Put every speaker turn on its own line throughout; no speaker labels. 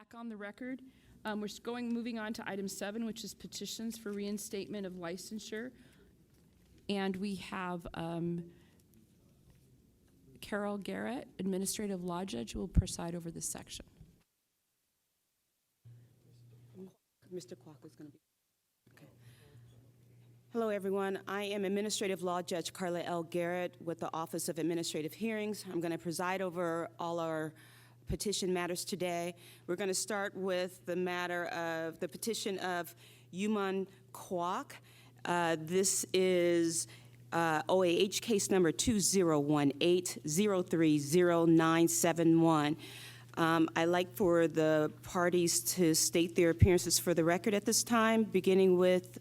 back on the record. Moving on to item 7, which is petitions for reinstatement of licensure. And we have Carol Garrett, Administrative Law Judge, who will preside over this section.
Mr. Kwok is going to be. Okay. Hello, everyone. I am Administrative Law Judge Carla L. Garrett with the Office of Administrative Hearings. I'm going to preside over all our petition matters today. We're going to start with the matter of the petition of Yuman Kwok. This is OAH case number 2018-030-971. I'd like for the parties to state their appearances for the record at this time, beginning with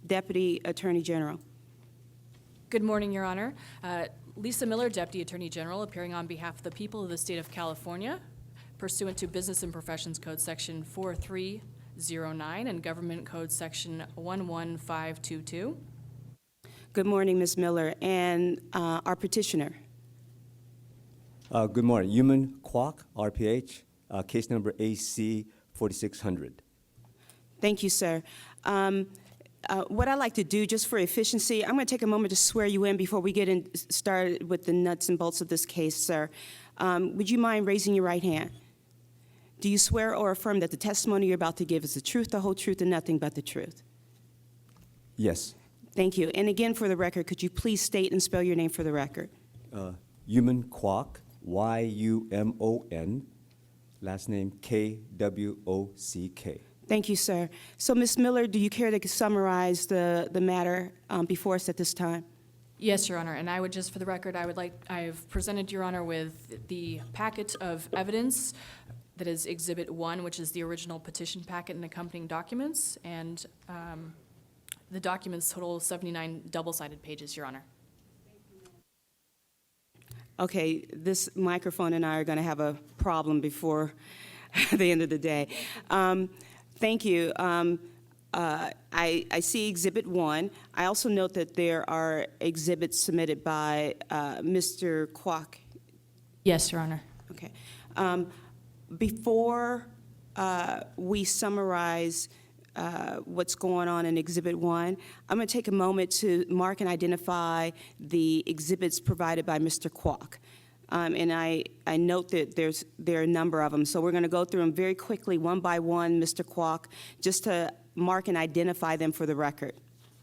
Deputy Attorney General.
Good morning, Your Honor. Lisa Miller, Deputy Attorney General, appearing on behalf of the people of the state of California, pursuant to Business and Professions Code Section 4309 and Government Code Section 11522.
Good morning, Ms. Miller, and our petitioner.
Good morning. Yuman Kwok, RPH, case number AC 4600.
Thank you, sir. What I'd like to do, just for efficiency, I'm going to take a moment to swear you in before we get started with the nuts and bolts of this case, sir. Would you mind raising your right hand? Do you swear or affirm that the testimony you're about to give is the truth, the whole truth, and nothing but the truth?
Yes.
Thank you. And again, for the record, could you please state and spell your name for the record?
Yuman Kwok, Y-U-M-O-N, last name K-W-O-C-K.
Thank you, sir. So, Ms. Miller, do you care to summarize the matter before us at this time?
Yes, Your Honor, and I would just, for the record, I've presented Your Honor with the packet of evidence that is Exhibit 1, which is the original petition packet and accompanying documents, and the documents total 79 double-sided pages, Your Honor.
Okay, this microphone and I are going to have a problem before the end of the day. Thank you. I see Exhibit 1. I also note that there are exhibits submitted by Mr. Kwok.
Yes, Your Honor.
Okay. Before we summarize what's going on in Exhibit 1, I'm going to take a moment to mark and identify the exhibits provided by Mr. Kwok. And I note that there are a number of them, so we're going to go through them very quickly, one by one, Mr. Kwok, just to mark and identify them for the record.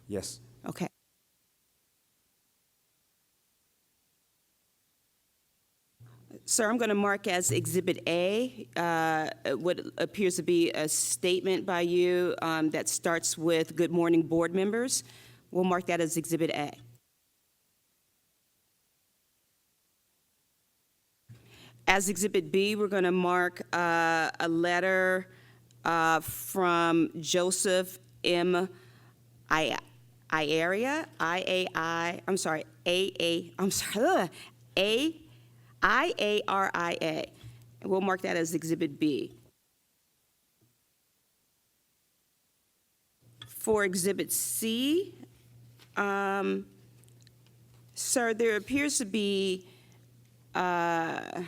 Yes.
Okay. Sir, I'm going to mark as Exhibit A what appears to be a statement by you that starts with "Good morning, board members." We'll mark that as Exhibit A. As Exhibit B, we're going to mark a letter from Joseph M. Iaria, IARIA. And we'll mark that as Exhibit B. For Exhibit C, sir, there appears to be a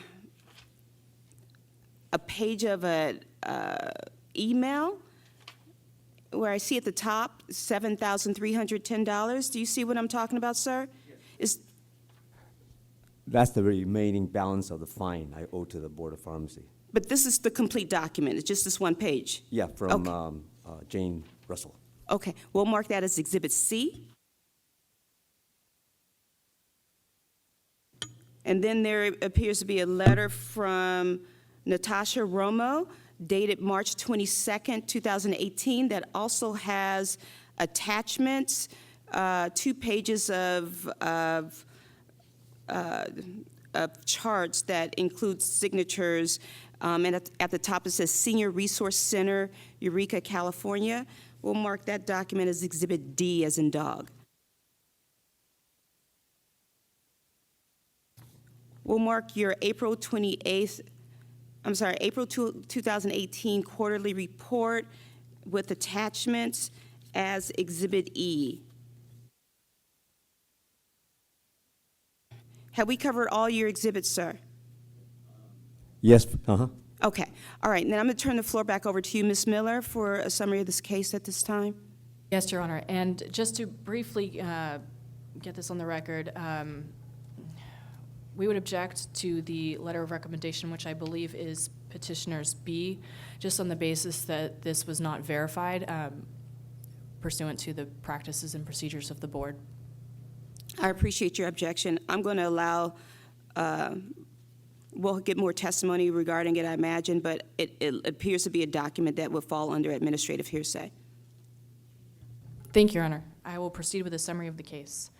page of an email where I see at the top $7,310. Do you see what I'm talking about, sir? Yes.
That's the remaining balance of the fine I owe to the Board of Pharmacy.
But this is the complete document. It's just this one page.
Yeah, from
Okay.
Jane Russell.
Okay, we'll mark that as Exhibit C. And then there appears to be a letter from Natasha Romo, dated March 22nd, 2018, that also has attachments, 2 pages of charts that include signatures, and at the top it says Senior Resource Center, Eureka, California. We'll mark that document as Exhibit D, as in dog. We'll mark your April 2018 quarterly report with attachments as Exhibit E. Have we covered all your exhibits, sir?
Yes,
Okay, all right, then I'm going to turn the floor back over to you, Ms. Miller, for a summary of this case at this time.
Yes, Your Honor. And just to briefly get this on the record, we would object to the letter of recommendation, which I believe is Petitioner's B, just on the basis that this was not verified pursuant to the practices and procedures of the board.
I appreciate your objection. I'm going to allow, we'll get more testimony regarding it, I imagine, but it appears to be a document that would fall under administrative hearsay.
Thank you, Your Honor. I will proceed with a summary of the case.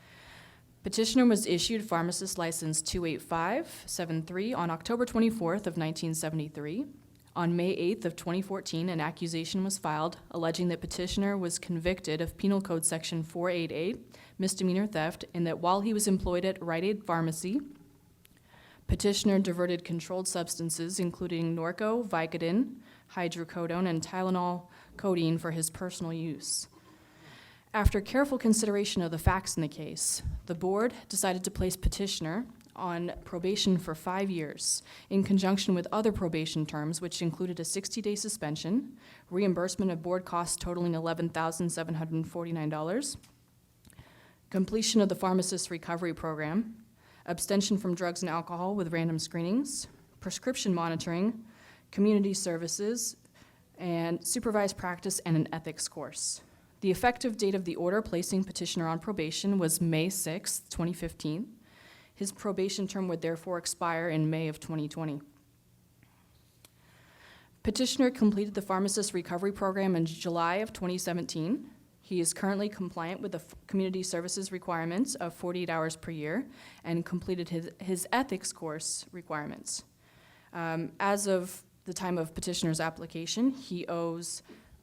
Petitioner was issued pharmacist license 28573 on October 24th of 1973. On May 8th of 2014, an accusation was filed alleging that Petitioner was convicted of Penal Code Section 488, misdemeanor theft, and that while he was employed at Rite Aid Pharmacy, Petitioner diverted controlled substances, including Norco, Vicodin, hydrocodone, and Tylenol codeine for his personal use. After careful consideration of the facts in the case, the board decided to place Petitioner on probation for 5 years, in conjunction with other probation terms, which included a 60-day suspension, reimbursement of board costs totaling $11,749, completion of the pharmacist recovery program, abstention from drugs and alcohol with random screenings, prescription monitoring, community services, and supervised practice and an ethics course. The effective date of the order placing Petitioner on probation was May 6, 2015. His probation term would therefore expire in May of 2020. Petitioner completed the pharmacist recovery program in July of 2017. He is currently compliant with the community services requirements of 48 hours per year and completed his ethics course requirements. As of the time of Petitioner's application, he owed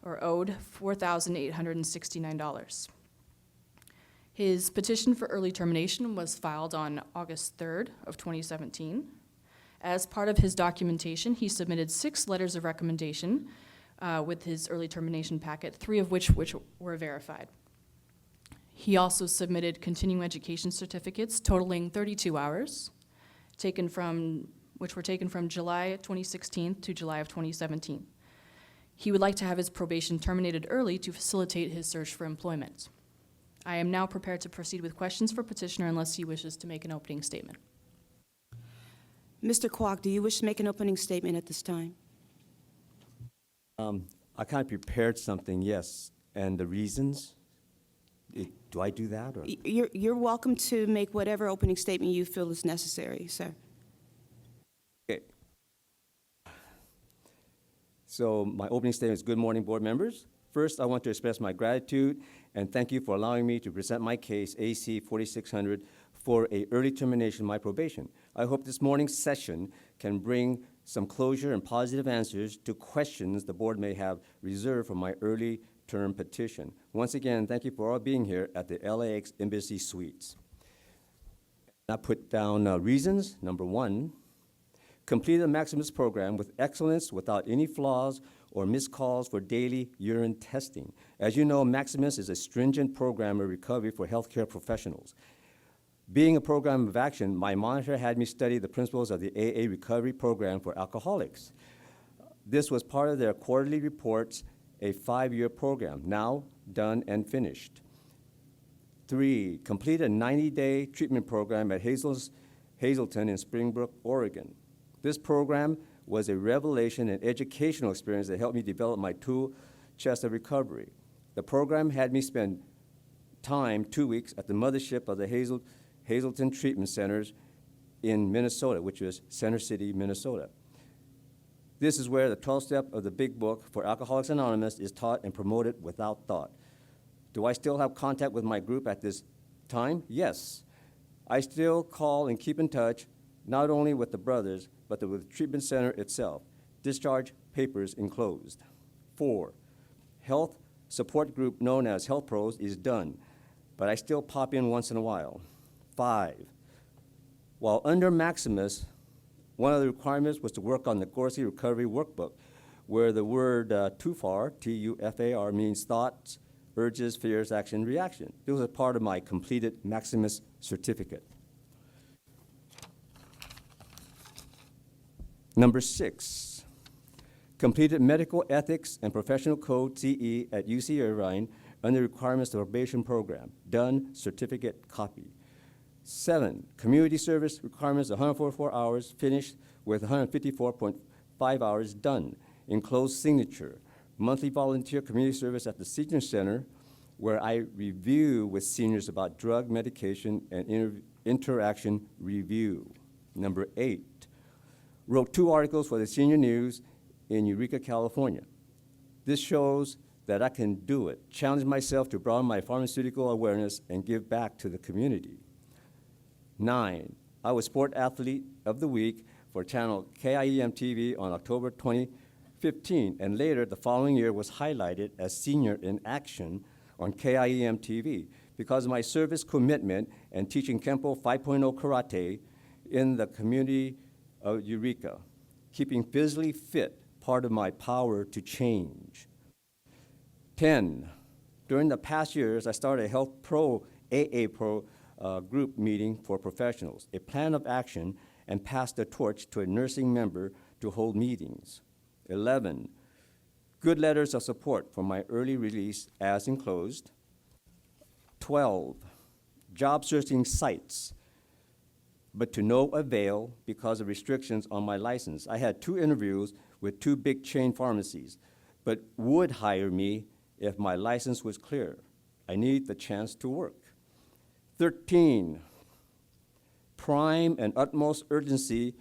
$4,869. His petition for early termination was filed on August 3rd of 2017. As part of his documentation, he submitted 6 letters of recommendation with his early termination packet, 3 of which were verified. He also submitted continuing education certificates totaling 32 hours, which were taken from July 2016 to July of 2017. He would like to have his probation terminated early to facilitate his search for employment. I am now prepared to proceed with questions for Petitioner unless he wishes to make an opening statement.
Mr. Kwok, do you wish to make an opening statement at this time?
I kind of prepared something, yes, and the reasons. Do I do that, or?
You're welcome to make whatever opening statement you feel is necessary, sir.
Okay. So my opening statement is, good morning, board members. First, I want to express my gratitude and thank you for allowing me to present my case, AC 4600, for a early termination of my probation. I hope this morning's session can bring some closure and positive answers to questions the board may have reserved for my early term petition. Once again, thank you for all being here at the LAX Embassy Suites. I put down reasons. Number 1, completed the Maximus program with excellence without any flaws or missed calls for daily urine testing. As you know, Maximus is a stringent program of recovery for healthcare professionals. Being a program of action, my monitor had me study the principles of the AA recovery program for alcoholics. This was part of their quarterly reports, a 5-year program, now done and finished. 3, complete a 90-day treatment program at Hazelton in Springbrook, Oregon. This program was a revelation and educational experience that helped me develop my tool chest of recovery. The program had me spend time, 2 weeks, at the mothership of the Hazelton Treatment Centers in Minnesota, which was Center City, Minnesota. This is where the 12-step of the big book for Alcoholics Anonymous is taught and promoted without thought. Do I still have contact with my group at this time? Yes. I still call and keep in touch, not only with the brothers, but with the treatment center itself. Discharge papers enclosed. 4, health support group known as Health Pros is done, but I still pop in once in a while. 5, while under Maximus, one of the requirements was to work on the Gorski Recovery Workbook, where the word TUFAR, T-U-F-A-R, means thoughts, urges, fears, action, reaction. This was a part of my completed Maximus certificate. Number 6, Completed Medical Ethics and Professional Code, CE, at UC Irvine under requirements of the probation program. Done, certificate copy. 7, community service requirements, 144 hours, finished with 154.5 hours done. Enclosed signature. Monthly volunteer community service at the Senior Center, where I review with seniors about drug, medication, and interaction review. Number 8, wrote 2 articles for the Senior News in Eureka, California. This shows that I can do it, challenge myself to broaden my pharmaceutical awareness and give back to the community. 9, I was Sport Athlete of the Week for channel KIEM TV on October 2015, and later the following year was highlighted as Senior in Action on KIEM TV because of my service commitment and teaching Kempo 5.0 karate in the community of Eureka, keeping physically fit part of my power to change. 10, during the past years, I started a Health Pro, AA Pro group meeting for professionals, a plan of action, and passed the torch to a nursing member to hold meetings. 11, good letters of support for my early release as enclosed. 12, job searching sites, but to no avail because of restrictions on my license. I had 2 interviews with 2 big chain pharmacies, but would hire me if my license was clear. I need the chance to work. 13, prime and utmost urgency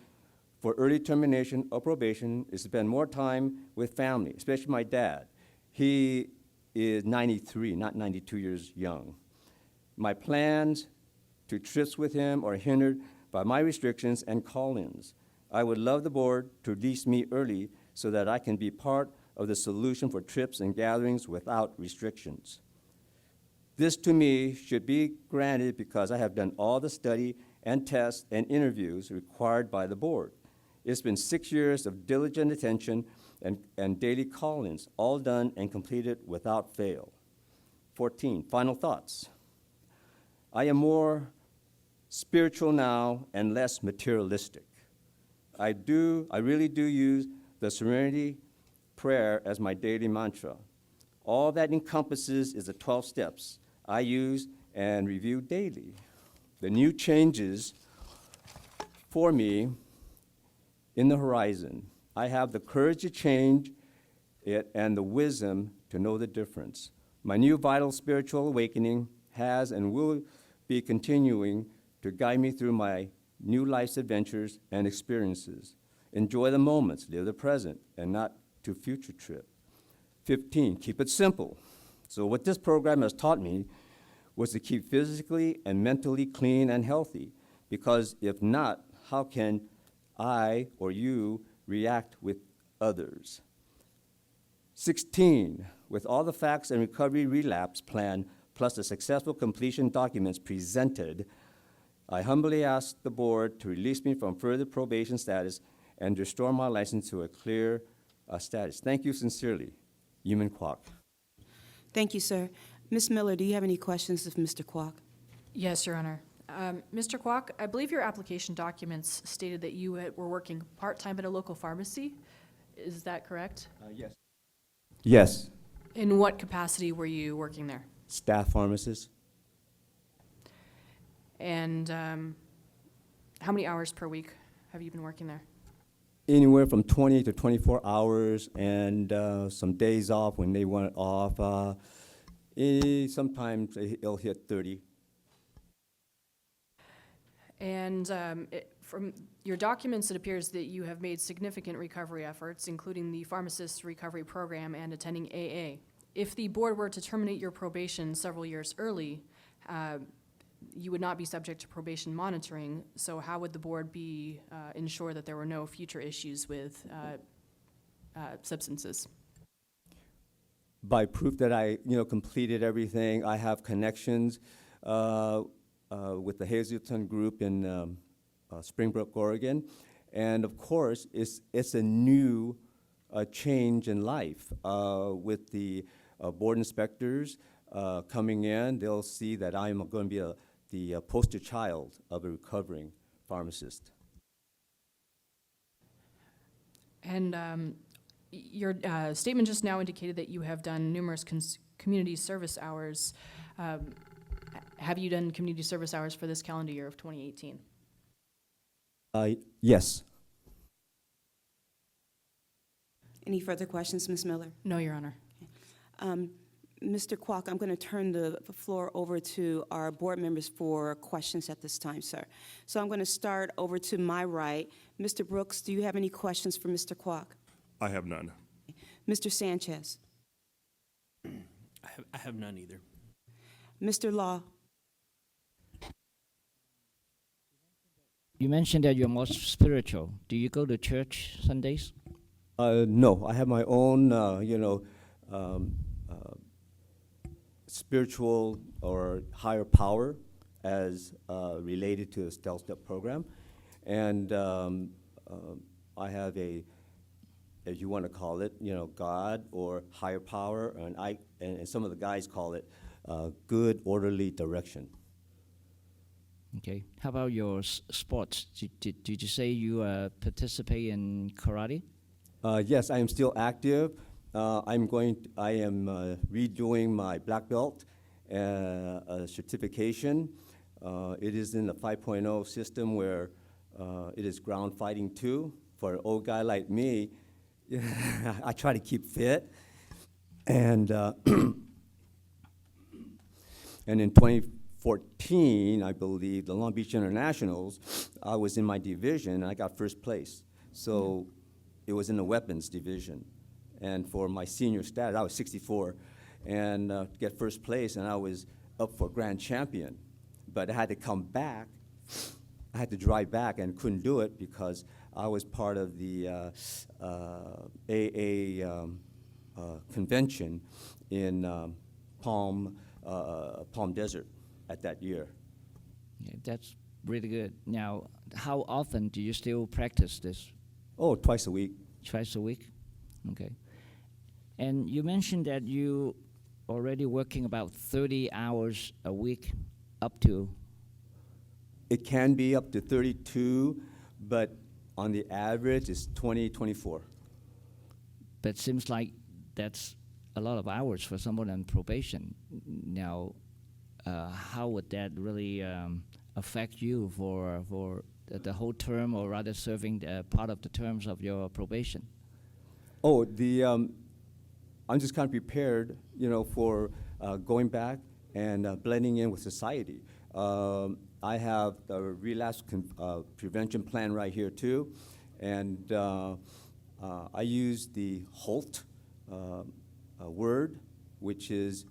for early termination of probation is to spend more time with family, especially my dad. He is 93, not 92 years young. My plans to trips with him are hindered by my restrictions and call-ins. I would love the board to release me early so that I can be part of the solution for trips and gatherings without restrictions. This, to me, should be granted because I have done all the study and tests and interviews required by the board. It's been 6 years of diligent attention and daily call-ins, all done and completed without fail. 14, final thoughts. I am more spiritual now and less materialistic. I really do use the Serenity Prayer as my daily mantra. All that encompasses is the 12 steps I use and review daily. The new changes for me in the horizon. I have the courage to change it and the wisdom to know the difference. My new vital spiritual awakening has and will be continuing to guide me through my new life's adventures and experiences. Enjoy the moments, live the present, and not to future trip. 15, keep it simple. So what this program has taught me was to keep physically and mentally clean and healthy, because if not, how can I or you react with others? 16, with all the facts and recovery relapse plan, plus the successful completion documents presented, I humbly ask the board to release me from further probation status and restore my license to a clear status. Thank you sincerely. Yuman Kwok.
Thank you, sir. Ms. Miller, do you have any questions of Mr. Kwok?
Yes, Your Honor. Mr. Kwok, I believe your application documents stated that you were working part-time at a local pharmacy. Is that correct?
Yes. Yes.
In what capacity were you working there?
Staff pharmacist.
And how many hours per week have you been working there?
Anywhere from 20 to 24 hours, and some days off when they want it off. Sometimes it'll hit 30.
And from your documents, it appears that you have made significant recovery efforts, including the pharmacist recovery program and attending AA. If the board were to terminate your probation several years early, you would not be subject to probation monitoring, so how would the board ensure that there were no future issues with substances?
By proof that I, completed everything. I have connections with the Hazelton Group in Springbrook, Oregon, and of course, it's a new change in life with the board inspectors coming in. They'll see that I'm going to be the poster child of a recovering pharmacist.
And Your statement just now indicated that you have done numerous community service hours. Have you done community service hours for this calendar year of 2018?
Yes.
Any further questions, Ms. Miller?
No, Your Honor.
Mr. Kwok, I'm going to turn the floor over to our board members for questions at this time, sir. So I'm going to start over to my right. Mr. Brooks, do you have any questions for Mr. Kwok?
I have none.
Mr. Sanchez?
I have none either.
Mr. Law?
You mentioned that you're more spiritual. Do you go to church Sundays?
No, I have my own, spiritual or higher power as related to the Stealth Step program. And I have a, as you want to call it, God or higher power, and some of the guys call it good, orderly direction.
Okay. How about your sports? Did you say you participate in karate?
Yes, I am still active. I am redoing my black belt certification. It is in the 5.0 system where it is ground fighting 2. For an old guy like me, I try to keep fit. And and in 2014, I believe, the Long Beach Internationals, I was in my division, and I got first place. So it was in the weapons division. And for my senior status, I was 64, and to get first place, and I was up for grand champion. But I had to come back. I had to drive back and couldn't do it because I was part of the AA convention in Palm Desert at that year.
Yeah, that's really good. Now, how often do you still practice this?
Oh, twice a week.
Twice a week? Okay. And you mentioned that you already working about 30 hours a week, up to.
It can be up to 32, but on the average, it's 20, 24.
But seems like that's a lot of hours for someone on probation. Now, how would that really affect you for the whole term, or rather serving part of the terms of your probation?
Oh, I'm just kind of prepared, for going back and blending in with society. I have the relapse prevention plan right here too, and I use the HALT word, which is,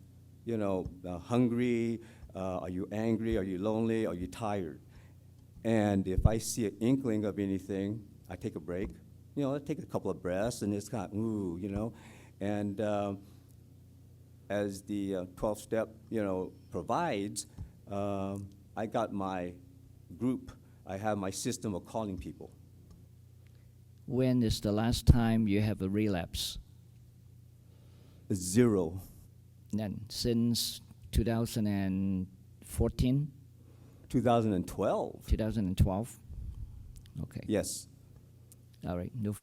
hungry, are you angry, are you lonely, are you tired? And if I see an inkling of anything, I take a break. I take a couple of breaths, and it's kind of, ooh, And as the 12-step, provides, I got my group. I have my system of calling people.
When is the last time you have a relapse?
0.
Then since 2014?
2012.
2012? Okay.
Yes.
All right. No.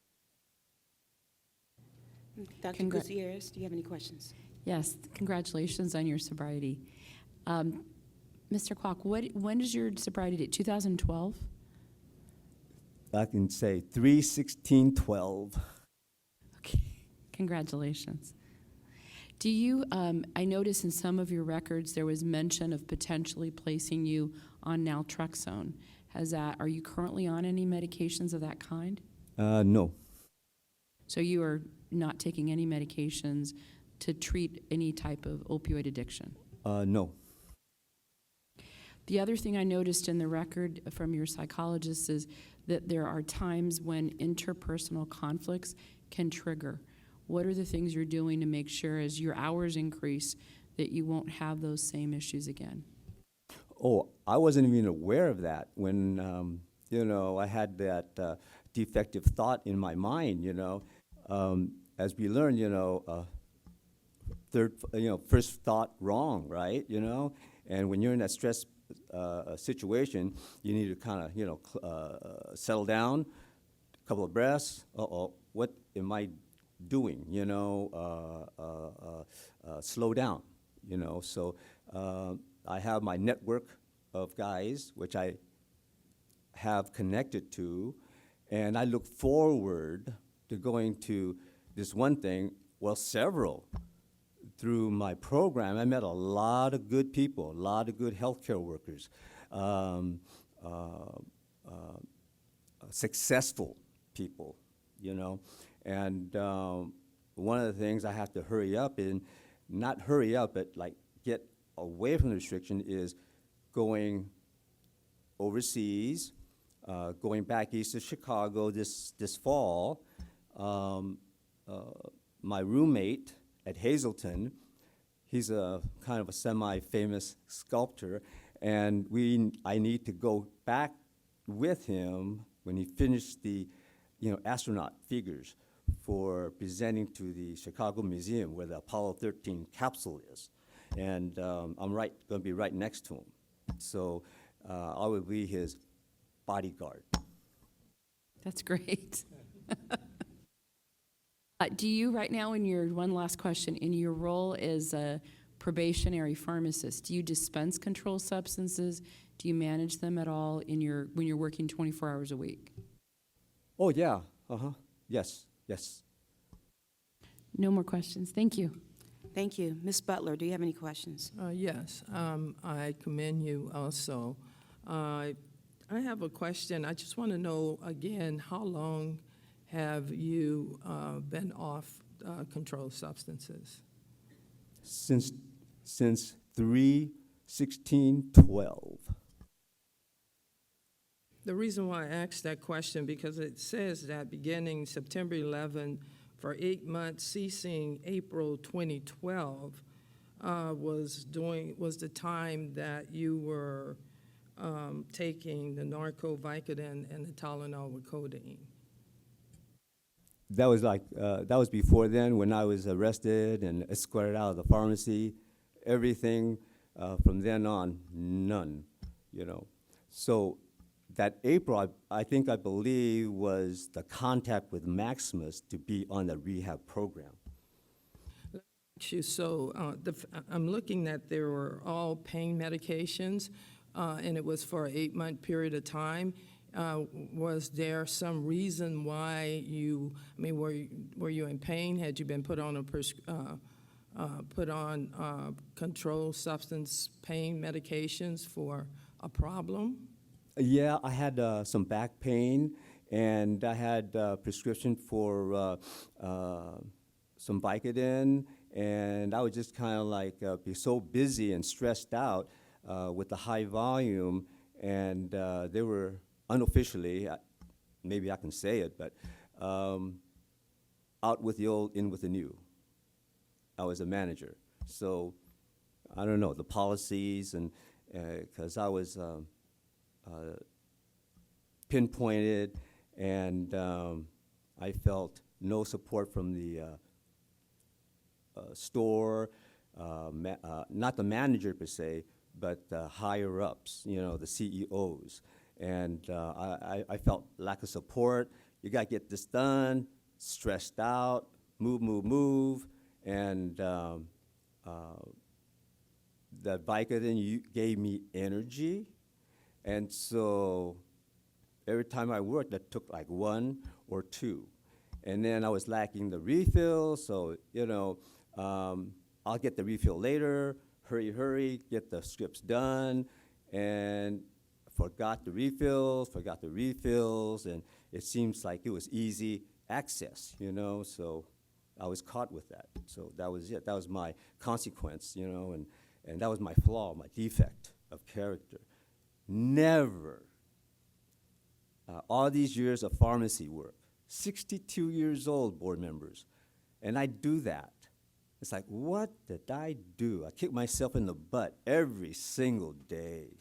Dr. Gutierrez, do you have any questions?
Yes, congratulations on your sobriety. Mr. Kwok, when is your sobriety date? 2012?
I can say 3/16/12.
Okay, congratulations. Do you, I noticed in some of your records there was mention of potentially placing you on naltrexone. Are you currently on any medications of that kind?
No.
So you are not taking any medications to treat any type of opioid addiction?
No.
The other thing I noticed in the record from your psychologist is that there are times when interpersonal conflicts can trigger. What are the things you're doing to make sure as your hours increase that you won't have those same issues again?
Oh, I wasn't even aware of that when, I had that defective thought in my mind, As we learn, first thought wrong, right? And when you're in that stress situation, you need to kind of, settle down, a couple of breaths. What am I doing, slow down, So I have my network of guys, which I have connected to, and I look forward to going to this one thing, well, several. Through my program, I met a lot of good people, a lot of good healthcare workers, successful people, And one of the things I have to hurry up in, not hurry up, but like get away from the restriction is going overseas, going back east to Chicago this fall. My roommate at Hazleton, he's a kind of a semi-famous sculptor, and I need to go back with him when he finished the, astronaut figures for presenting to the Chicago Museum where the Apollo 13 capsule is. And I'm going to be right next to him. So I will be his bodyguard.
That's great. Do you right now, one last question, in your role as a probationary pharmacist, do you dispense controlled substances? Do you manage them at all when you're working 24 hours a week?
Oh, yeah. Yes.
No more questions. Thank you.
Thank you. Ms. Butler, do you have any questions?
Yes, I commend you also. I have a question. I just want to know, again, how long have you been off controlled substances?
Since 3/16/12.
The reason why I asked that question, because it says that beginning September 11 for 8 months, ceasing April 2012, was the time that you were taking the Vicodin and the Tylenol with codeine.
That was before then when I was arrested and escorted out of the pharmacy. Everything from then on, none, So that April, I believe, was the contact with Maximus to be on the rehab program.
So I'm looking that there were all pain medications, and it was for an 8-month period of time. Was there some reason why were you in pain? Had you been put on controlled substance pain medications for a problem?
Yeah, I had some back pain, and I had prescription for some Vicodin, and I was just kind of be so busy and stressed out with the high volume, and they were unofficially, maybe I can say it, but out with the old, in with the new. I was a manager, so I don't know, the policies, and because I was pinpointed, and I felt no support from the store, not the manager per se, but the higher ups, the CEOs. And I felt lack of support. You got to get this done, stressed out, move. And the Vicodin gave me energy. And so every time I worked, I took like 1 or 2. And then I was lacking the refill, so, I'll get the refill later, hurry, get the scripts done, and forgot the refills, and it seems like it was easy access, so I was caught with that. So that was it. That was my consequence, and that was my flaw, my defect of character. Never, all these years of pharmacy work, 62 years old, board members, and I do that. It's like, what did I do? I kick myself in the butt every single day.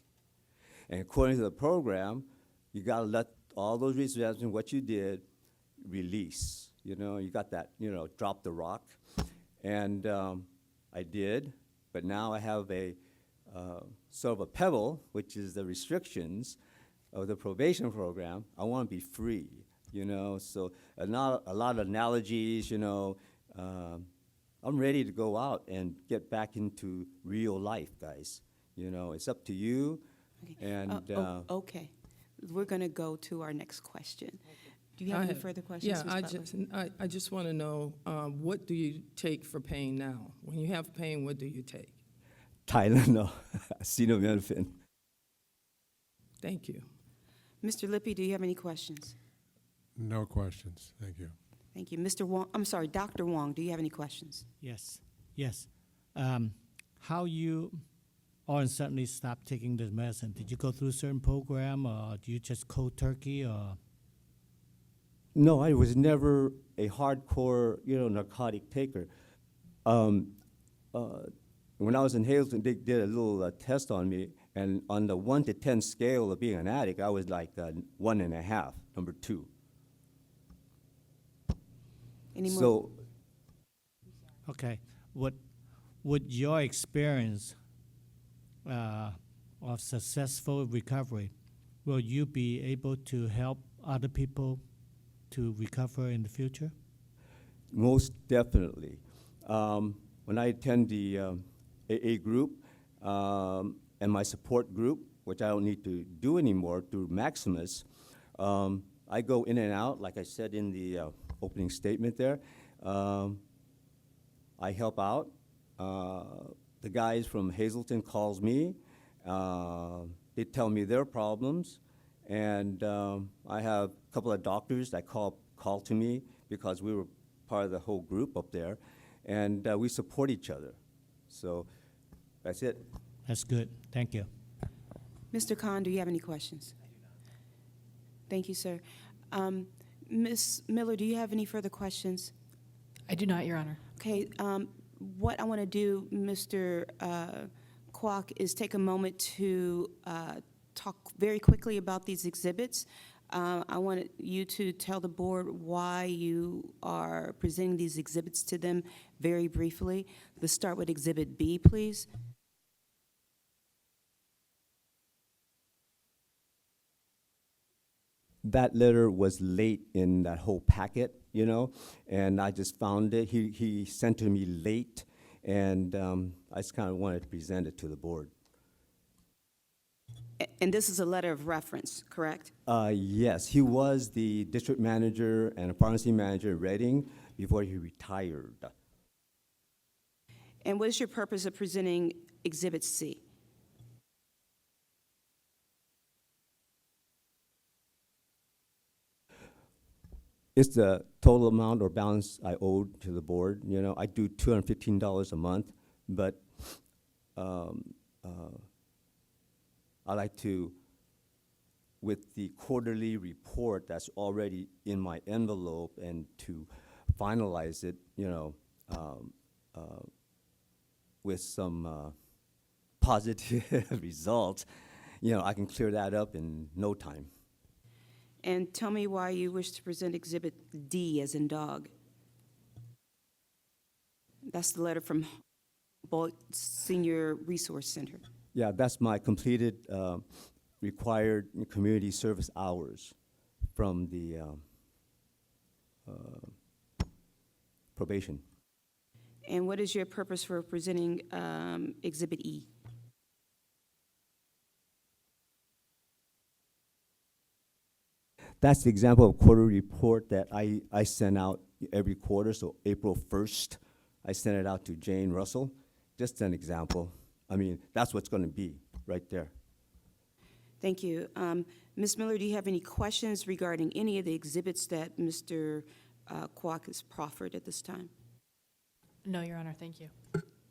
And according to the program, you got to let all those reserves and what you did release. You got that, drop the rock. And I did, but now I have a sort of a pebble, which is the restrictions of the probation program. I want to be free. you know, so a lot of analogies, you know. I'm ready to go out and get back into real life, guys. You know, it's up to you.
Okay.
And
Okay. We're going to go to our next question. Do you have any further questions,
Yeah,
Ms. Butler?
I just want to know, what do you take for pain now? When you have pain, what do you take?
Tylenol, acetaminophen.
Thank you.
Mr. Lippy, do you have any questions?
No questions, thank you.
Thank you. Mr. Wong, I'm sorry, Dr. Wong, do you have any questions?
Yes, yes. How you all of a sudden stopped taking the medicine? Did you go through a certain program, or do you just cold turkey, or?
No, I was never a hardcore, you know, narcotic taker. When I was in Hazelton, they did a little test on me, and on the 1 to 10 scale of being an addict, I was like 1.5, number 2.
Any more?
So,
Okay. Would your experience of successful recovery, will you be able to help other people to recover in the future?
most definitely. When I attend the AA group and my support group, which I don't need to do anymore through Maximus, I go in and out, like I said in the opening statement there. I help out. The guys from Hazelton calls me. They tell me their problems. And I have a couple of doctors that call to me because we were part of the whole group up there. And we support each other. So that's it.
That's good. Thank you.
Mr. Khan, do you have any questions? Thank you, sir. Ms. Miller, do you have any further questions?
I do not, Your Honor.
Okay, what I want to do, Mr. Kwok, is take a moment to talk very quickly about these exhibits. I want you to tell the board why you are presenting these exhibits to them very briefly. Let's start with Exhibit B, please.
That letter was late in that whole packet, you know, and I just found it. He sent to me late, and I just kind of wanted to present it to the board.
And this is a letter of reference, correct?
Yes, he was the district manager and a pharmacy manager in Reading before he retired.
And what is your purpose of presenting Exhibit C?
It's the total amount or balance I owed to the board. You know, I do $215 a month, but I like to, with the quarterly report that's already in my envelope, and to finalize it, you know, with some positive results, you know, I can clear that up in no time.
And tell me why you wish to present Exhibit D, as in dog. That's the letter from Bolt Senior Resource Center.
Yeah, that's my completed required community service hours from the probation.
And what is your purpose for presenting Exhibit E?
That's the example of quarterly report that I send out every quarter. So April 1st, I sent it out to Jane Russell. Just an example. I mean, that's what's going to be right there.
Thank you. Ms. Miller, do you have any questions regarding any of the exhibits that Mr. Kwok has proffered at this time?
No, Your Honor, thank you.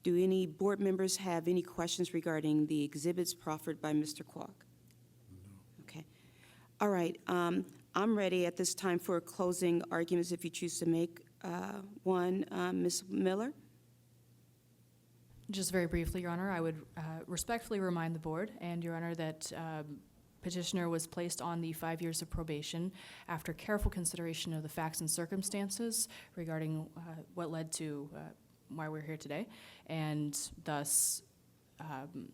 Do any board members have any questions regarding the exhibits proffered by Mr. Kwok? No. Okay. All right. I'm ready at this time for closing arguments if you choose to make one. Ms. Miller?
Just very briefly, Your Honor, I would respectfully remind the board and Your Honor that Petitioner was placed on the 5 years of probation after careful consideration of the facts and circumstances regarding what led to why we're here today, and thus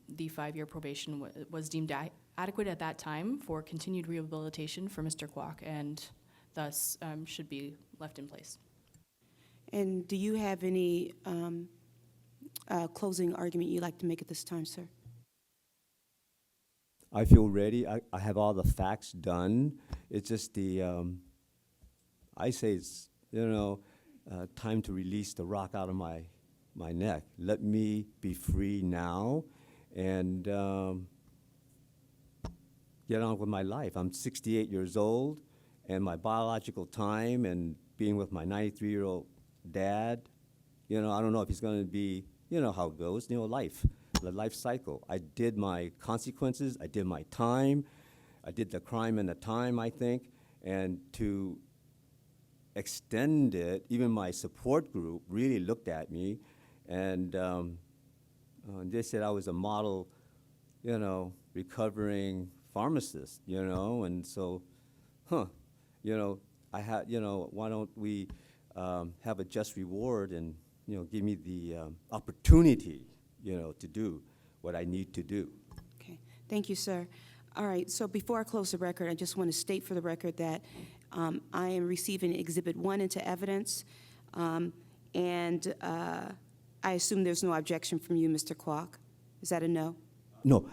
the 5-year probation was deemed adequate at that time for continued rehabilitation for Mr. Kwok, and thus should be left in place.
And do you have any closing argument you'd like to make at this time, sir?
I feel ready. I have all the facts done. It's just I say it's, time to release the rock out of my neck. Let me be free now and get on with my life. I'm 68 years old, and my biological time and being with my 93-year-old dad, I don't know if he's going to be, how it goes, life, the life cycle. I did my consequences. I did my time. I did the crime and the time, I think. And to extend it, even my support group really looked at me, and they said I was a model, recovering pharmacist, and so, I had, why don't we have a just reward and, give me the opportunity, to do what I need to do.
Okay, thank you, sir. All right, so before I close the record, I just want to state for the record that I am receiving Exhibit 1 into evidence, and I assume there's no objection from you, Mr. Kwok. Is that a no?
No,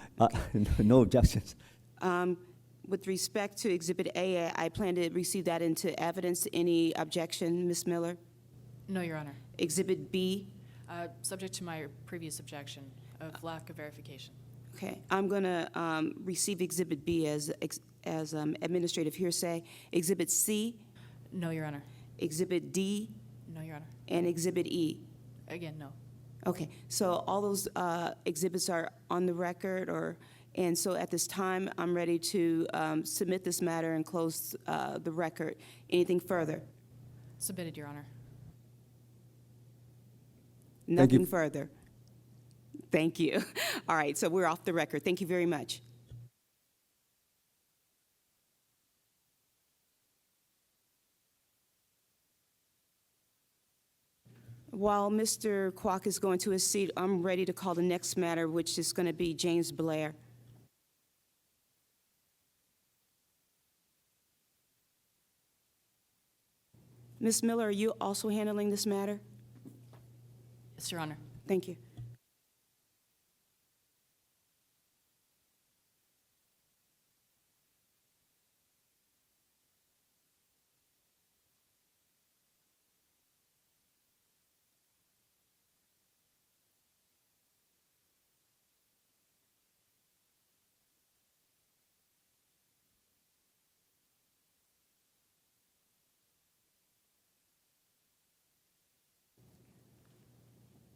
no objections.
With respect to Exhibit A, I plan to receive that into evidence. Any objection, Ms. Miller?
No, Your Honor. Exhibit
B?
Subject to my previous objection of lack of verification.
Okay, I'm going to receive Exhibit B as administrative hearsay. Exhibit C?
No, Your Honor.
Exhibit D?
No, Your Honor.
And Exhibit E?
Again, no.
Okay, so all those exhibits are on the record, and so at this time, I'm ready to submit this matter and close the record. Anything further?
Submitted, Your Honor.
Thank you.
Nothing further. Thank you. All right, so we're off the record. Thank you very much. While Mr. Kwok is going to his seat, I'm ready to call the next matter, which is going to be James Blair. Ms. Miller, are you also handling this matter?
Yes, Your Honor.
Thank you.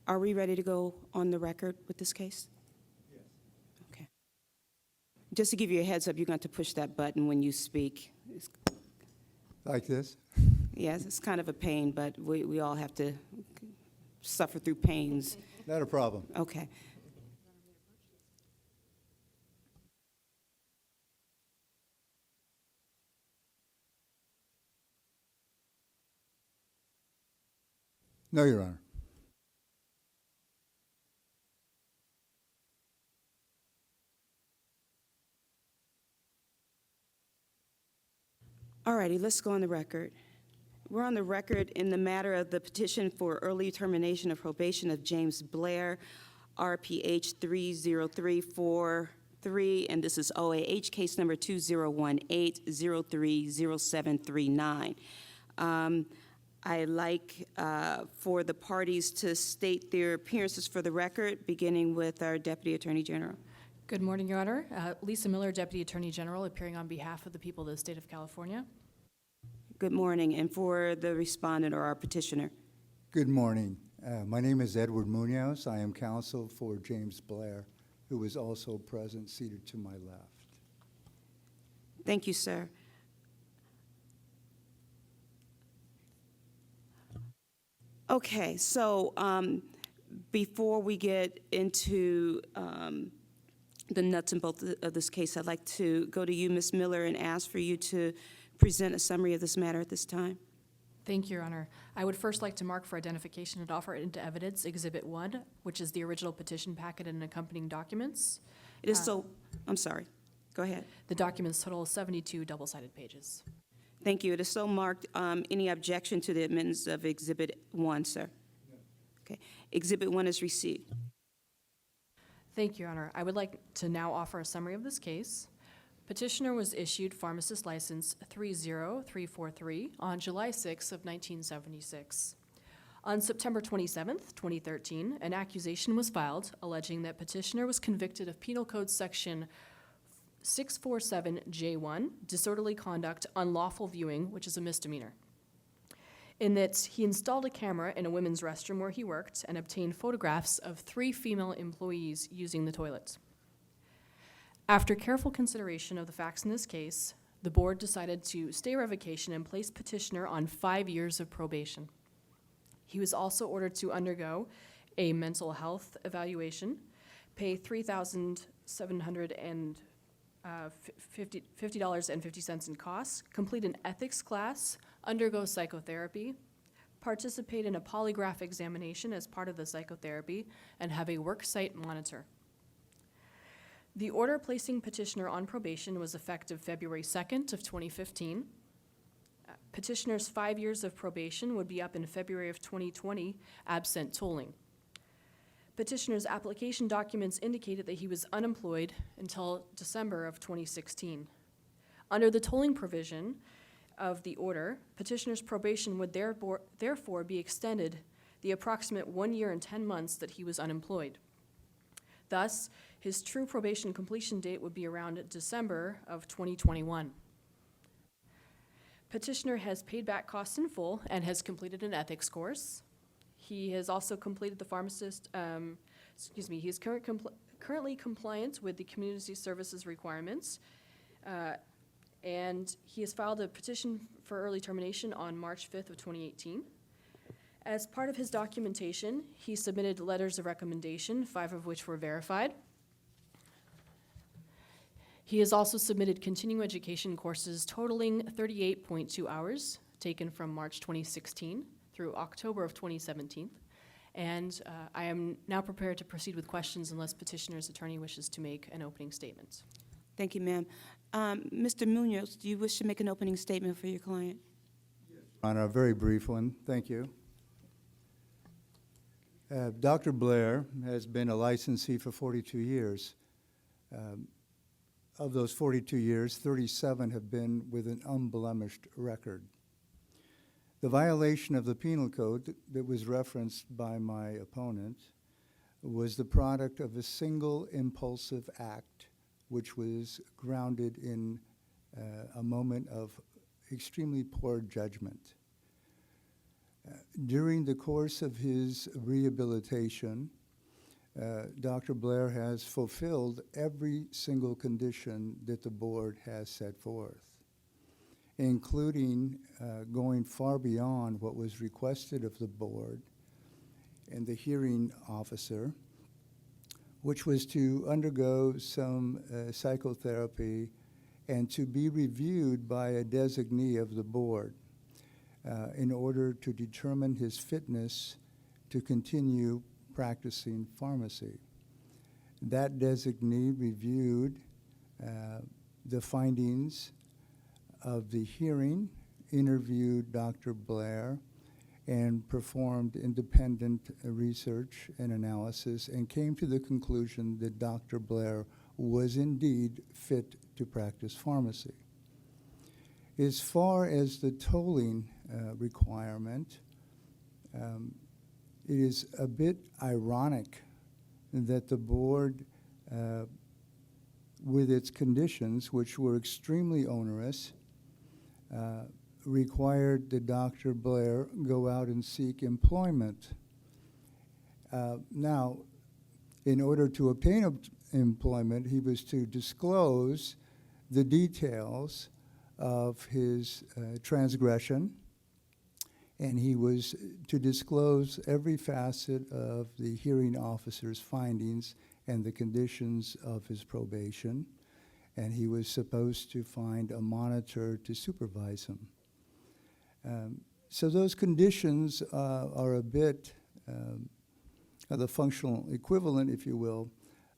Are we ready to go on the record with this case? Yes. Okay. Just to give you a heads up, you're going to push that button when you speak.
Like this?
Yes, it's kind of a pain, but we all have to suffer through pains.
Not a problem.
Okay.
No, Your Honor.
All righty, let's go on the record. We're on the record in the matter of the petition for early termination of probation of James Blair, RPH 30343, and this is OAH case number 2018-030739. I'd like for the parties to state their appearances for the record, beginning with our Deputy Attorney General.
Good morning, Your Honor. Lisa Miller, Deputy Attorney General, appearing on behalf of the people of the state of California.
Good morning, and for the respondent or our petitioner.
Good morning. My name is Edward Munoz. I am counsel for James Blair, who is also present, seated to my left.
Thank you, sir. Okay, so before we get into the nuts and bolts of this case, I'd like to go to you, Ms. Miller, and ask for you to present a summary of this matter at this time.
Thank you, Your Honor. I would first like to mark for identification and offer into evidence Exhibit 1, which is the original petition packet and accompanying documents.
It is so, I'm sorry, go ahead.
The documents total 72 double-sided pages.
Thank you. It is so marked. Any objection to the amendments of Exhibit 1, sir? Okay. Exhibit 1 is received.
Thank you, Your Honor. I would like to now offer a summary of this case. Petitioner was issued pharmacist license 30343 on July 6 of 1976. On September 27th, 2013, an accusation was filed alleging that petitioner was convicted of Penal Code Section 647J1, disorderly conduct, unlawful viewing, which is a misdemeanor, in that he installed a camera in a women's restroom where he worked and obtained photographs of 3 female employees using the toilets. After careful consideration of the facts in this case, the board decided to stay revocation and place petitioner on 5 years of probation. He was also ordered to undergo a mental health evaluation, pay $3,750.50 in costs, complete an ethics class, undergo psychotherapy, participate in a polygraph examination as part of the psychotherapy, and have a worksite monitor. The order placing petitioner on probation was effective February 2nd of 2015. Petitioner's 5 years of probation would be up in February of 2020, absent tolling. Petitioner's application documents indicated that he was unemployed until December of 2016. Under the tolling provision of the order, petitioner's probation would therefore be extended the approximate 1 year and 10 months that he was unemployed. Thus, his true probation completion date would be around December of 2021. Petitioner has paid back costs in full and has completed an ethics course. He has also completed the pharmacist, he is currently compliant with the community services requirements, and he has filed a petition for early termination on March 5th of 2018. As part of his documentation, he submitted letters of recommendation, 5 of which were verified. He has also submitted continuing education courses totaling 38.2 hours, taken from March 2016 through October of 2017. And I am now prepared to proceed with questions unless petitioner's attorney wishes to make an opening statement.
Thank you, ma'am. Mr. Munoz, do you wish to make an opening statement for your client?
On a very brief one, thank you. Dr. Blair has been a licensee for 42 years. Of those 42 years, 37 have been with an unblemished record. The violation of the Penal Code that was referenced by my opponent was the product of a single impulsive act, which was grounded in a moment of extremely poor judgment. During the course of his rehabilitation, Dr. Blair has fulfilled every single condition that the board has set forth, including going far beyond what was requested of the board and the hearing officer, which was to undergo some psychotherapy and to be reviewed by a designee of the board in order to determine his fitness to continue practicing pharmacy. That designee reviewed the findings of the hearing, interviewed Dr. Blair, and performed independent research and analysis and came to the conclusion that Dr. Blair was indeed fit to practice pharmacy. As far as the tolling requirement, it is a bit ironic that the board, with its conditions, which were extremely onerous, required that Dr. Blair go out and seek employment. Now, in order to obtain employment, he was to disclose the details of his transgression, and he was to disclose every facet of the hearing officer's findings and the conditions of his probation, and he was supposed to find a monitor to supervise him. So those conditions are a bit the functional equivalent, if you will,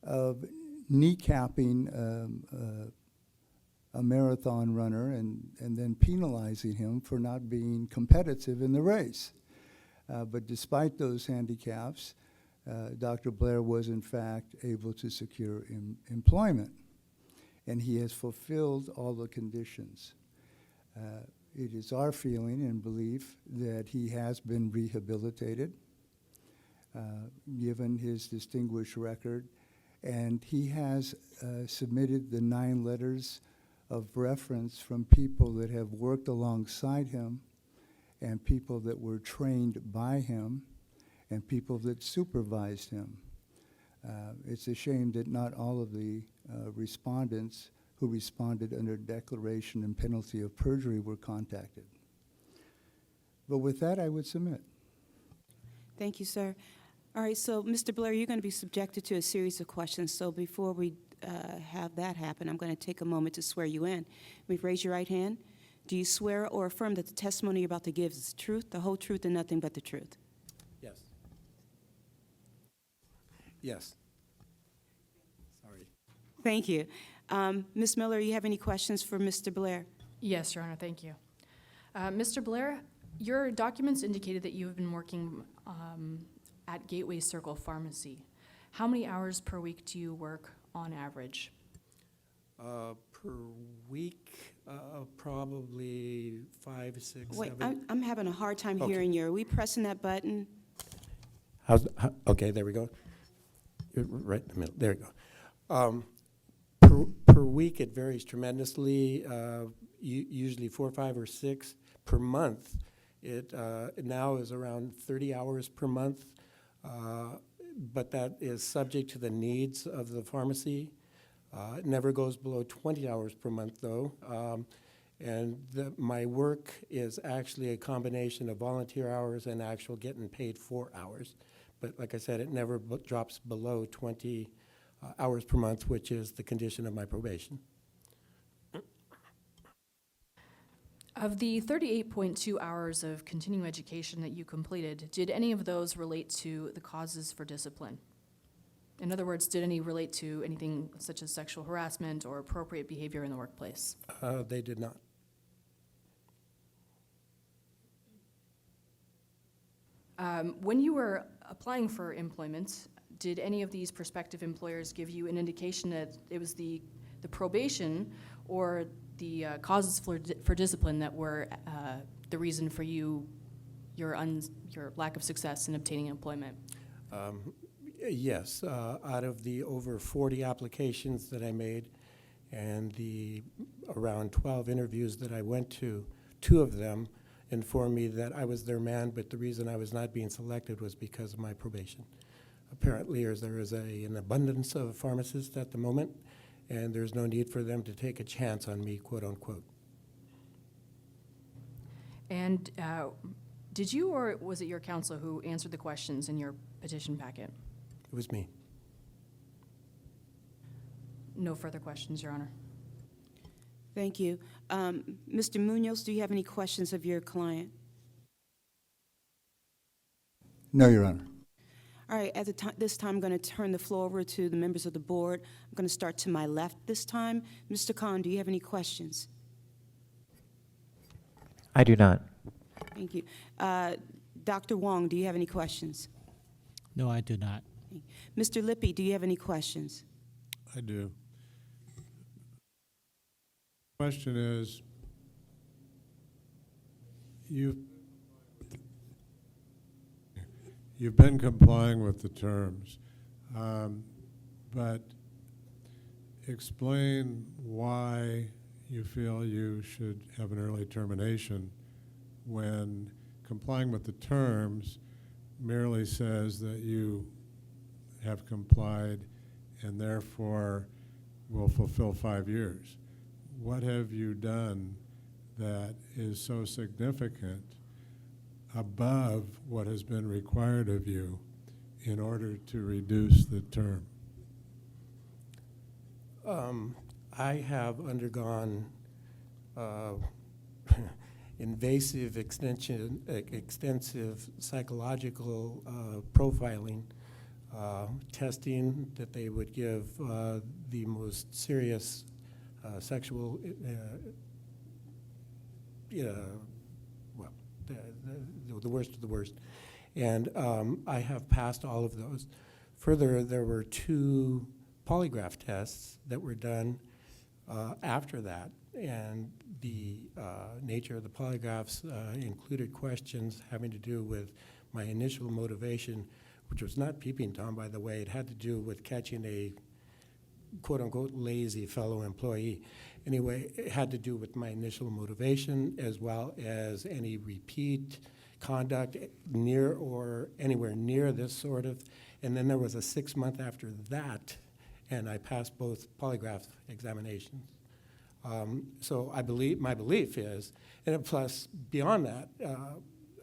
of kneecapping a marathon runner and then penalizing him for not being competitive in the race. But despite those handicaps, Dr. Blair was in fact able to secure employment, and he has fulfilled all the conditions. It is our feeling and belief that he has been rehabilitated, given his distinguished record, and he has submitted the 9 letters of reference from people that have worked alongside him and people that were trained by him and people that supervised him. It's a shame that not all of the respondents who responded under declaration and penalty of perjury were contacted. But with that, I would submit.
Thank you, sir. All right, so Mr. Blair, you're going to be subjected to a series of questions. So before we have that happen, I'm going to take a moment to swear you in. Please raise your right hand. Do you swear or affirm that the testimony you're about to give is the truth, the whole truth, and nothing but the truth?
Yes. Yes. Sorry.
Thank you. Ms. Miller, you have any questions for Mr. Blair?
Yes, Your Honor, thank you. Mr. Blair, your documents indicated that you have been working at Gateway Circle Pharmacy. How many hours per week do you work on average?
Per week, probably 5, 6,
Wait,
7.
I'm having a hard time
Okay.
hearing you. Are we pressing that button?
Okay, there we go. You're right in the middle. There you go. Per week, it varies tremendously. Usually 4, 5, or 6 per month. It now is around 30 hours per month, but that is subject to the needs of the pharmacy. It never goes below 20 hours per month, though. And my work is actually a combination of volunteer hours and actual getting paid for hours. But like I said, it never drops below 20 hours per month, which is the condition of my probation.
Of the 38.2 hours of continuing education that you completed, did any of those relate to the causes for discipline? In other words, did any relate to anything such as sexual harassment or appropriate behavior in the workplace?
They did not.
When you were applying for employment, did any of these prospective employers give you an indication that it was the probation or the causes for discipline that were the reason for your lack of success in obtaining employment?
Yes, out of the over 40 applications that I made and the around 12 interviews that I went to, 2 of them informed me that I was their man, but the reason I was not being selected was because of my probation. Apparently, there is an abundance of pharmacists at the moment, and there's no need for them to take a chance on me, quote unquote.
And did you or was it your counsel who answered the questions in your petition packet?
It was me.
No further questions, Your Honor.
Thank you. Mr. Munoz, do you have any questions of your client?
No, Your Honor.
All right, at this time, I'm going to turn the floor over to the members of the board. I'm going to start to my left this time. Mr. Khan, do you have any questions?
I do not.
Thank you. Dr. Wong, do you have any questions?
No, I do not.
Mr. Lippy, do you have any questions?
I do. Question is, you've been complying with the terms, but explain why you feel you should have an early termination when complying with the terms merely says that you have complied and therefore will fulfill 5 years. What have you done that is so significant above what has been required of you in order to reduce the term?
I have undergone invasive extensive psychological profiling, testing that they would give the most serious sexual, well, the worst of the worst. And I have passed all of those. Further, there were 2 polygraph tests that were done after that, and the nature of the polygraphs included questions having to do with my initial motivation, which was not peeping Tom, by the way. It had to do with catching a quote-unquote lazy fellow employee. Anyway, it had to do with my initial motivation as well as any repeat conduct near or anywhere near this sort of. And then there was a 6-month after that, and I passed both polygraph examinations. So I believe, my belief is, and plus beyond that,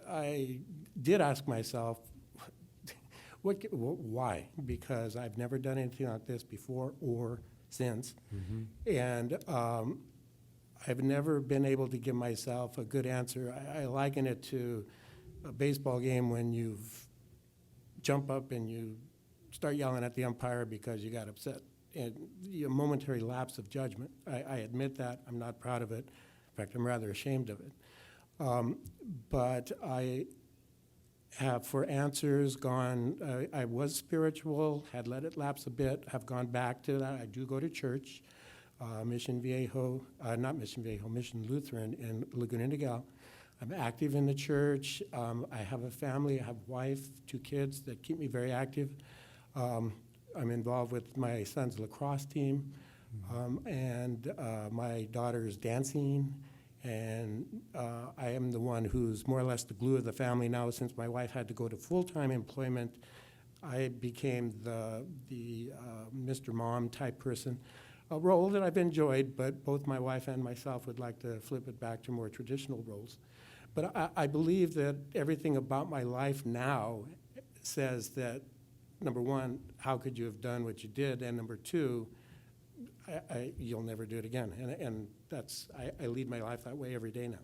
I did ask myself, why? Because I've never done anything like this before or since. And I've never been able to give myself a good answer. I liken it to a baseball game when you jump up and you start yelling at the umpire because you got upset. And a momentary lapse of judgment. I admit that. I'm not proud of it. In fact, I'm rather ashamed of it. But I have, for answers, gone, I was spiritual, had let it lapse a bit, have gone back to that. I do go to church, Mission Viejo, not Mission Viejo, Mission Lutheran in Laguna Niguel. I'm active in the church. I have a family, I have a wife, 2 kids that keep me very active. I'm involved with my son's lacrosse team, and my daughter's dancing, and I am the one who's more or less the glue of the family now. Since my wife had to go to full-time employment, I became the Mr. Mom type person, a role that I've enjoyed, but both my wife and myself would like to flip it back to more traditional roles. But I believe that everything about my life now says that, number one, how could you have done what you did? And number 2, you'll never do it again. And that's, I lead my life that way every day now.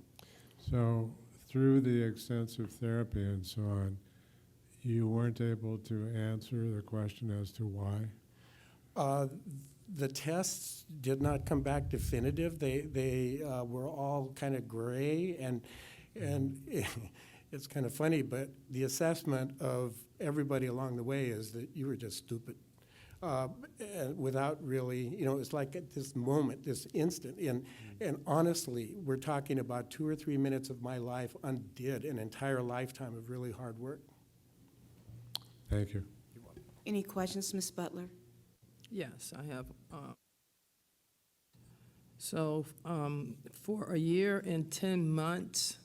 So through the extensive therapy and so on, you weren't able to answer the question as to why?
The tests did not come back definitive. They were all kind of gray, and it's kind of funny, but the assessment of everybody along the way is that you were just stupid. And without really, it's like at this moment, this instant, and honestly, we're talking about 2 or 3 minutes of my life undid an entire lifetime of really hard work.
Thank you.
Any questions, Ms. Butler?
Yes, I have. So for a year and 10 months,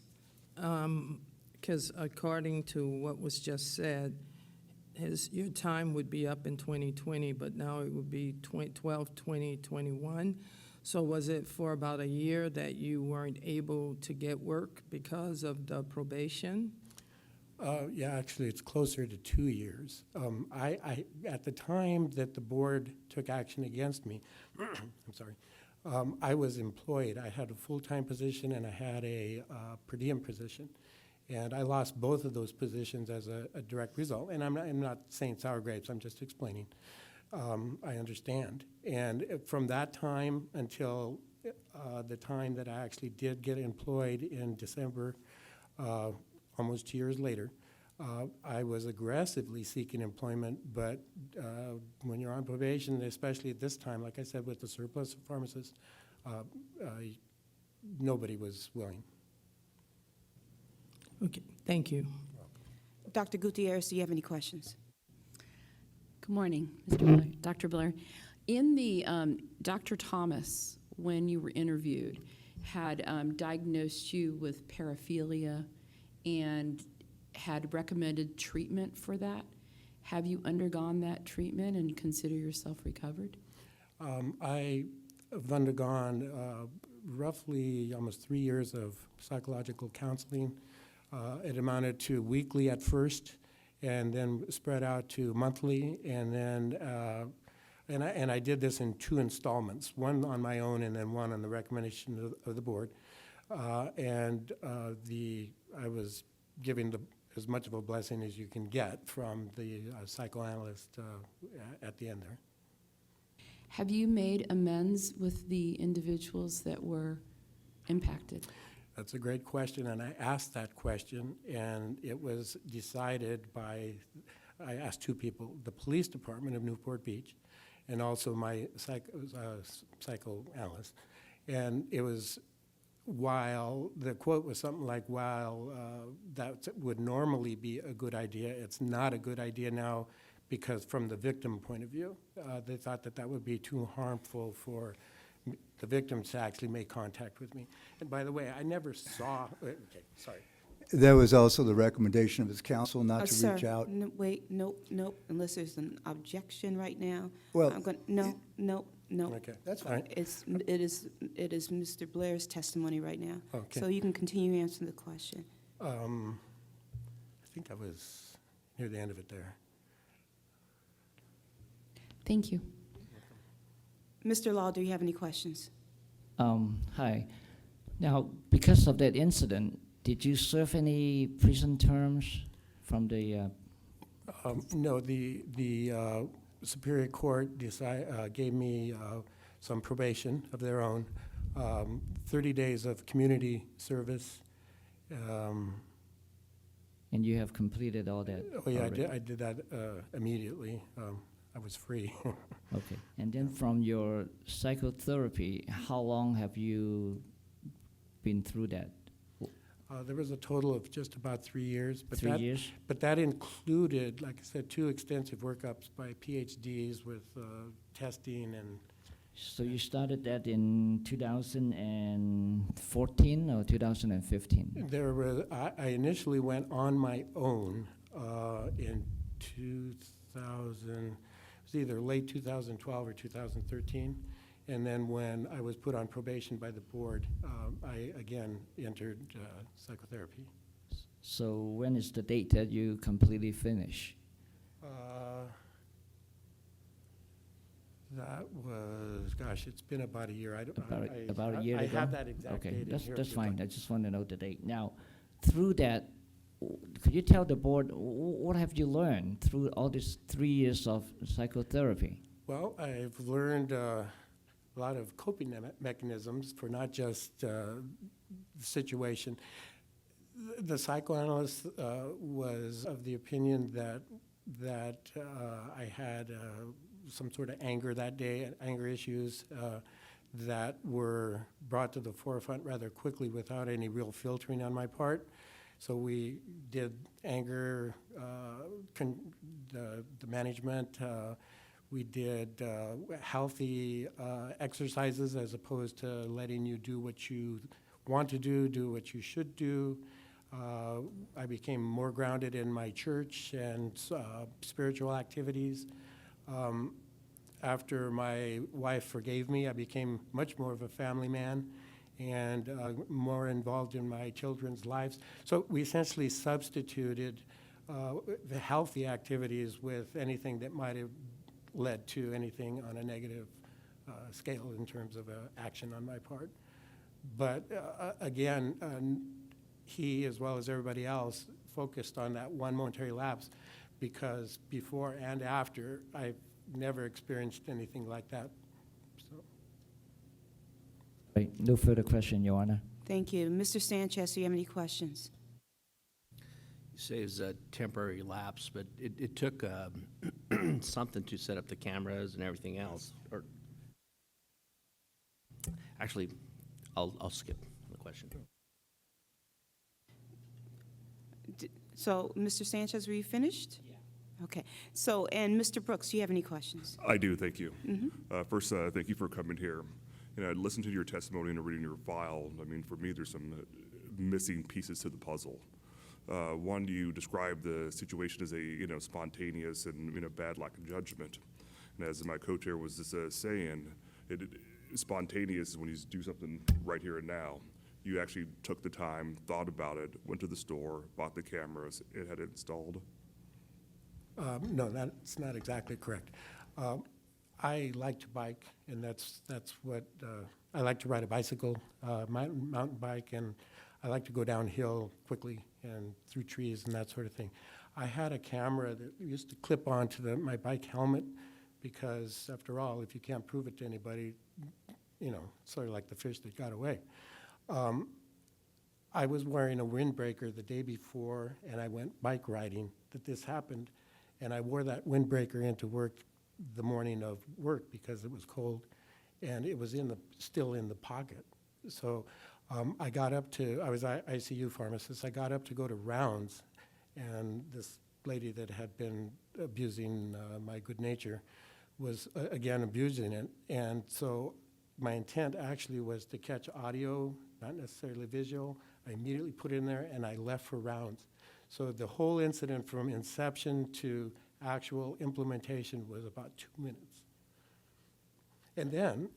because according to what was just said, your time would be up in 2020, but now it would be 2021. So was it for about a year that you weren't able to get work because of the probation?
Yeah, actually, it's closer to 2 years. I at the time that the board took action against me, I'm sorry, I was employed. I had a full-time position and I had a per diem position. And I lost both of those positions as a direct result. And I'm not saying sour grapes, I'm just explaining. I understand. And from that time until the time that I actually did get employed in December, almost 2 years later, I was aggressively seeking employment, but when you're on probation, especially at this time, like I said, with the surplus of pharmacists, nobody was willing.
Okay, thank you.
Dr. Gutierrez, do you have any questions?
Good morning, Mr. Blair. Dr. Blair. In the, Dr. Thomas, when you were interviewed, had diagnosed you with paraphilia and had recommended treatment for that. Have you undergone that treatment and consider yourself recovered?
I have undergone roughly almost 3 years of psychological counseling. It amounted to weekly at first, and then spread out to monthly, and then and I did this in 2 installments, one on my own and then one on the recommendation of the board. I was given as much of a blessing as you can get from the psychoanalyst at the end there.
Have you made amends with the individuals that were impacted?
That's a great question, and I asked that question, and it was decided by, I asked two people, the police department of Newport Beach, and also my psychoanalyst. And it was, while, the quote was something like, while that would normally be a good idea, it's not a good idea now, because from the victim point of view, they thought that that would be too harmful for the victims to actually make contact with me. And by the way, I never saw, okay, sorry.
That was also the recommendation of his counsel not to
Sir,
reach out.
Wait, nope, unless there's an objection right now.
Well,
I'm going, no.
Okay.
That's
All right.
It is Mr. Blair's testimony right now.
Okay.
So you can continue answering the question.
I think I was near the end of it there.
Thank you.
Mr. Law, do you have any questions?
Hi. Now, because of that incident, did you serve any prison terms from the?
No, the Superior Court gave me some probation of their own, 30 days of community service.
And you have completed all that?
Oh, yeah,
already?
I did that immediately. I was free.
Okay. And then from your psychotherapy, how long have you been through that?
There was a total of just about 3 years. But
3 years?
But that included, like I said, 2 extensive workups by PhDs with testing and.
So you started that in 2014 or 2015?
There were, I initially went on my own in 2000, it was either late 2012 or 2013. And then when I was put on probation by the board, I again entered psychotherapy.
So when is the date that you completely finish?
That was, gosh, it's been about a year.
About a year
I
ago?
have that exact date
Okay,
in
that's,
here
that's
if you'd like.
fine. I just want to know the date. Now, through that, could you tell the board, what have you learned through all these 3 years of psychotherapy?
Well, I've learned a lot of coping mechanisms for not just the situation. The psychoanalyst was of the opinion that I had some sort of anger that day, anger issues that were brought to the forefront rather quickly without any real filtering on my part. So we did anger, the management. We did healthy exercises as opposed to letting you do what you want to do what you should do. I became more grounded in my church and spiritual activities. After my wife forgave me, I became much more of a family man and more involved in my children's lives. So we essentially substituted the healthy activities with anything that might have led to anything on a negative scale in terms of action on my part. But again, he, as well as everybody else, focused on that one momentary lapse, because before and after, I've never experienced anything like that. So.
Right. No further question, Your Honor.
Thank you. Mr. Sanchez, do you have any questions?
You say it's a temporary lapse, but it took something to set up the cameras and everything else. Or actually, I'll skip the question.
So, Mr. Sanchez, were you finished? Yeah. Okay. So, and Mr. Brooks, do you have any questions?
I do, thank you. First, thank you for coming here. And I listened to your testimony and reading your file. I mean, for me, there's some missing pieces to the puzzle. One, you described the situation as a spontaneous and bad lack of judgment. And as my co-chair was just saying, spontaneous is when you do something right here and now. You actually took the time, thought about it, went to the store, bought the cameras, and had it installed.
No, that's not exactly correct. I like to bike, and that's what I like to ride a bicycle, mountain bike, and I like to go downhill quickly and through trees and that sort of thing. I had a camera that used to clip onto my bike helmet because after all, if you can't prove it to anybody, you know, sort of like the fish that got away. I was wearing a windbreaker the day before, and I went bike riding that this happened, and I wore that windbreaker into work the morning of work because it was cold, and it was still in the pocket. So I got up to, I was ICU pharmacist, I got up to go to rounds, and this lady that had been abusing my good nature was again abusing it, and so my intent actually was to catch audio, not necessarily visual. I immediately put it in there, and I left for rounds. So the whole incident from inception to actual implementation was about 2 minutes. And then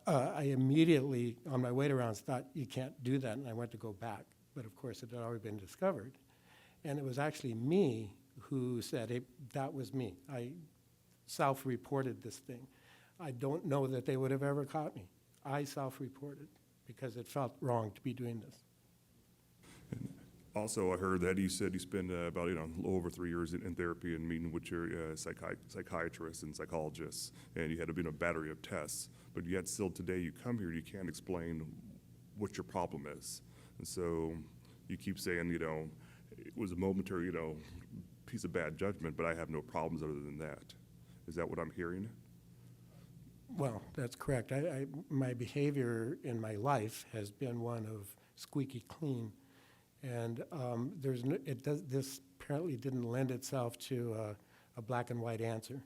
I immediately, on my way to rounds, thought, you can't do that, and I went to go back. But of course, it had already been discovered. And it was actually me who said, hey, that was me. I self-reported this thing. I don't know that they would have ever caught me. I self-reported because it felt wrong to be doing this.
Also, I heard that you said you spent about, a little over 3 years in therapy and meeting with your psychiatrists and psychologists, and you had to be in a battery of tests. But yet still today you come here, you can't explain what your problem is. And so you keep saying, it was a momentary, piece of bad judgment, but I have no problems other than that. Is that what I'm hearing?
Well, that's correct. My behavior in my life has been one of squeaky clean. And this apparently didn't lend itself to a black and white answer,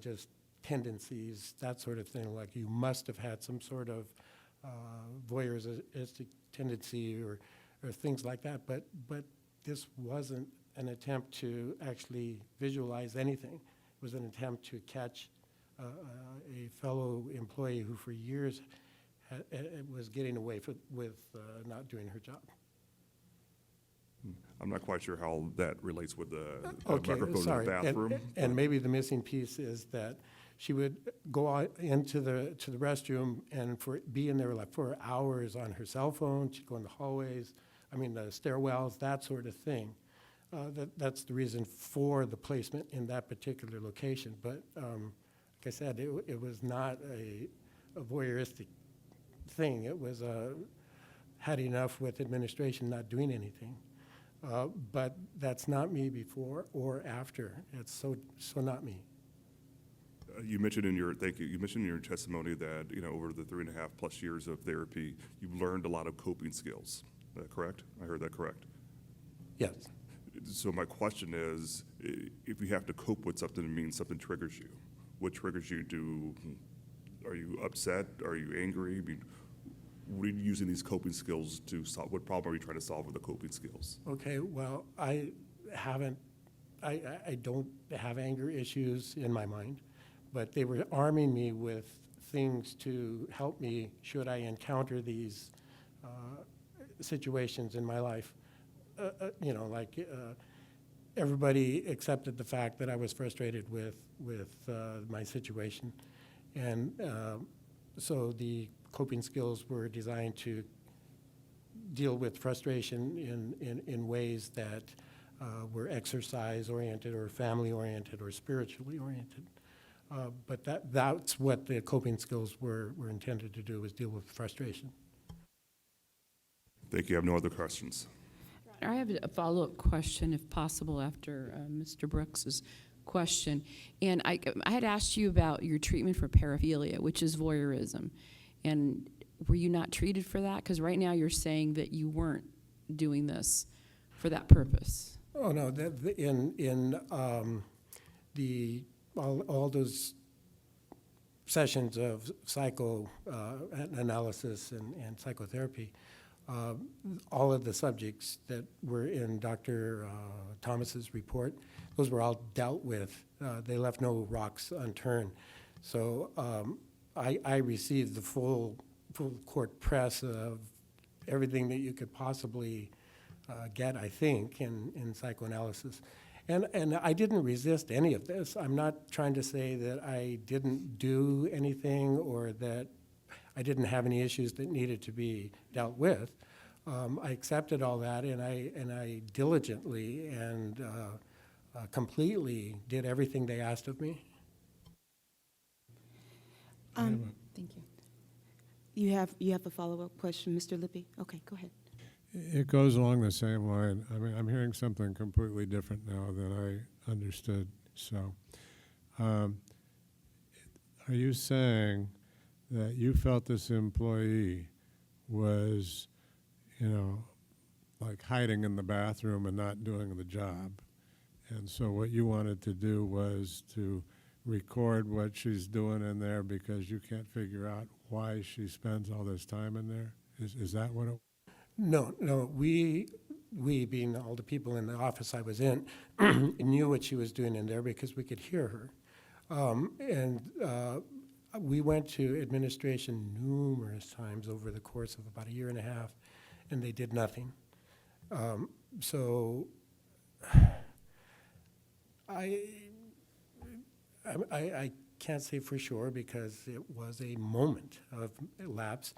just tendencies, that sort of thing, like you must have had some sort of voyeuristic tendency or things like that. But this wasn't an attempt to actually visualize anything. It was an attempt to catch a fellow employee who for years was getting away with not doing her job.
I'm not quite sure how that relates with the
Okay,
microphone
sorry.
in the bathroom.
And maybe the missing piece is that she would go out into the restroom and be in there like for hours on her cell phone. She'd go in the hallways, the stairwells, that sort of thing. That's the reason for the placement in that particular location. But like I said, it was not a voyeuristic thing. It was had enough with administration not doing anything. But that's not me before or after. It's so not me.
You mentioned in your testimony that over the 3.5+ years of therapy, you've learned a lot of coping skills. Is that correct? I heard that correct.
Yes.
So my question is, if you have to cope with something, it means something triggers you. What triggers you? Are you upset? Are you angry? What are you using these coping skills to solve? What problem are you trying to solve with the coping skills?
Okay, well, I don't have anger issues in my mind, but they were arming me with things to help me should I encounter these situations in my life. Everybody accepted the fact that I was frustrated with my situation. And so the coping skills were designed to deal with frustration in ways that were exercise-oriented or family-oriented or spiritually oriented. But that's what the coping skills were intended to do, was deal with frustration.
Thank you. I have no other questions.
I have a follow-up question, if possible, after Mr. Brooks's question. And I had asked you about your treatment for paraphilia, which is voyeurism. And were you not treated for that? Because right now you're saying that you weren't doing this for that purpose.
Oh, no, all those sessions of psychoanalysis and psychotherapy, all of the subjects that were in Dr. Thomas's report, those were all dealt with. They left no rocks unturned. So I received the full court press of everything that you could possibly get, I think, in psychoanalysis. And I didn't resist any of this. I'm not trying to say that I didn't do anything or that I didn't have any issues that needed to be dealt with. I accepted all that, and I diligently and completely did everything they asked of me.
Thank you.
You have a follow-up question, Mr. Lippy? Okay, go ahead.
It goes along the same line. I mean, I'm hearing something completely different now than I understood. So, are you saying that you felt this employee was, like hiding in the bathroom and not doing the job? And so what you wanted to do was to record what she's doing in there because you can't figure out why she spends all this time in there? Is that what it?
No, we being all the people in the office I was in, knew what she was doing in there because we could hear her. We went to administration numerous times over the course of about a year and a half, and they did nothing. So I can't say for sure because it was a moment of lapse,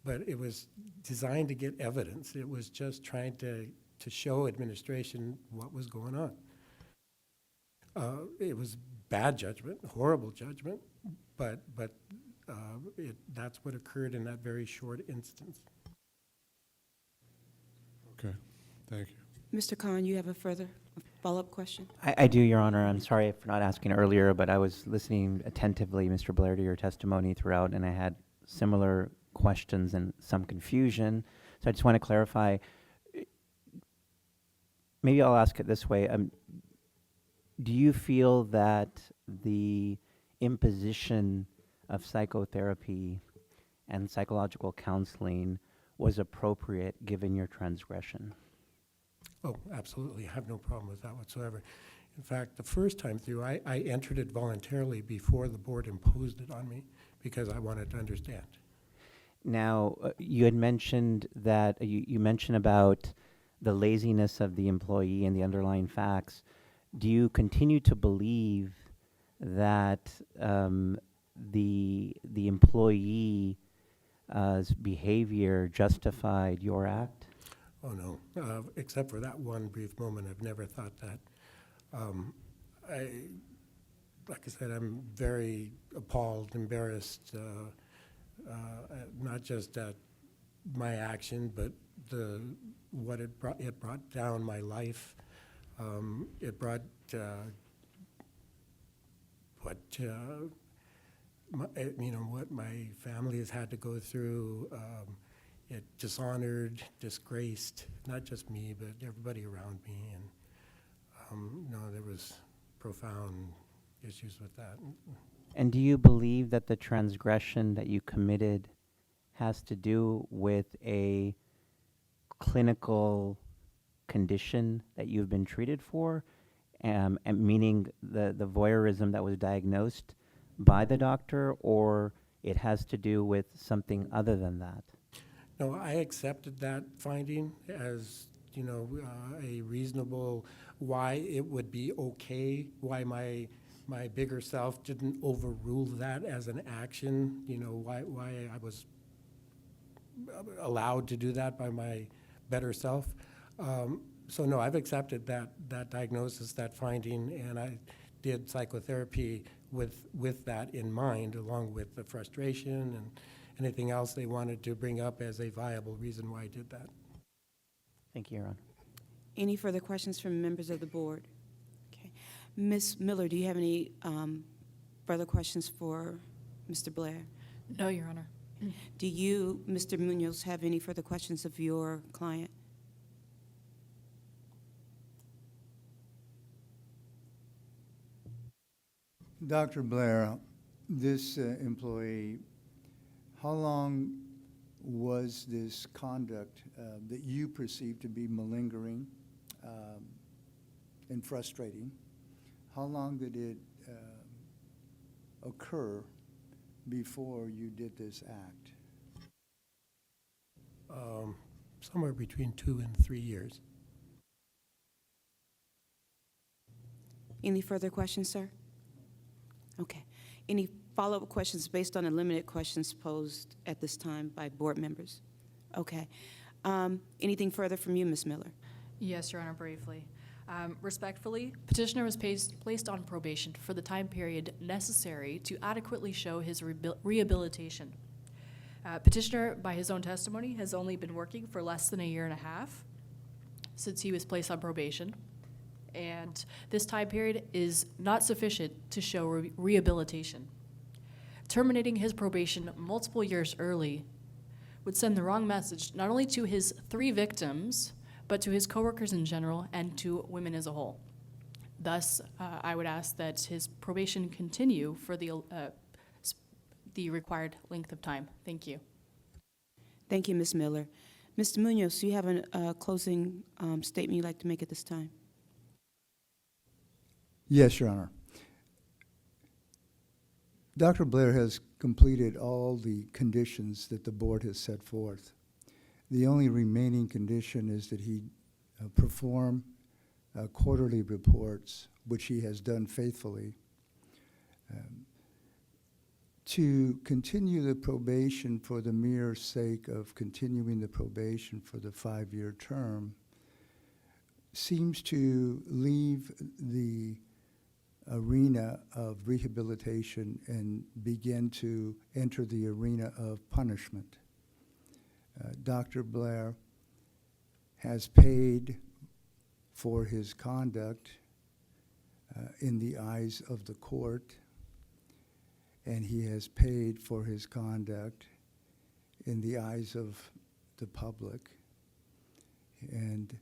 but it was designed to get evidence. It was just trying to show administration what was going on. It was bad judgment, horrible judgment, but that's what occurred in that very short instance.
Okay, thank you.
Mr. Khan, you have a further follow-up question?
I do, Your Honor. I'm sorry for not asking earlier, but I was listening attentively, Mr. Blair, to your testimony throughout, and I had similar questions and some confusion. So I just want to clarify. Maybe I'll ask it this way. Do you feel that the imposition of psychotherapy and psychological counseling was appropriate given your transgression?
Oh, absolutely. I have no problem with that whatsoever. In fact, the first time through, I entered it voluntarily before the board imposed it on me because I wanted to understand.
Now, you had mentioned that, you mentioned about the laziness of the employee and the underlying facts. Do you continue to believe that the employee's behavior justified your act?
Oh, no. Except for that one brief moment, I've never thought that. Like I said, I'm very appalled, embarrassed, not just at my action, but what it brought down my life. It brought what my family has had to go through. It dishonored, disgraced, not just me, but everybody around me. And there was profound issues with that.
And do you believe that the transgression that you committed has to do with a clinical condition that you've been treated for, and meaning the voyeurism that was diagnosed by the doctor, or it has to do with something other than that?
No, I accepted that finding as, a reasonable, why it would be okay, why my bigger self didn't overrule that as an action, why I was allowed to do that by my better self. So no, I've accepted that diagnosis, that finding, and I did psychotherapy with that in mind, along with the frustration and anything else they wanted to bring up as a viable reason why I did that.
Thank you, Your Honor.
Any further questions from members of the board? Okay. Ms. Miller, do you have any further questions for Mr. Blair?
No, Your Honor.
Do you, Mr. Munoz, have any further questions of your client?
Dr. Blair, this employee, how long was this conduct that you perceived to be malingering and frustrating? How long did it occur before you did this act?
Somewhere between 2 and 3 years.
Any further questions, sir? Okay. Any follow-up questions based on the limited questions posed at this time by board members? Okay. Anything further from you, Ms. Miller?
Yes, Your Honor, briefly. Respectfully, petitioner was placed on probation for the time period necessary to adequately show his rehabilitation. Petitioner, by his own testimony, has only been working for less than a year and a half since he was placed on probation, and this time period is not sufficient to show rehabilitation. Terminating his probation multiple years early would send the wrong message not only to his 3 victims, but to his coworkers in general and to women as a whole. Thus, I would ask that his probation continue for the required length of time. Thank you.
Thank you, Ms. Miller. Mr. Munoz, do you have a closing statement you'd like to make at this time?
Yes, Your Honor. Dr. Blair has completed all the conditions that the board has set forth. The only remaining condition is that he perform quarterly reports, which he has done faithfully. To continue the probation for the mere sake of continuing the probation for the 5-year term seems to leave the arena of rehabilitation and begin to enter the arena of punishment. Dr. Blair has paid for his conduct in the eyes of the court, and he has paid for his conduct in the eyes of the public, and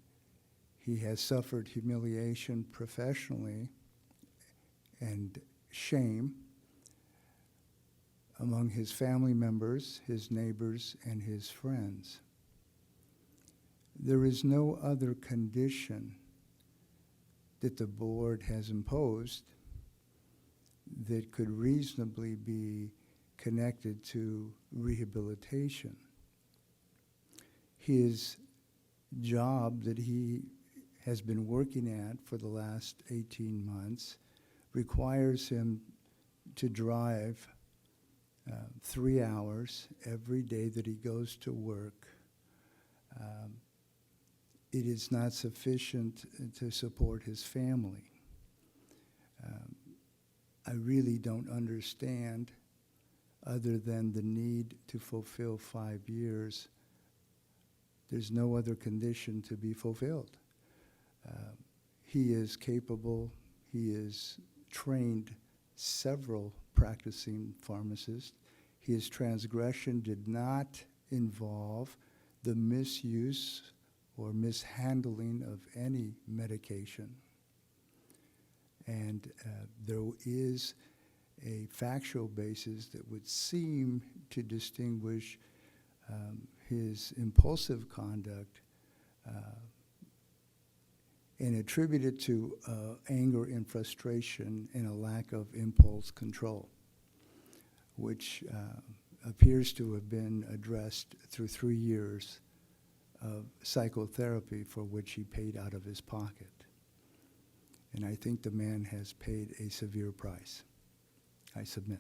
he has suffered humiliation professionally and shame among his family members, his neighbors, and his friends. There is no other condition that the board has imposed that could reasonably be connected to rehabilitation. His job that he has been working at for the last 18 months requires him to drive 3 hours every day that he goes to work. It is not sufficient to support his family. I really don't understand, other than the need to fulfill 5 years, there's no other condition to be fulfilled. He is capable, he is trained several practicing pharmacists. His transgression did not involve the misuse or mishandling of any medication. And there is a factual basis that would seem to distinguish his impulsive conduct and attribute it to anger and frustration and a lack of impulse control, which appears to have been addressed through 3 years of psychotherapy for which he paid out of his pocket. And I think the man has paid a severe price. I submit.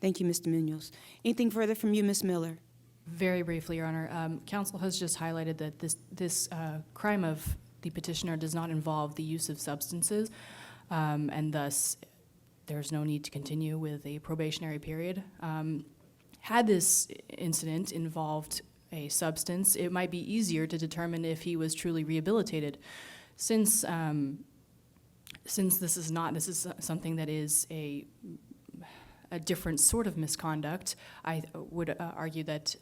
Thank you, Mr. Munoz. Anything further from you, Ms. Miller?
Very briefly, Your Honor, counsel has just highlighted that this crime of the petitioner does not involve the use of substances, and thus there's no need to continue with a probationary period. Had this incident involved a substance, it might be easier to determine if he was truly rehabilitated. Since this is something that is a different sort of misconduct, I would argue that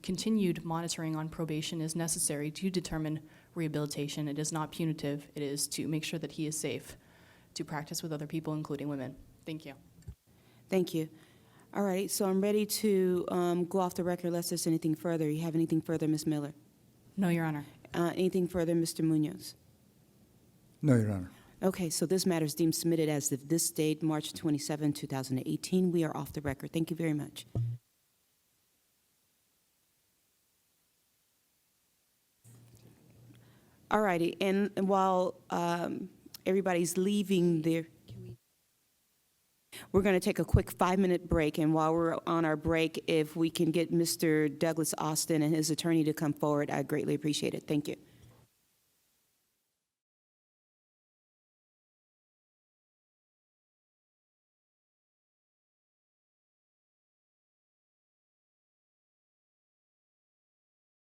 continued monitoring on probation is necessary to determine rehabilitation. It is not punitive. It is to make sure that he is safe to practice with other people, including women. Thank you.
Thank you. All right, so I'm ready to go off the record unless there's anything further. You have anything further, Ms. Miller?
No, Your Honor.
Anything further, Mr. Munoz?
No, Your Honor.
Okay, so this matter is deemed submitted as of this date, March 27, 2018. We are off the record. Thank you very much. All righty, and while everybody's leaving their, we're going to take a quick 5-minute break, and while we're on our break, if we can get Mr. Douglas Austin and his attorney to come forward, I'd greatly appreciate it. Thank you.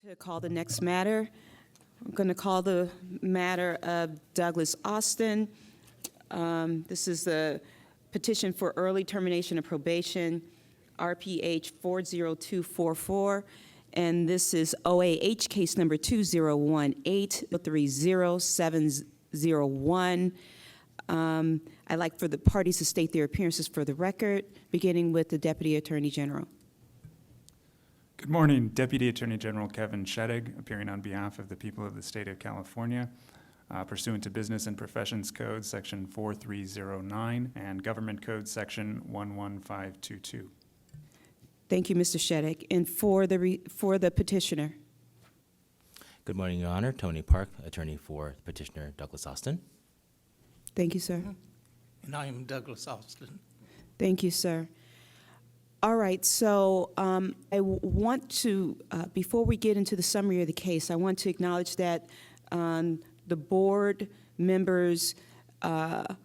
To call the next matter, I'm going to call the matter of Douglas Austin. This is the petition for early termination of probation, RPH 40244, and this is OAH case number 2018-30701. I'd like for the parties to state their appearances for the record, beginning with the Deputy Attorney General.
Good morning, Deputy Attorney General Kevin Sheddig, appearing on behalf of the people of the state of California, pursuant to Business and Professions Code, Section 4309, and Government Code, Section 11522.
Thank you, Mr. Sheddick. And for the petitioner.
Good morning, Your Honor. Tony Park, attorney for Petitioner Douglas Austin.
Thank you, sir.
And I am Douglas Austin.
Thank you, sir. All right, so I want to, before we get into the summary of the case, I want to acknowledge that the board members, all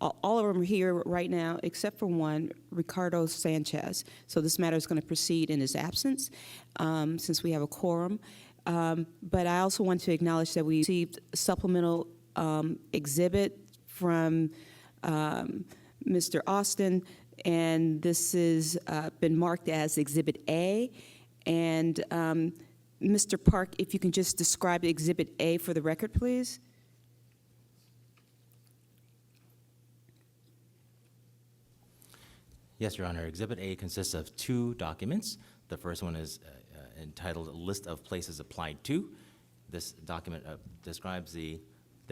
of them are here right now, except for one, Ricardo Sanchez. So this matter is going to proceed in his absence, since we have a quorum. But I also want to acknowledge that we received a supplemental exhibit from Mr. Austin, and this has been marked as Exhibit A. And Mr. Park, if you can just describe Exhibit A for the record, please.
Yes, Your Honor. Exhibit A consists of two documents. The first one is entitled List of Places Applied To. This document describes the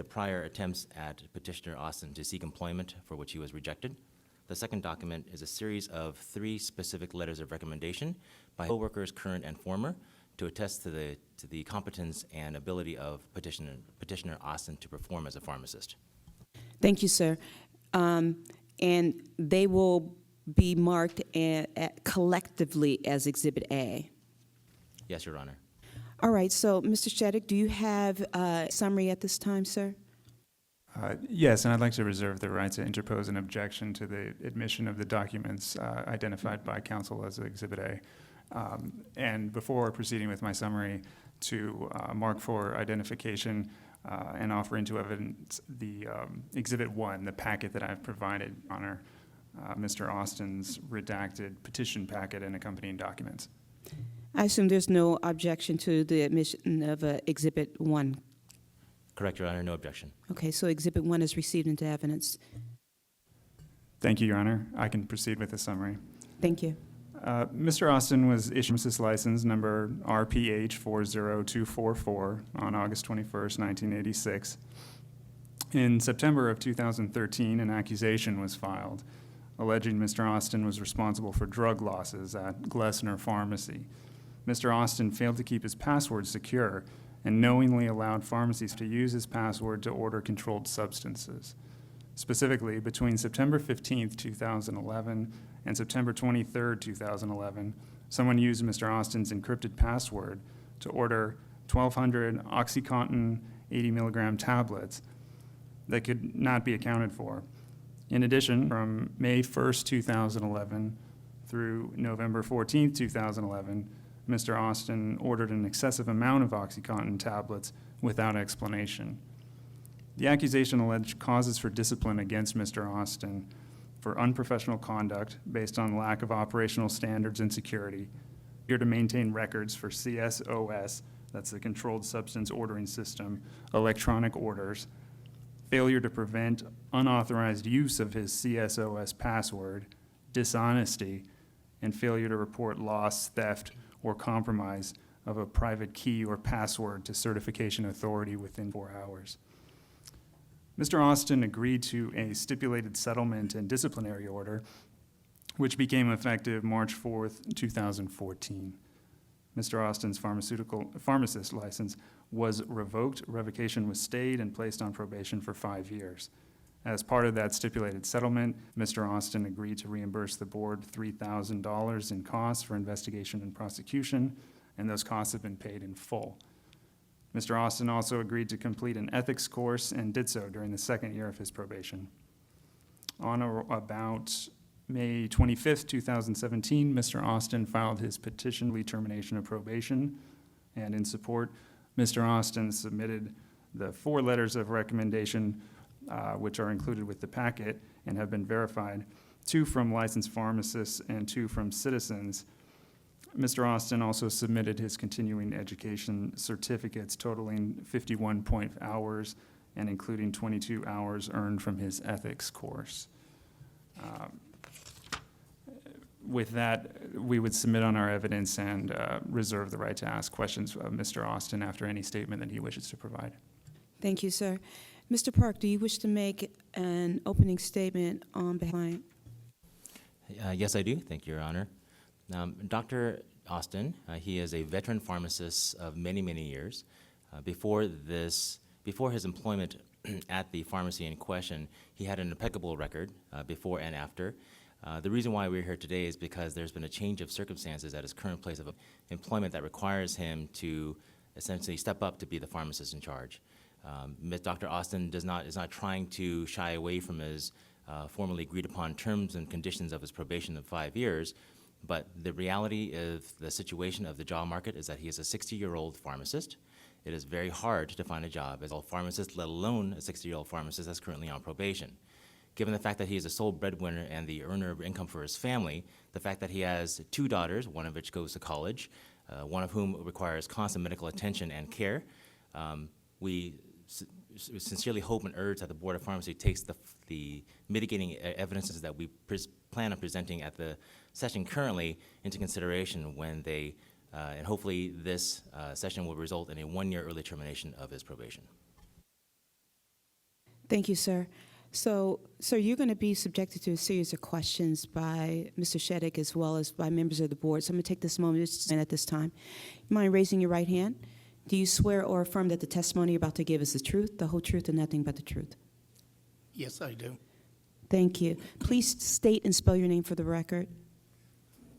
prior attempts at Petitioner Austin to seek employment for which he was rejected. The second document is a series of 3 specific letters of recommendation by co-workers, current and former, to attest to the competence and ability of Petitioner Austin to perform as a pharmacist.
Thank you, sir. And they will be marked collectively as Exhibit A.
Yes, Your Honor.
All right, so Mr. Sheddick, do you have a summary at this time, sir?
Yes, and I'd like to reserve the right to interpose an objection to the admission of the documents identified by counsel as Exhibit A. And before proceeding with my summary, to mark for identification and offer into evidence the Exhibit 1, the packet that I've provided, Honor, Mr. Austin's redacted petition packet and accompanying documents.
I assume there's no objection to the admission of Exhibit 1.
Correct, Your Honor. No objection.
Okay, so Exhibit 1 is received into evidence.
Thank you, Your Honor. I can proceed with the summary.
Thank you.
Mr. Austin was issued this license number RPH 40244 on August 21st, 1986. In September of 2013, an accusation was filed alleging Mr. Austin was responsible for drug losses at Glessner Pharmacy. Mr. Austin failed to keep his password secure and knowingly allowed pharmacies to use his password to order controlled substances. Specifically, between September 15th, 2011 and September 23rd, 2011, someone used Mr. Austin's encrypted password to order 1,200 OxyContin 80 milligram tablets that could not be accounted for. In addition, from May 1st, 2011 through November 14th, 2011, Mr. Austin ordered an excessive amount of OxyContin tablets without explanation. The accusation alleged causes for discipline against Mr. Austin for unprofessional conduct based on lack of operational standards and security, failure to maintain records for CSOS, that's the Controlled Substance Ordering System, electronic orders, failure to prevent unauthorized use of his CSOS password, dishonesty, and failure to report loss, theft, or compromise of a private key or password to certification authority within 4 hours. Mr. Austin agreed to a stipulated settlement and disciplinary order, which became effective March 4th, 2014. Mr. Austin's pharmacist license was revoked, revocation was stayed, and placed on probation for 5 years. As part of that stipulated settlement, Mr. Austin agreed to reimburse the board $3,000 in costs for investigation and prosecution, and those costs have been paid in full. Mr. Austin also agreed to complete an ethics course and did so during the 2nd year of his probation. On or about May 25th, 2017, Mr. Austin filed his petition termination of probation And in support, Mr. Austin submitted the 4 letters of recommendation, which are included with the packet and have been verified, 2 from licensed pharmacists and 2 from citizens. Mr. Austin also submitted his continuing education certificates totaling 51 hours and including 22 hours earned from his ethics course. With that, we would submit on our evidence and reserve the right to ask questions of Mr. Austin after any statement that he wishes to provide.
Thank you, sir. Mr. Park, do you wish to make an opening statement on behalf of the client?
Yes, I do. Thank you, Your Honor. Dr. Austin, he is a veteran pharmacist of many, many years. Before his employment at the pharmacy in question, he had an impeccable record before and after. The reason why we're here today is because there's been a change of circumstances at his current place of employment that requires him to essentially step up to be the pharmacist in charge. Dr. Austin is not trying to shy away from his formally agreed upon terms and conditions of his probation of 5 years, but the reality of the situation of the job market is that he is a 60-year-old pharmacist. It is very hard to find a job as a pharmacist, let alone a 60-year-old pharmacist that's currently on probation. Given the fact that he is a sole breadwinner and the earner of income for his family, the fact that he has 2 daughters, one of which goes to college, one of whom requires constant medical attention and care, we sincerely hope and urge that the Board of Pharmacy takes the mitigating evidences that we plan on presenting at the session currently into consideration when they, and hopefully this session will result in a 1-year early termination of his probation.
Thank you, sir. So you're going to be subjected to a series of questions by Mr. Sheddick as well as by members of the board. So I'm going to take this moment just at this time. You mind raising your right hand? Do you swear or affirm that the testimony you're about to give is the truth, the whole truth, and nothing but the truth?
Yes, I do.
Thank you. Please state and spell your name for the record.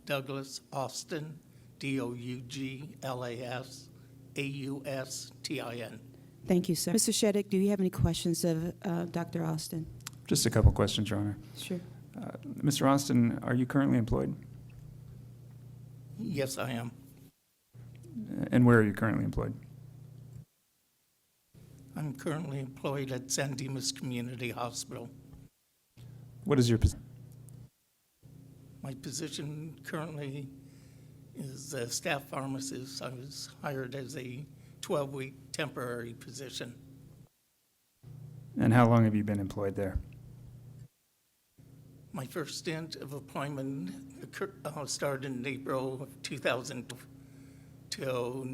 Douglas Austin, DOUGLAS
Thank you, sir. Mr. Sheddick, do you have any questions of Dr. Austin?
Just a couple questions, Your Honor.
Sure.
Mr. Austin, are you currently employed?
Yes, I am.
And where are you currently employed?
I'm currently employed at San Dimas Community Hospital.
What is your position?
My position currently is a staff pharmacist. I was hired as a 12-week temporary position.
And how long have you been employed there?
My first stint of employment started in April of 2000 till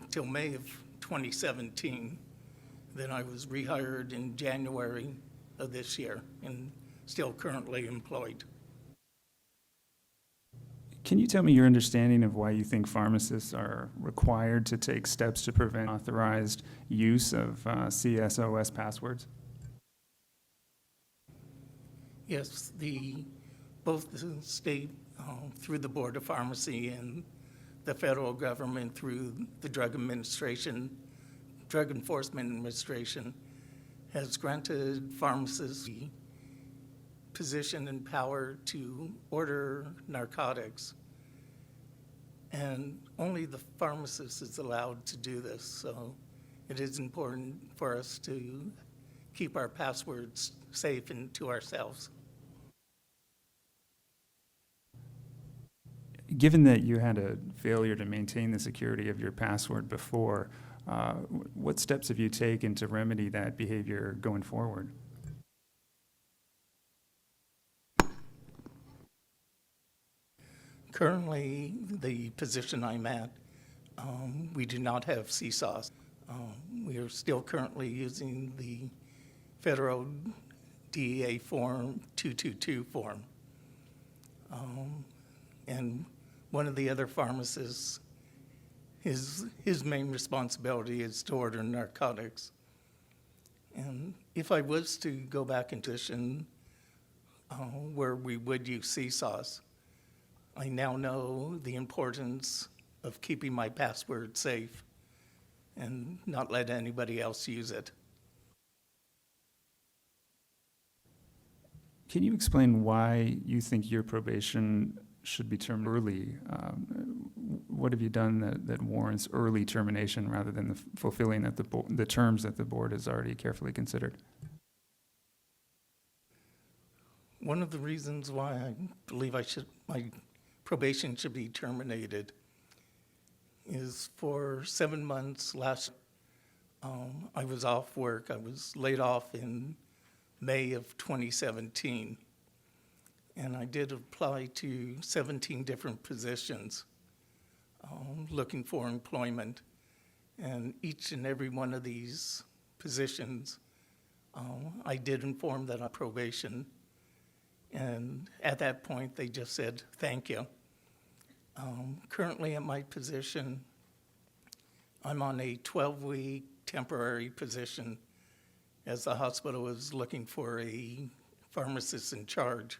till May of 2017. Then I was rehired in January of this year and still currently employed.
Can you tell me your understanding of why you think pharmacists are required to take steps to prevent authorized use of CSOS passwords?
Yes, both the state through the Board of Pharmacy and the federal government through the Drug Enforcement Administration has granted pharmacists the position and power to order narcotics. And only the pharmacist is allowed to do this. So it is important for us to keep our passwords safe and to ourselves.
Given that you had a failure to maintain the security of your password before, what steps have you taken to remedy that behavior going forward?
Currently, the position I'm at, we do not have CSOS. We are still currently using the federal DEA form 222 form. And one of the other pharmacists, his main responsibility is to order narcotics. And if I was to go back into position where we would use CSOS, I now know the importance of keeping my password safe and not let anybody else use it.
Can you explain why you think your probation should be terminated early? what have you done that warrants early termination rather than the fulfilling that the terms that the board has already carefully considered?
One of the reasons why I believe my probation should be terminated is for 7 months last, I was off work. I was laid off in May of 2017. And I did apply to 17 different positions looking for employment. And each and every one of these positions, I did inform that on probation. And at that point, they just said, thank you. Currently at my position, I'm on a 12-week temporary position as the hospital is looking for a pharmacist in charge.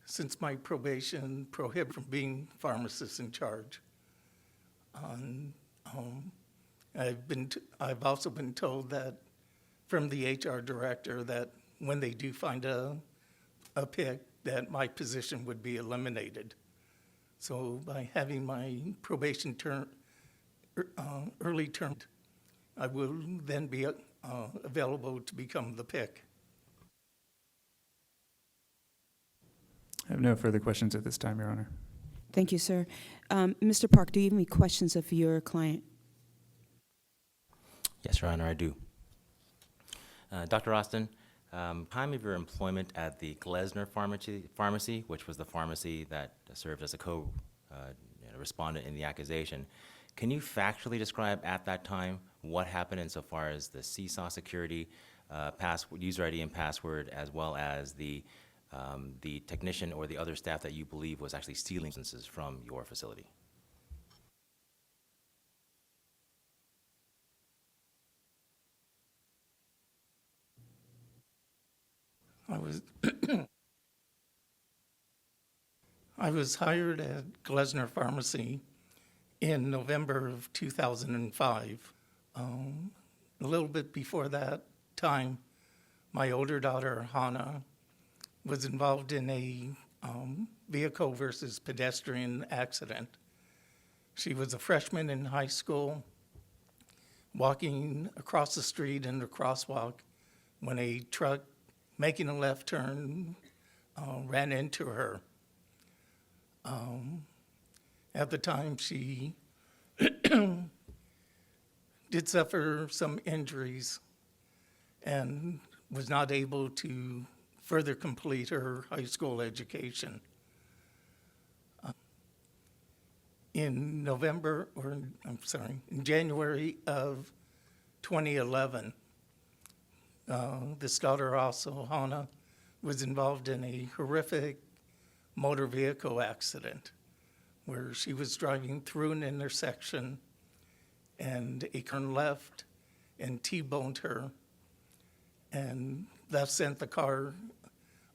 Since my probation prohibited from being pharmacist in charge, I've also been told that from the HR director that when they do find a pick, that my position would be eliminated. So by having my probation term early termed, I will then be available to become the pick.
I have no further questions at this time, Your Honor.
Thank you, sir. Mr. Park, do you have any questions of your client?
Yes, Your Honor, I do. Dr. Austin, time of your employment at the Glesner Pharmacy, which was the pharmacy that served as a co-respondent in the accusation, can you factually describe at that time what happened insofar as the seesaw security, user ID and password, as well as the technician or the other staff that you believe was actually stealing licenses from your facility?
I was hired at Glesner Pharmacy in November of 2005. A little bit before that time, my older daughter, Hannah, was involved in a vehicle versus pedestrian accident. She was a freshman in high school, walking across the street in the crosswalk when a truck making a left turn ran into her. At the time, she did suffer some injuries and was not able to further complete her high school education. In January of 2011, this daughter also, Hannah, was involved in a horrific motor vehicle accident where she was driving through an intersection and a turn left and T-boned her, and that sent the car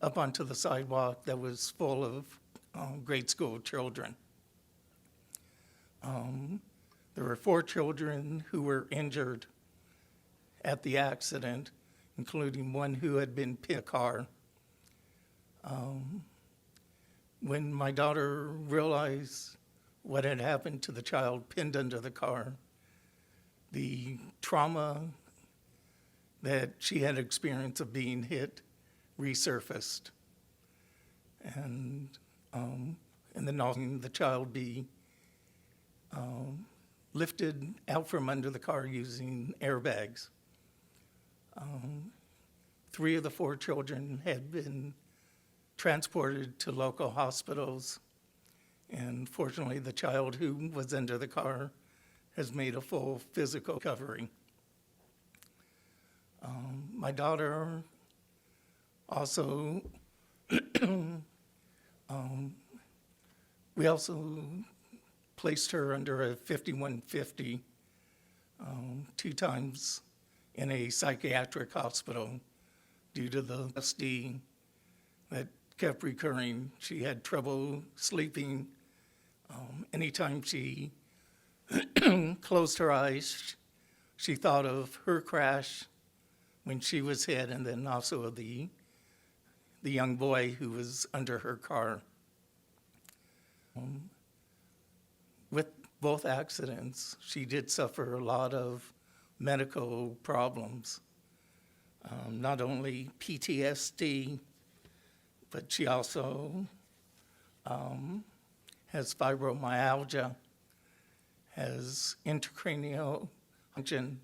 up onto the sidewalk that was full of grade school children. There were 4 children who were injured at the accident, including one who had been pinned in a car. When my daughter realized what had happened to the child pinned under the car, the trauma that she had experienced of being hit resurfaced. And then the child be lifted out from under the car using airbags. 3 of the 4 children had been transported to local hospitals, and fortunately the child who was under the car has made a full physical recovery. My daughter also, we also placed her under a 5150 2 times in a psychiatric hospital due to the SD that kept recurring. She had trouble sleeping. Anytime she closed her eyes, she thought of her crash when she was hit, and then also the young boy who was under her car. with both accidents, she did suffer a lot of medical problems. Not only PTSD, but she also has fibromyalgia, has intracranial function,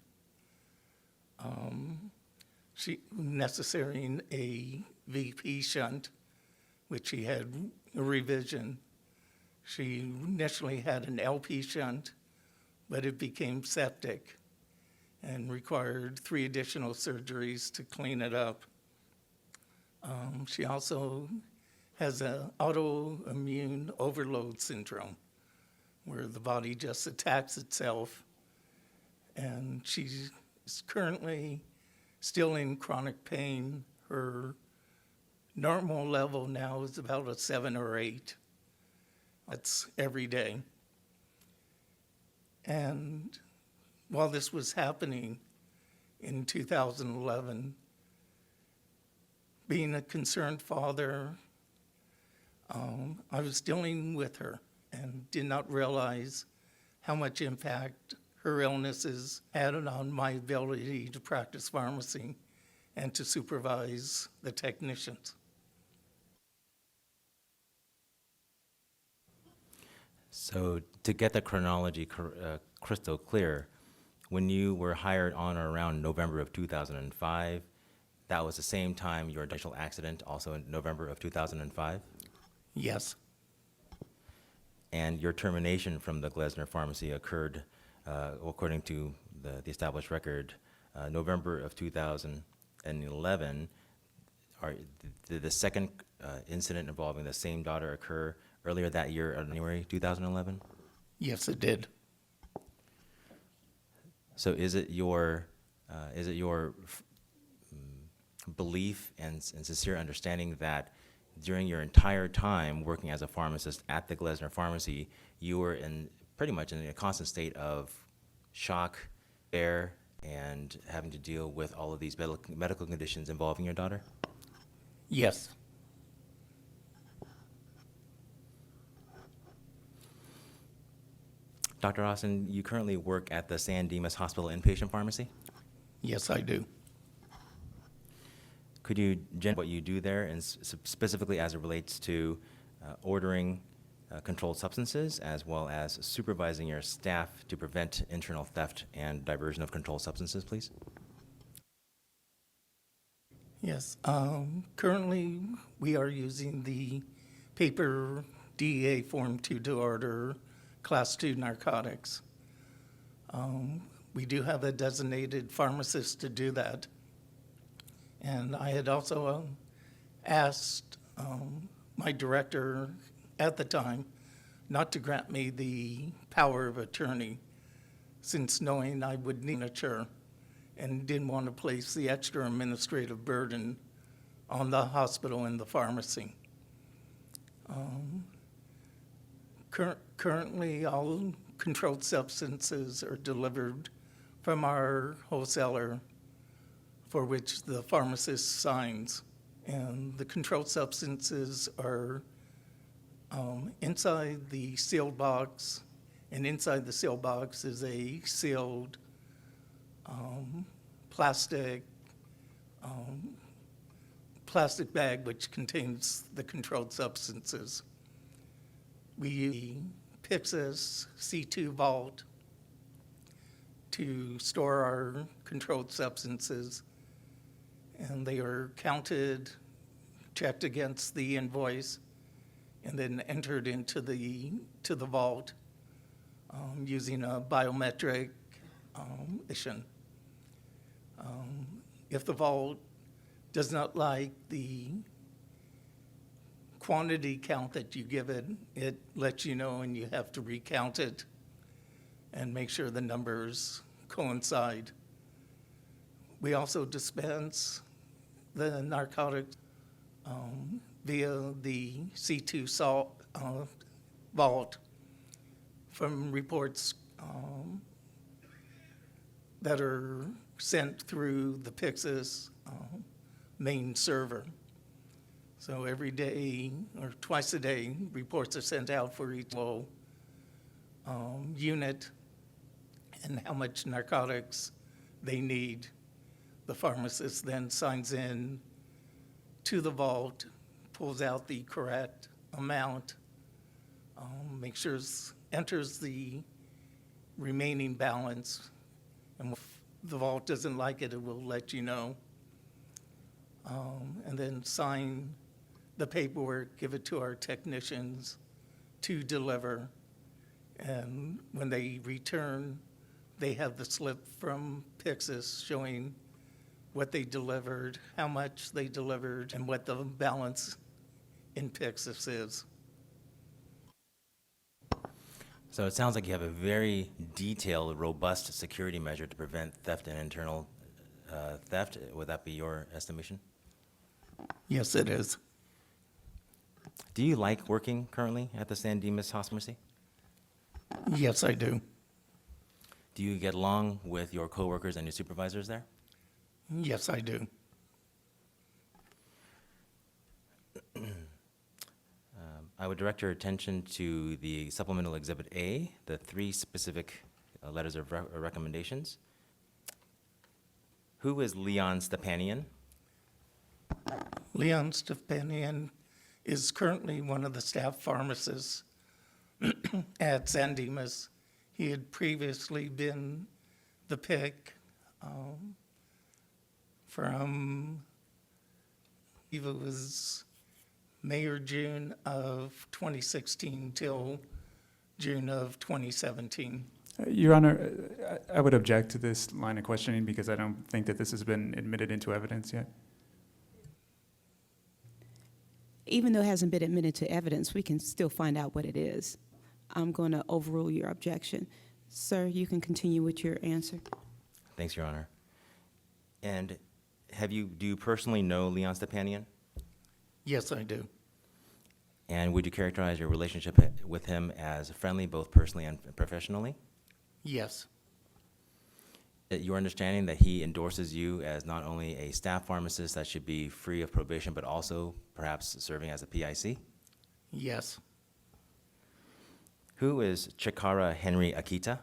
she necessitating a VP shunt, which she had a revision. She initially had an LP shunt, but it became septic and required 3 additional surgeries to clean it up. She also has an autoimmune overload syndrome, where the body just attacks itself, and she's currently still in chronic pain. Her normal level now is about a 7 or 8. That's every day. And while this was happening in 2011, being a concerned father, I was dealing with her and did not realize how much impact her illnesses had on my ability to practice pharmacy and to supervise the technicians.
So to get the chronology crystal clear, when you were hired on or around November of 2005, that was the same time your initial accident, also in November of 2005?
Yes.
And your termination from the Glesner Pharmacy occurred, according to the established record, November of 2011. Did the second incident involving the same daughter occur earlier that year, January 2011?
Yes, it did.
So is it your belief and sincere understanding that during your entire time working as a pharmacist at the Glesner Pharmacy, you were pretty much in a constant state of shock, fear, and having to deal with all of these medical conditions involving your daughter?
Yes.
Dr. Austin, you currently work at the San Dimas Hospital Inpatient Pharmacy?
Yes, I do.
Could you generate what you do there, and specifically as it relates to ordering controlled substances, as well as supervising your staff to prevent internal theft and diversion of controlled substances, please?
Yes. Currently, we are using the paper DEA Form 2 to order Class 2 narcotics. We do have a designated pharmacist to do that. And I had also asked my director at the time not to grant me the power of attorney, since knowing I would need a chair and didn't want to place the extra administrative burden on the hospital and the pharmacy. Currently, all controlled substances are delivered from our wholesaler, for which the pharmacist signs. And the controlled substances are inside the sealed box, and inside the sealed box is a sealed plastic bag which contains the controlled substances. We use the Pyxis C2 vault to store our controlled substances, and they are counted, checked against the invoice, and then entered into the vault using a biometric mission. If the vault does not like the quantity count that you give it, it lets you know, and you have to recount it and make sure the numbers coincide. We also dispense the narcotics via the C2 salt vault from reports that are sent through the Pyxis main server. So every day or twice a day, reports are sent out for each flow unit and how much narcotics they need. The pharmacist then signs in to the vault, pulls out the correct amount, makes sure, enters the remaining balance, and if the vault doesn't like it, it will let you know. And then sign the paperwork, give it to our technicians to deliver. And when they return, they have the slip from Pyxis showing what they delivered, how much they delivered, and what the balance in Pyxis is.
So it sounds like you have a very detailed, robust security measure to prevent theft and internal theft. Would that be your estimation?
Yes, it is.
Do you like working currently at the San Dimas Hospice?
Yes, I do.
Do you get along with your coworkers and your supervisors there?
Yes, I do.
I would direct your attention to the Supplemental Exhibit A, the 3 specific letters of recommendations. Who is Leon Stepanian?
Leon Stepanian is currently one of the staff pharmacists at San Dimas. He had previously been the pick from, I believe it was May or June of 2016 till June of 2017.
Your Honor, I would object to this line of questioning because I don't think that this has been admitted into evidence yet.
Even though it hasn't been admitted to evidence, we can still find out what it is. I'm going to overrule your objection. Sir, you can continue with your answer.
Thanks, Your Honor. And do you personally know Leon Stepanian?
Yes, I do.
And would you characterize your relationship with him as friendly, both personally and professionally?
Yes.
Your understanding that he endorses you as not only a staff pharmacist that should be free of probation, but also perhaps serving as a PIC?
Yes.
Who is Chikara Henry Akita?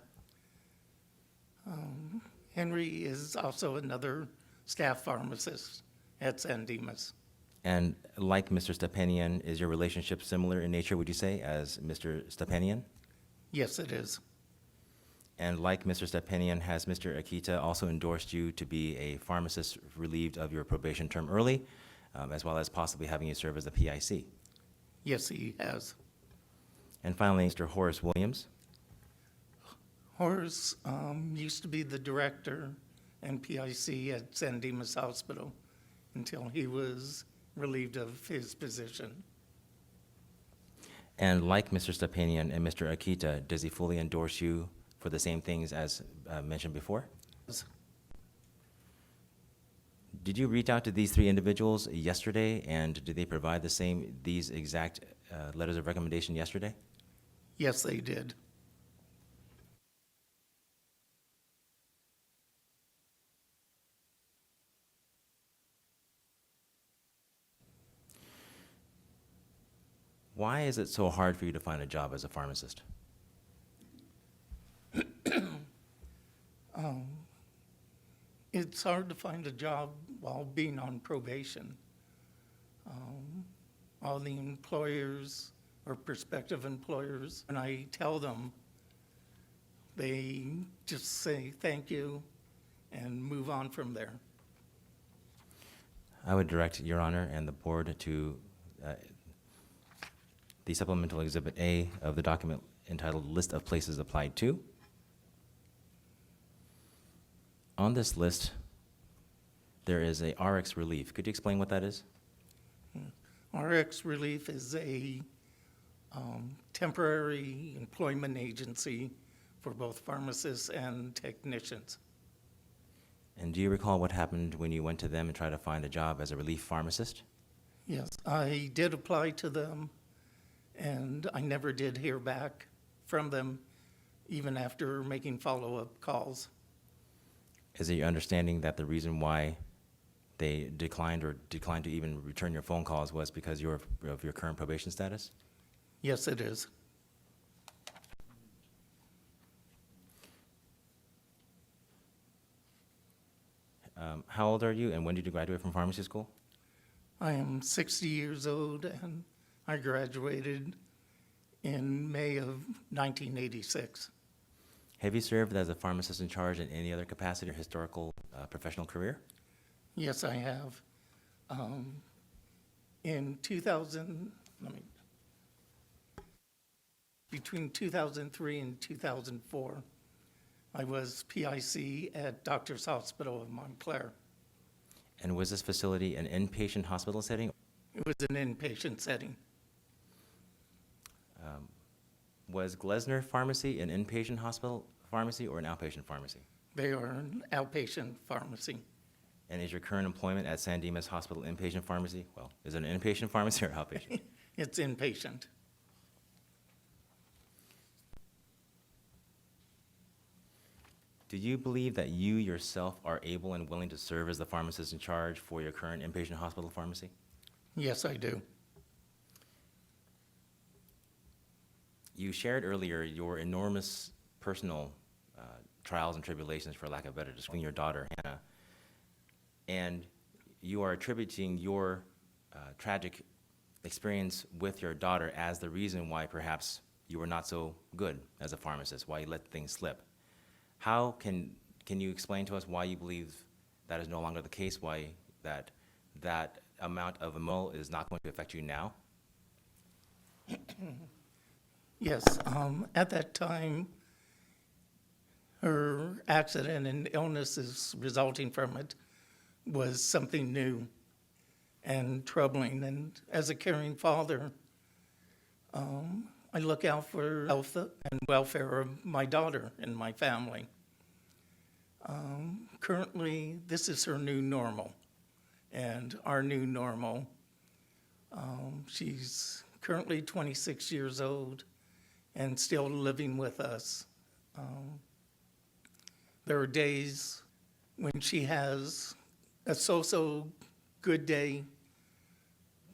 Henry is also another staff pharmacist at San Dimas.
And like Mr. Stepanian, is your relationship similar in nature, would you say, as Mr. Stepanian?
Yes, it is.
And like Mr. Stepanian, has Mr. Akita also endorsed you to be a pharmacist relieved of your probation term early, as well as possibly having you serve as a PIC?
Yes, he has.
And finally, Mr. Horace Williams.
Horace used to be the director and PIC at San Dimas Hospital until he was relieved of his position.
And like Mr. Stepanian and Mr. Akita, does he fully endorse you for the same things as mentioned before?
Yes.
Did you reach out to these 3 individuals yesterday, and did they provide these exact letters of recommendation yesterday?
Yes, they did.
Why is it so hard for you to find a job as a pharmacist?
It's hard to find a job while being on probation. All the employers or prospective employers, when I tell them, they just say thank you and move on from there.
I would direct Your Honor and the board to the Supplemental Exhibit A of the document entitled List of Places Applied To. On this list, there is a RX relief. Could you explain what that is?
RX Relief is a temporary employment agency for both pharmacists and technicians.
And do you recall what happened when you went to them and tried to find a job as a relief pharmacist?
Yes, I did apply to them, and I never did hear back from them, even after making follow-up calls.
Is it your understanding that the reason why they declined to even return your phone calls was because of your current probation status?
Yes, it is.
How old are you, and when did you graduate from pharmacy school?
I am 60 years old, and I graduated in May of 1986.
Have you served as a pharmacist in charge in any other capacity or historical professional career?
Yes, I have. In 2000, between 2003 and 2004, I was PIC at Doctors Hospital of Montclair.
And was this facility an inpatient hospital setting?
It was an inpatient setting.
Was Glesner Pharmacy an inpatient hospital pharmacy or an outpatient pharmacy?
They are an outpatient pharmacy.
And is your current employment at San Dimas Hospital inpatient pharmacy? Well, is it an inpatient pharmacy or outpatient?
It's inpatient.
Do you believe that you yourself are able and willing to serve as the pharmacist in charge for your current inpatient hospital pharmacy?
Yes, I do.
You shared earlier your enormous personal trials and tribulations, for lack of better description, your daughter, Hannah, and you are attributing your tragic experience with your daughter as the reason why perhaps you were not so good as a pharmacist, why you let things slip. How can you explain to us why you believe that is no longer the case, why that amount of emotion is not going to affect you now?
Yes, at that time, her accident and illnesses resulting from it was something new and troubling. And as a caring father, I look out for health and welfare of my daughter and my family. Currently, this is her new normal, and our new normal. She's currently 26 years old and still living with us. There are days when she has a so-so good day,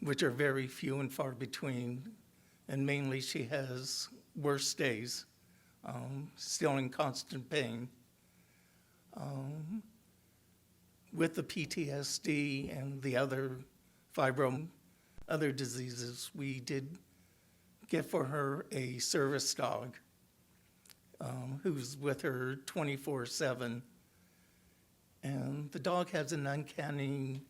which are very few and far between, and mainly she has worse days, still in constant pain. With the PTSD and the other other diseases, we did get for her a service dog who's with her 24/7. And the dog has an uncanny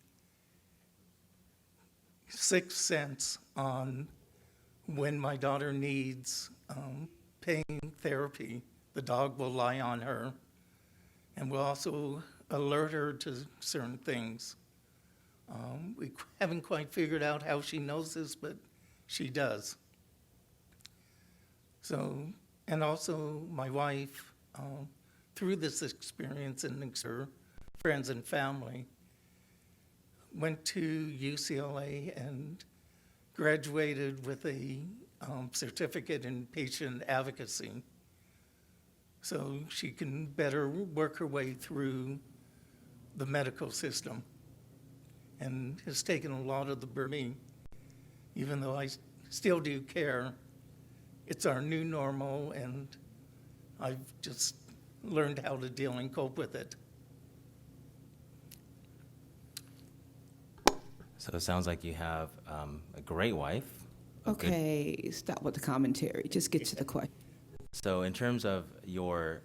sixth sense on when my daughter needs pain therapy. The dog will lie on her and will also alert her to certain things. We haven't quite figured out how she knows this, but she does. So, and also my wife, through this experience and her friends and family, went to UCLA and graduated with a certificate in patient advocacy, so she can better work her way through the medical system, and has taken a lot of the burden. Even though I still do care, it's our new normal, and I've just learned how to deal and cope with it.
So it sounds like you have a great wife.
Okay, stop with the commentary. Just get to the question.
So in terms of your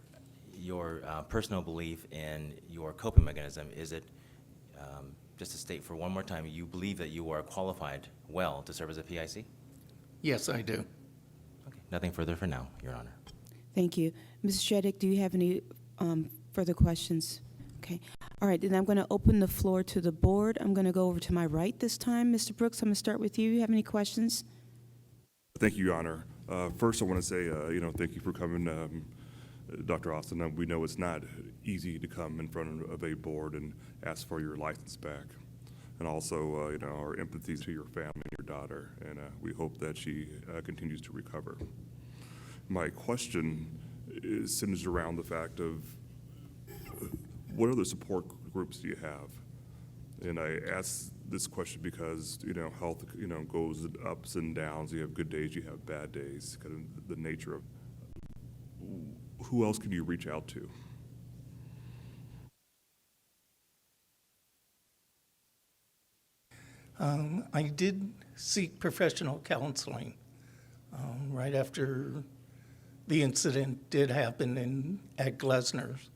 personal belief in your coping mechanism, is it, just to state for one more time, you believe that you are qualified well to serve as a PIC?
Yes, I do.
Okay, nothing further for now, Your Honor.
Thank you. Mrs. Sheddick, do you have any further questions? Okay. All right, then I'm going to open the floor to the board. I'm going to go over to my right this time. Mr. Brooks, I'm going to start with you. You have any questions?
Thank you, Your Honor. First, I want to say, thank you for coming, Dr. Austin. We know it's not easy to come in front of a board and ask for your license back. And also, our empathy to your family and your daughter, and we hope that she continues to recover. My question is centered around the fact of what other support groups do you have? And I ask this question because, health, goes ups and downs. You have good days, you have bad days, kind of the nature of who else can you reach out to?
I did seek professional counseling right after the incident did happen at Glesner's.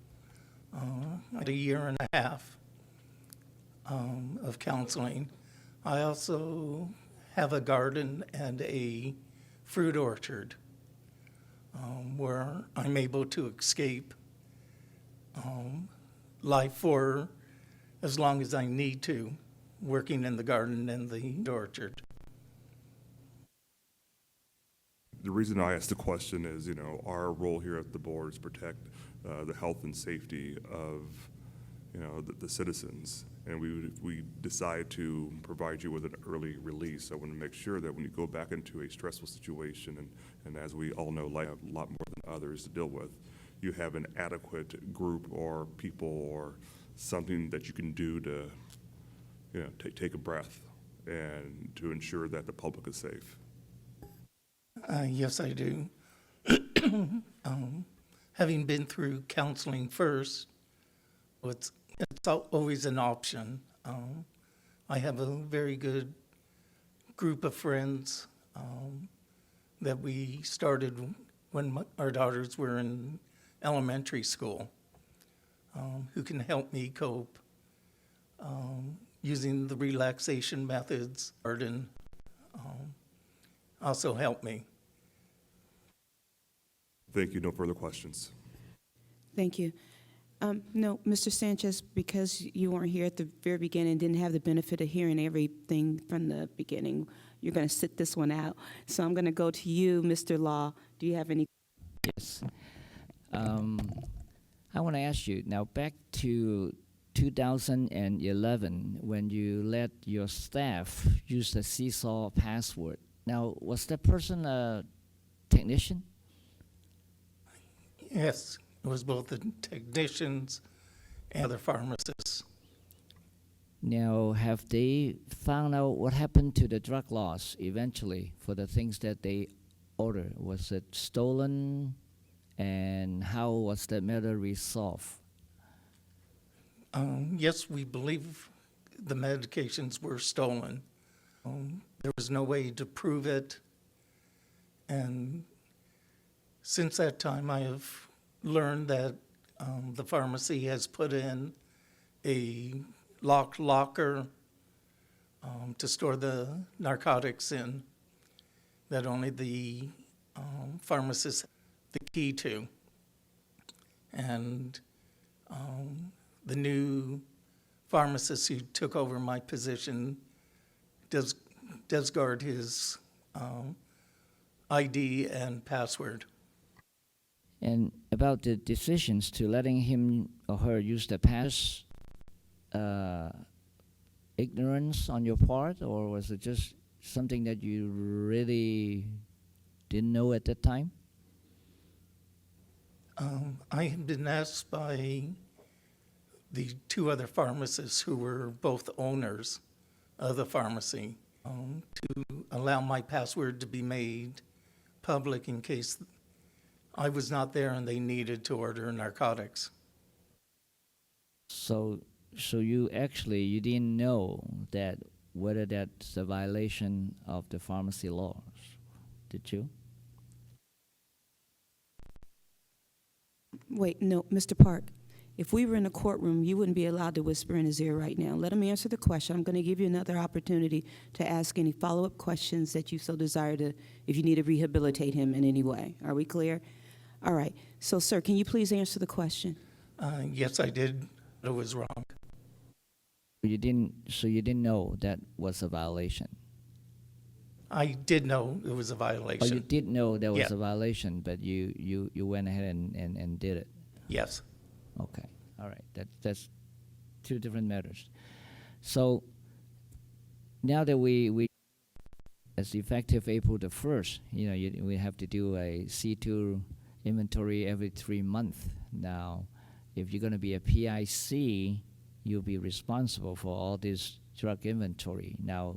I had a year and a half of counseling. I also have a garden and a fruit orchard where I'm able to escape life for as long as I need to, working in the garden and the orchard.
The reason I asked the question is, our role here at the board is protect the health and safety of, the citizens. And we decide to provide you with an early release. I want to make sure that when you go back into a stressful situation, and as we all know, life has a lot more than others to deal with, you have an adequate group or people or something that you can do to, take a breath and to ensure that the public is safe.
Yes, I do. Having been through counseling first, it's always an option. I have a very good group of friends that we started when our daughters were in elementary school, who can help me cope using the relaxation methods. Garden also help me.
Thank you. No further questions.
Thank you. No, Mr. Sanchez, because you weren't here at the very beginning and didn't have the benefit of hearing everything from the beginning, you're going to sit this one out. So I'm going to go to you, Mr. Law. Do you have any?
Yes. I want to ask you, now back to 2011, when you let your staff use the Seesaw password. Now, was that person a technician?
Yes, it was both the technicians and other pharmacists.
Now, have they found out what happened to the drug loss eventually for the things that they ordered? Was it stolen? And how was that matter resolved?
Yes, we believe the medications were stolen. There was no way to prove it. And since that time, I have learned that the pharmacy has put in a locked locker to store the narcotics in that only the pharmacist has the key to. And the new pharmacist who took over my position does guard his ID and password.
And about the decisions to letting him or her use the pass, ignorance on your part, or was it just something that you really didn't know at that time?
I had been asked by the two other pharmacists who were both owners of the pharmacy to allow my password to be made public in case I was not there and they needed to order narcotics.
So you didn't know that whether that's a violation of the pharmacy laws, did you?
Wait, no, Mr. Park. If we were in a courtroom, you wouldn't be allowed to whisper in his ear right now. Let him answer the question. I'm going to give you another opportunity to ask any follow-up questions that you so desire to, if you need to rehabilitate him in any way. Are we clear? All right. So, sir, can you please answer the question?
Yes, I did. It was wrong.
You didn't know that was a violation?
I did know it was a violation.
Oh, you did know there was
Yeah.
a violation, but you went ahead and did it?
Yes.
Okay, all right. That's two different matters. So now that we as effective April the 1st, we have to do a C2 inventory every 3 months. Now, if you're going to be a PIC, you'll be responsible for all this drug inventory. Now,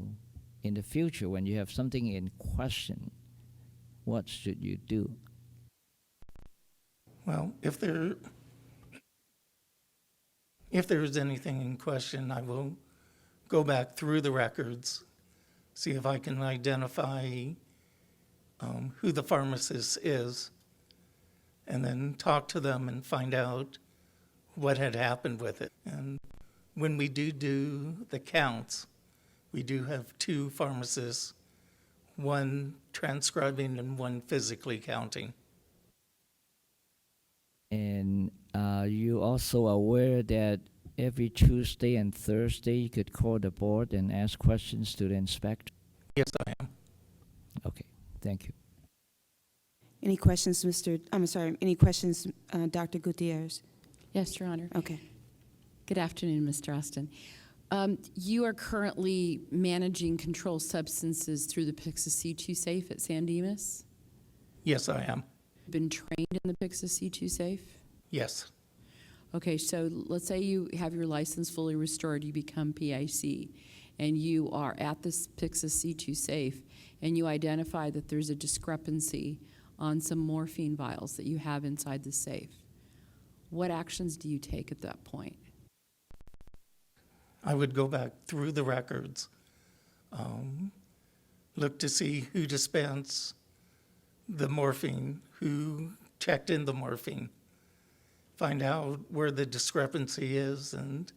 in the future, when you have something in question, what should you do?
Well, if there is anything in question, I will go back through the records, see if I can identify who the pharmacist is, and then talk to them and find out what had happened with it. And when we do the counts, we do have 2 pharmacists, one transcribing and one physically counting.
And are you also aware that every Tuesday and Thursday you could call the board and ask questions to the inspector?
Yes, I am.
Okay, thank you.
Any questions, any questions, Dr. Gutierrez?
Yes, Your Honor.
Okay.
Good afternoon, Mr. Austin. You are currently managing controlled substances through the Pyxis C2 safe at San Dimas?
Yes, I am.
Been trained in the Pyxis C2 safe?
Yes.
Okay, so let's say you have your license fully restored, you become PIC, and you are at this Pyxis C2 safe, and you identify that there's a discrepancy on some morphine vials that you have inside the safe. What actions do you take at that point?
I would go back through the records, look to see who dispensed the morphine, who checked in the morphine, find out where the discrepancy is, and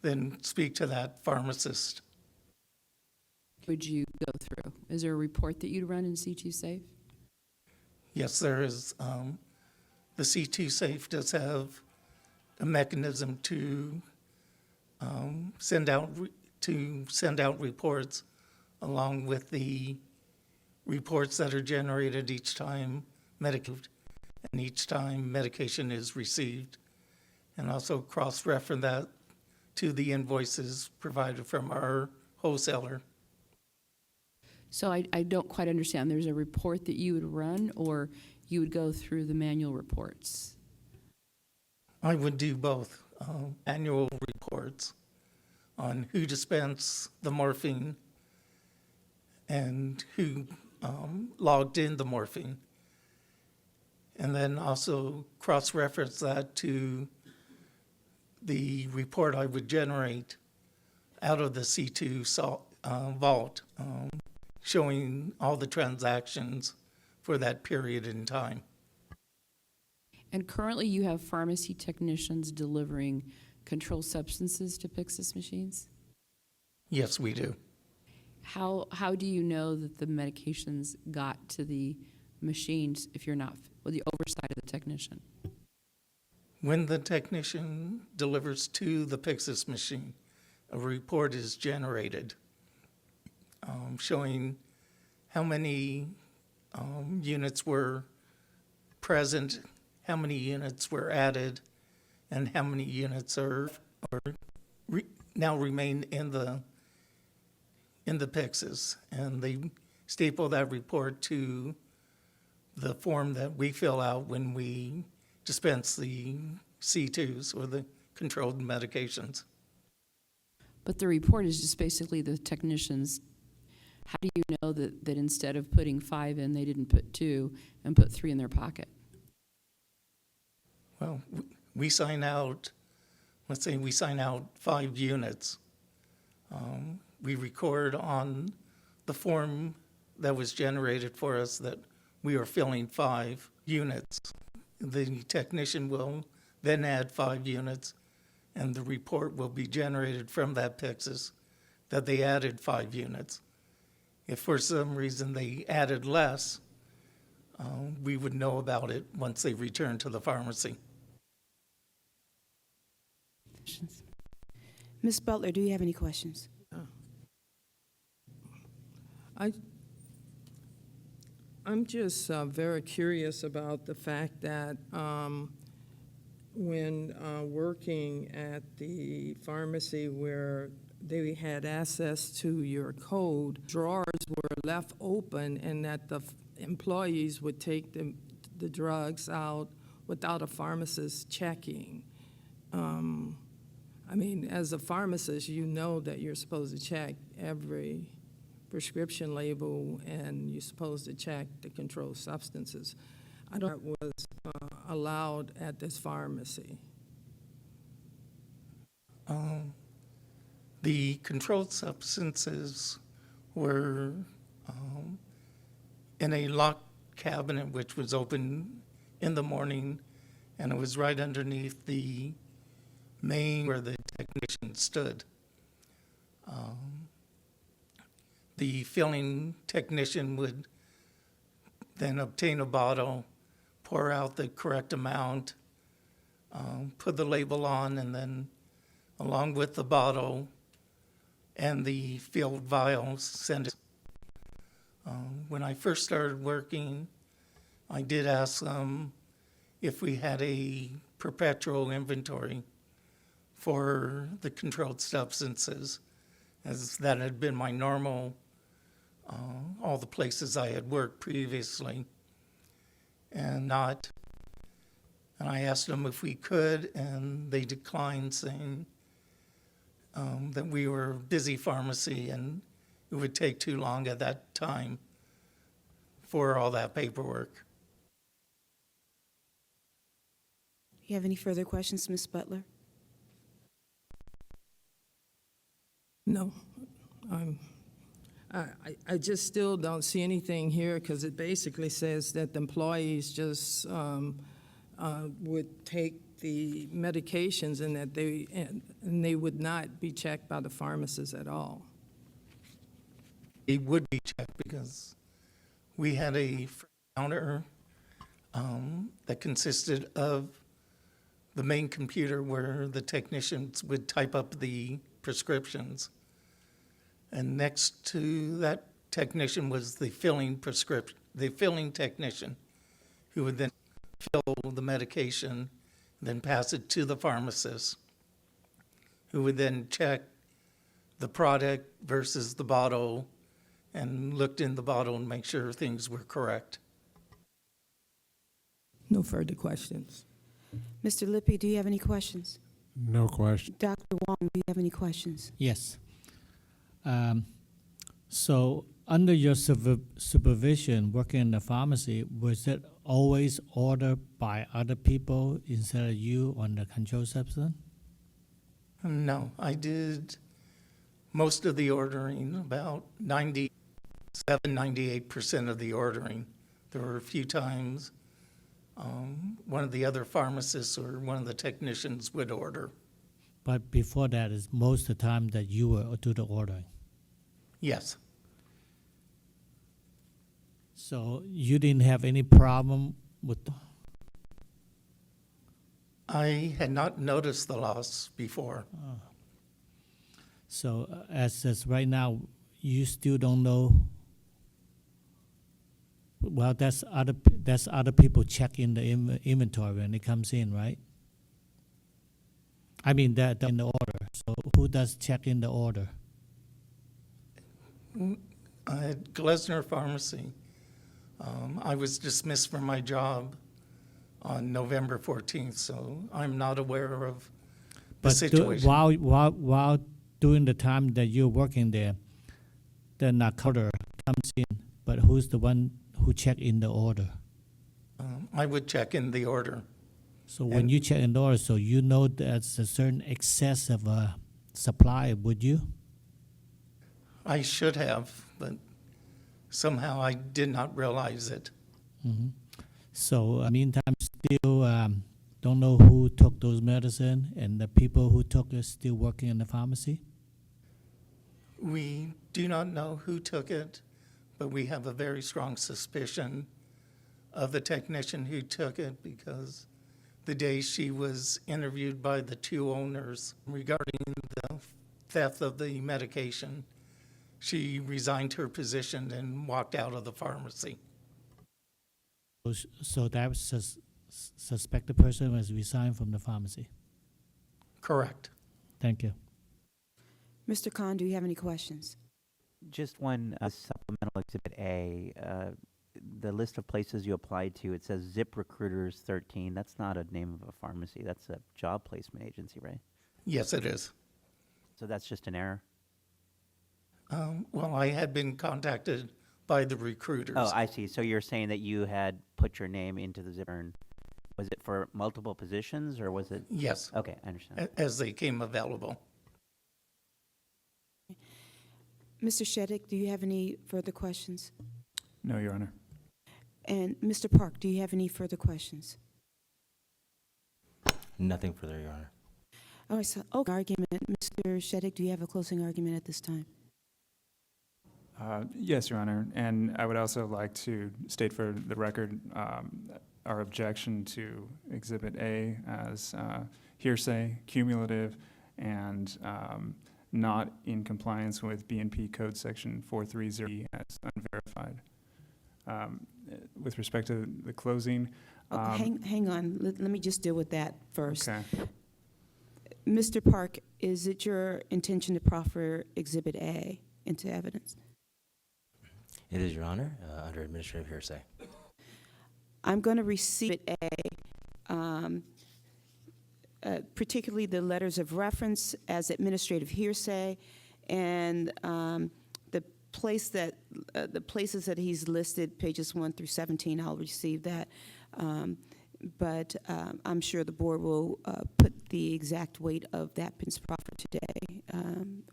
then speak to that pharmacist.
Would you go through? Is there a report that you'd run in C2 safe?
Yes, there is. The C2 safe does have a mechanism to send out reports along with the reports that are generated each time medication is received, and also cross-reference that to the invoices provided from our wholesaler.
So I don't quite understand. There's a report that you would run, or you would go through the manual reports?
I would do both. Annual reports on who dispensed the morphine and who logged in the morphine. And then also cross-reference that to the report I would generate out of the C2 vault, showing all the transactions for that period in time.
And currently you have pharmacy technicians delivering controlled substances to Pyxis machines?
Yes, we do.
How do you know that the medications got to the machines if you're not, with the oversight of the technician?
When the technician delivers to the Pyxis machine, a report is generated showing how many units were present, how many units were added, and how many units now remain in the Pyxis. And they staple that report to the form that we fill out when we dispense the C2s, or the controlled medications.
But the report is just basically the technicians. How do you know that instead of putting 5 in, they didn't put 2 and put 3 in their pocket?
Well, we sign out, let's say we sign out 5 units. We record on the form that was generated for us that we are filling 5 units. The technician will then add 5 units, and the report will be generated from that Pyxis that they added 5 units. If for some reason they added less, we would know about it once they return to the pharmacy.
Ms. Butler, do you have any questions?
I'm just very curious about the fact that when working at the pharmacy where they had access to your code, drawers were left open, and that the employees would take the drugs out without a pharmacist checking. I mean, as a pharmacist, you know that you're supposed to check every prescription label, and you're supposed to check the controlled substances. I don't know what was allowed at this pharmacy.
The controlled substances were in a locked cabinet which was open in the morning, and it was right underneath the main where the technician stood. The filling technician would then obtain a bottle, pour out the correct amount, put the label on, and then along with the bottle and the filled vials, send it. When I first started working, I did ask them if we had a perpetual inventory for the controlled substances, as that had been my normal, all the places I had worked previously, and I asked them if we could, and they declined, saying that we were a busy pharmacy and it would take too long at that time for all that paperwork.
You have any further questions, Ms. Butler?
No. I just still don't see anything here because it basically says that the employees just would take the medications and that they would not be checked by the pharmacist at all.
It would be checked because we had a counter that consisted of the main computer where the technicians would type up the prescriptions. And next to that technician was the filling technician, who would then fill the medication, then pass it to the pharmacist, who would then check the product versus the bottle and looked in the bottle and make sure things were correct.
No further questions.
Mr. Lippy, do you have any questions?
No question.
Dr. Wong, do you have any questions?
Yes. So under your supervision working in the pharmacy, was it always ordered by other people instead of you on the controlled substance?
No, I did most of the ordering, about 98% of the ordering. There were a few times one of the other pharmacists or one of the technicians would order.
But before that, is most of the time that you were do the ordering.
Yes.
So you didn't have any problem with.
I had not noticed the loss before.
So as right now, you still don't know. Well, that's other people checking the inventory when it comes in, right? I mean that in the order. So who does check in the order?
At Glesner Pharmacy, I was dismissed from my job on November 14th, so I'm not aware of the situation.
While during the time that you're working there, the narcotic comes in, but who's the one who check in the order?
I would check in the order.
So when you check in the order, so you know there's a certain excess of supply, would you?
I should have, but somehow I did not realize it.
Mm-hmm. So meantime, still don't know who took those medicine, and the people who took it still working in the pharmacy?
We do not know who took it, but we have a very strong suspicion of the technician who took it because the day she was interviewed by the two owners regarding the theft of the medication, she resigned her position and walked out of the pharmacy.
So that suspected person was resigned from the pharmacy?
Correct.
Thank you.
Mr. Khan, do you have any questions?
Just one supplemental exhibit A. The list of places you applied to, it says Zip Recruiters 13. That's not a name of a pharmacy. That's a job placement agency, right?
Yes, it is.
So that's just an error?
Well, I had been contacted by the recruiters.
Oh, I see. So you're saying that you had put your name into the Zipper. Was it for multiple positions or was it?
Yes.
Okay, I understand.
As they came available.
Mr. Sheddick, do you have any further questions?
No, Your Honor.
And Mr. Park, do you have any further questions?
Nothing further, Your Honor.
All right, so, argument. Mr. Sheddick, do you have a closing argument at this time?
Yes, Your Honor. And I would also like to state for the record our objection to Exhibit A as hearsay, cumulative, and not in compliance with BNP Code Section 430 as unverified. With respect to the closing.
Hang on. Let me just deal with that first.
Okay.
Mr. Park, is it your intention to proffer Exhibit A into evidence?
It is, Your Honor, under administrative hearsay.
I'm going to receive Exhibit A, particularly the letters of reference as administrative hearsay, and the places that he's listed, pages 1 through 17. I'll receive that, but I'm sure the board will put the exact weight of that proffer today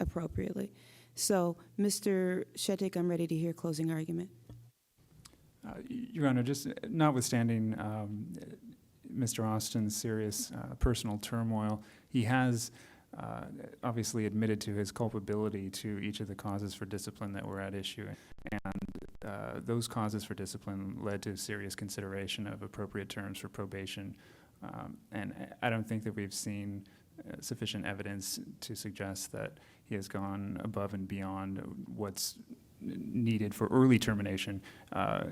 appropriately. So, Mr. Sheddick, I'm ready to hear closing argument.
Your Honor, just notwithstanding Mr. Austin's serious personal turmoil, he has obviously admitted to his culpability to each of the causes for discipline that were at issue. And those causes for discipline led to serious consideration of appropriate terms for probation. And I don't think that we've seen sufficient evidence to suggest that he has gone above and beyond what's needed for early termination.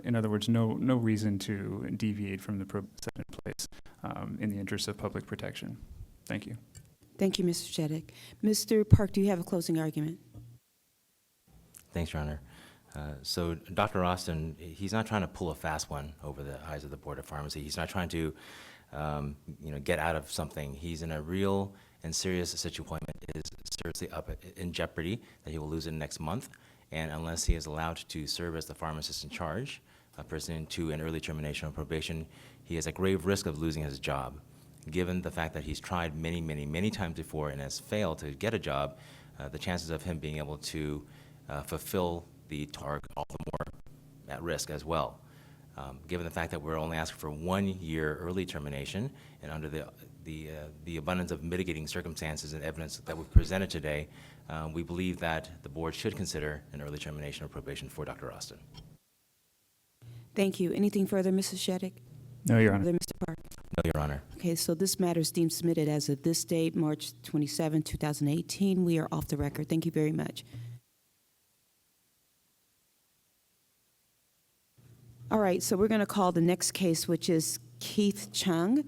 In other words, no reason to deviate from the set in place in the interest of public protection. Thank you.
Thank you, Mr. Sheddick. Mr. Park, do you have a closing argument?
Thanks, Your Honor. So Dr. Austin, he's not trying to pull a fast one over the eyes of the Board of Pharmacy. He's not trying to get out of something. He's in a real and serious situation. Is seriously up in jeopardy that he will lose it next month. And unless he is allowed to serve as the pharmacist in charge, pursuant to an early termination of probation, he has a grave risk of losing his job. Given the fact that he's tried many times before and has failed to get a job, the chances of him being able to fulfill the target all the more at risk as well. Given the fact that we're only asking for 1 year early termination, and under the abundance of mitigating circumstances and evidence that we've presented today, we believe that the board should consider an early termination of probation for Dr. Austin.
Thank you. Anything further, Mrs. Sheddick?
No, Your Honor.
Mr. Park?
No, Your Honor.
Okay, so this matter is deemed submitted as of this date, March 27, 2018. We are off the record. Thank you very much. All right, so we're going to call the next case, which is Keith Chung.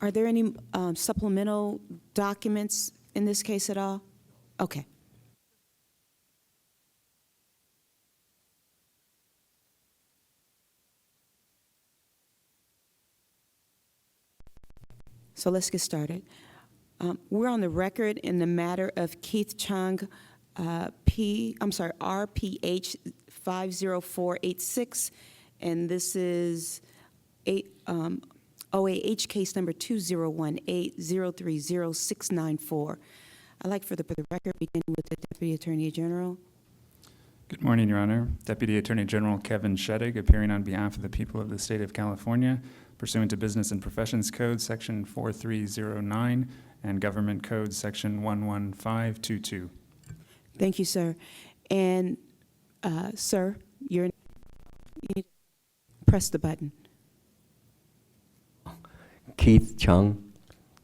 Are there any supplemental documents in this case at all? Okay. So let's get started. We're on the record in the matter of Keith Chung, RPH 50486, and this is OAH case number 2018-030-694. I'd like for the record, beginning with the Deputy Attorney General.
Good morning, Your Honor. Deputy Attorney General Kevin Sheddick, appearing on behalf of the people of the state of California, pursuant to Business and Professions Code, Section 4309, and Government Code, Section 11522.
Thank you, sir. And, sir, you need to press the button.
Keith Chung,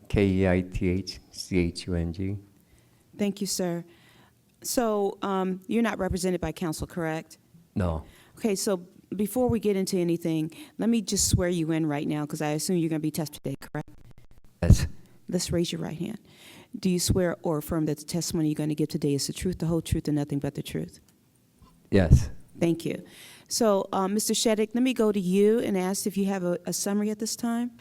Keithchung.
Thank you, sir. So you're not represented by counsel, correct?
No.
Okay, so before we get into anything, let me just swear you in right now, because I assume you're going to be tested today, correct?
Yes.
Let's raise your right hand. Do you swear or affirm that the testimony you're going to give today is the truth, the whole truth, and nothing but the truth?
Yes.
Thank you. So, Mr. Sheddick, let me go to you and ask if you have a summary at this time.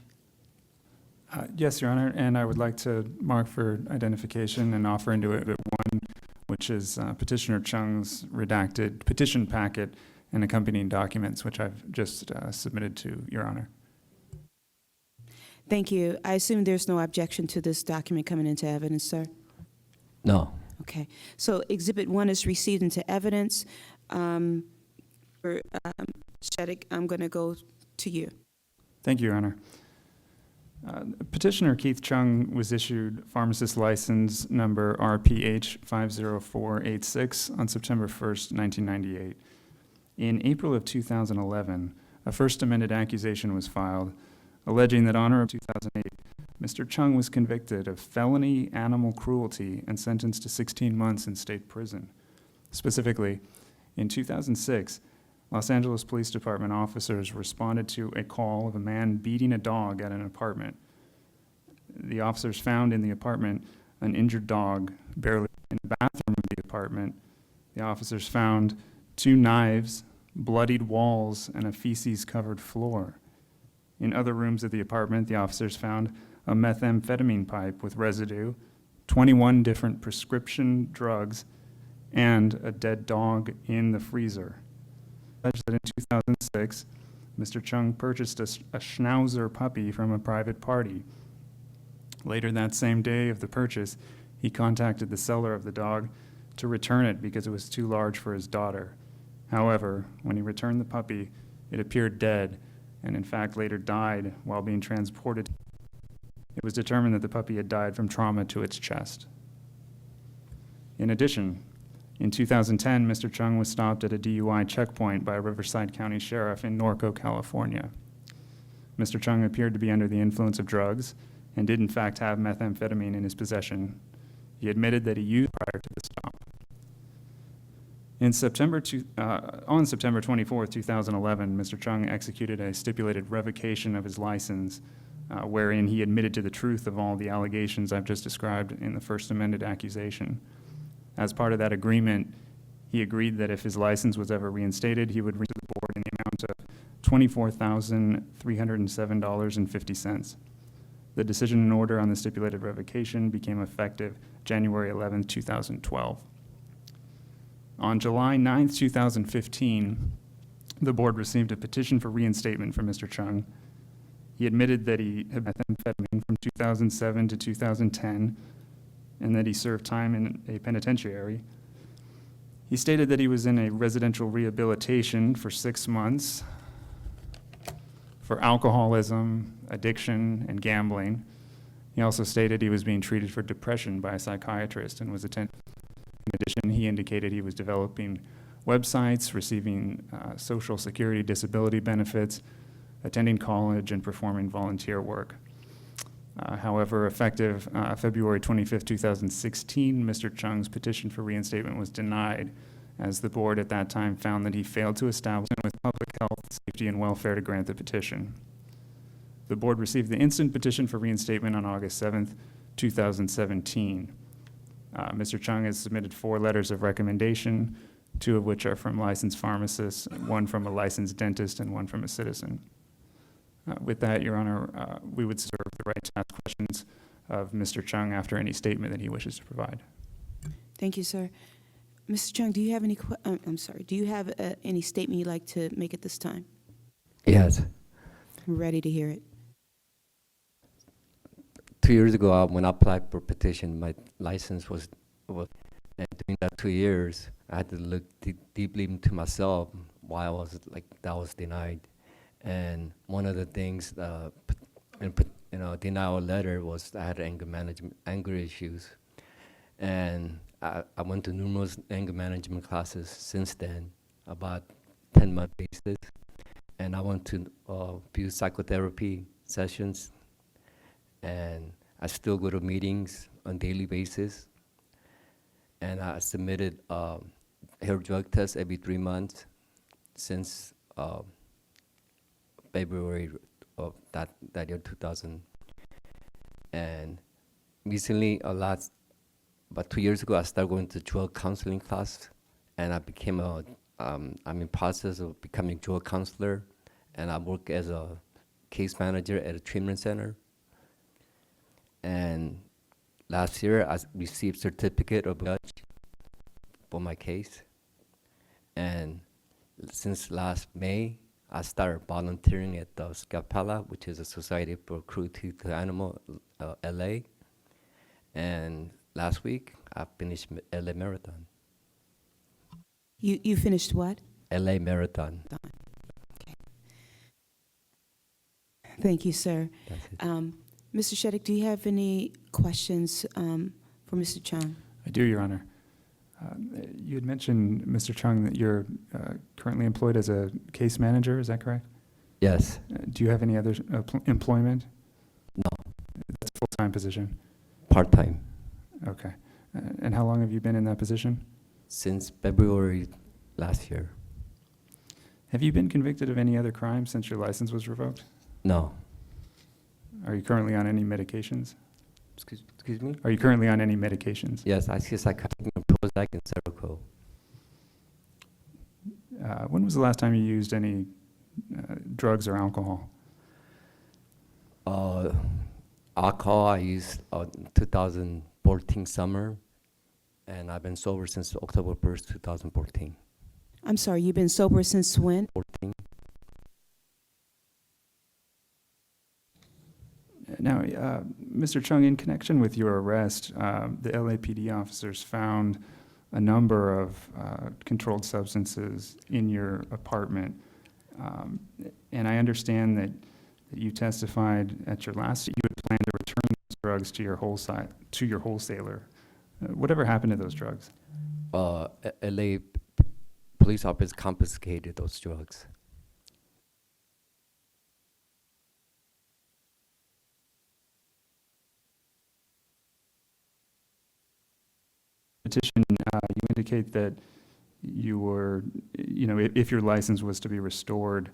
Yes, Your Honor, and I would like to mark for identification and offer into Exhibit 1, which is Petitioner Chung's redacted petition packet and accompanying documents, which I've just submitted to Your Honor.
Thank you. I assume there's no objection to this document coming into evidence, sir?
No.
Okay. So Exhibit 1 is received into evidence. For Sheddick, I'm going to go to you.
Thank you, Your Honor. Petitioner Keith Chung was issued pharmacist license number RPH 50486 on September 1st, 1998. In April of 2011, a first amended accusation was filed alleging that on or of 2008, Mr. Chung was convicted of felony animal cruelty and sentenced to 16 months in state prison. Specifically, in 2006, Los Angeles Police Department officers responded to a call of a man beating a dog at an apartment. The officers found in the apartment an injured dog barely in the bathroom of the apartment. The officers found 2 knives, bloodied walls, and a feces-covered floor. In other rooms of the apartment, the officers found a methamphetamine pipe with residue, 21 different prescription drugs, and a dead dog in the freezer. That in 2006, Mr. Chung purchased a Schnauzer puppy from a private party. Later that same day of the purchase, he contacted the seller of the dog to return it because it was too large for his daughter. However, when he returned the puppy, it appeared dead and in fact later died while being transported. It was determined that the puppy had died from trauma to its chest. In addition, in 2010, Mr. Chung was stopped at a DUI checkpoint by a Riverside County sheriff in Norco, California. Mr. Chung appeared to be under the influence of drugs and did in fact have methamphetamine in his possession. He admitted that he used prior to the stop. On September 24, 2011, Mr. Chung executed a stipulated revocation of his license, wherein he admitted to the truth of all the allegations I've just described in the first amended accusation. As part of that agreement, he agreed that if his license was ever reinstated, he would reach the board in the amount of $24,307.50. The decision and order on the stipulated revocation became effective January 11, 2012. On July 9, 2015, the board received a petition for reinstatement from Mr. Chung. He admitted that he had methamphetamine from 2007 to 2010 and that he served time in a penitentiary. He stated that he was in a residential rehabilitation for 6 months for alcoholism, addiction, and gambling. He also stated he was being treated for depression by a psychiatrist and was attending. In addition, he indicated he was developing websites, receiving Social Security disability benefits, attending college, and performing volunteer work. However, effective February 25, 2016, Mr. Chung's petition for reinstatement was denied, as the board at that time found that he failed to establish with public health, safety, and welfare to grant the petition. The board received the instant petition for reinstatement on August 7, 2017. Mr. Chung has submitted 4 letters of recommendation, 2 of which are from licensed pharmacists, 1 from a licensed dentist, and 1 from a citizen. With that, Your Honor, we would reserve the right to ask questions of Mr. Chung after any statement that he wishes to provide.
Thank you, sir. Mr. Chung, do you have any, do you have any statement you'd like to make at this time?
Yes.
We're ready to hear it.
2 years ago, when I applied for petition, my license was and during that 2 years, I had to look deeply into myself why I was that was denied. And one of the things, denial letter was I had anger issues. And I went to numerous anger management classes since then, about 10-month basis. And I went to a few psychotherapy sessions. And I still go to meetings on a daily basis. And I submitted hair drug tests every 3 months since February of that year, 2000. And recently, about 2 years ago, I started going to drug counseling class, and I became a I'm in process of becoming drug counselor, and I work as a case manager at a treatment center. And last year, I received certificate of judge for my case. And since last May, I started volunteering at the Scapella, which is a Society for Cruelty to Animals, LA. And last week, I finished LA Marathon.
You finished what?
LA Marathon.
Okay. Thank you, sir.
That's it.
Mr. Sheddick, do you have any questions for Mr. Chung?
I do, Your Honor. You had mentioned, Mr. Chung, that you're currently employed as a case manager, is that correct?
Yes.
Do you have any other employment?
No.
That's a full-time position?
Part-time.
Okay. And how long have you been in that position?
Since February last year.
Have you been convicted of any other crimes since your license was revoked?
No.
Are you currently on any medications?
Excuse me?
Are you currently on any medications?
Yes, I see psychotic Prozac and Seroquel.
When was the last time you used any drugs or alcohol?
Alcohol I used 2014 summer, and I've been sober since October 1st, 2014.
I'm sorry, you've been sober since when?
14.
Now, Mr. Chung, in connection with your arrest, the LAPD officers found a number of controlled substances in your apartment. And I understand that you testified at your last, you had planned to return those drugs to your wholesaler. Whatever happened to those drugs?
LA police officers confiscated those drugs.
Petition, you indicate that you were, if your license was to be restored,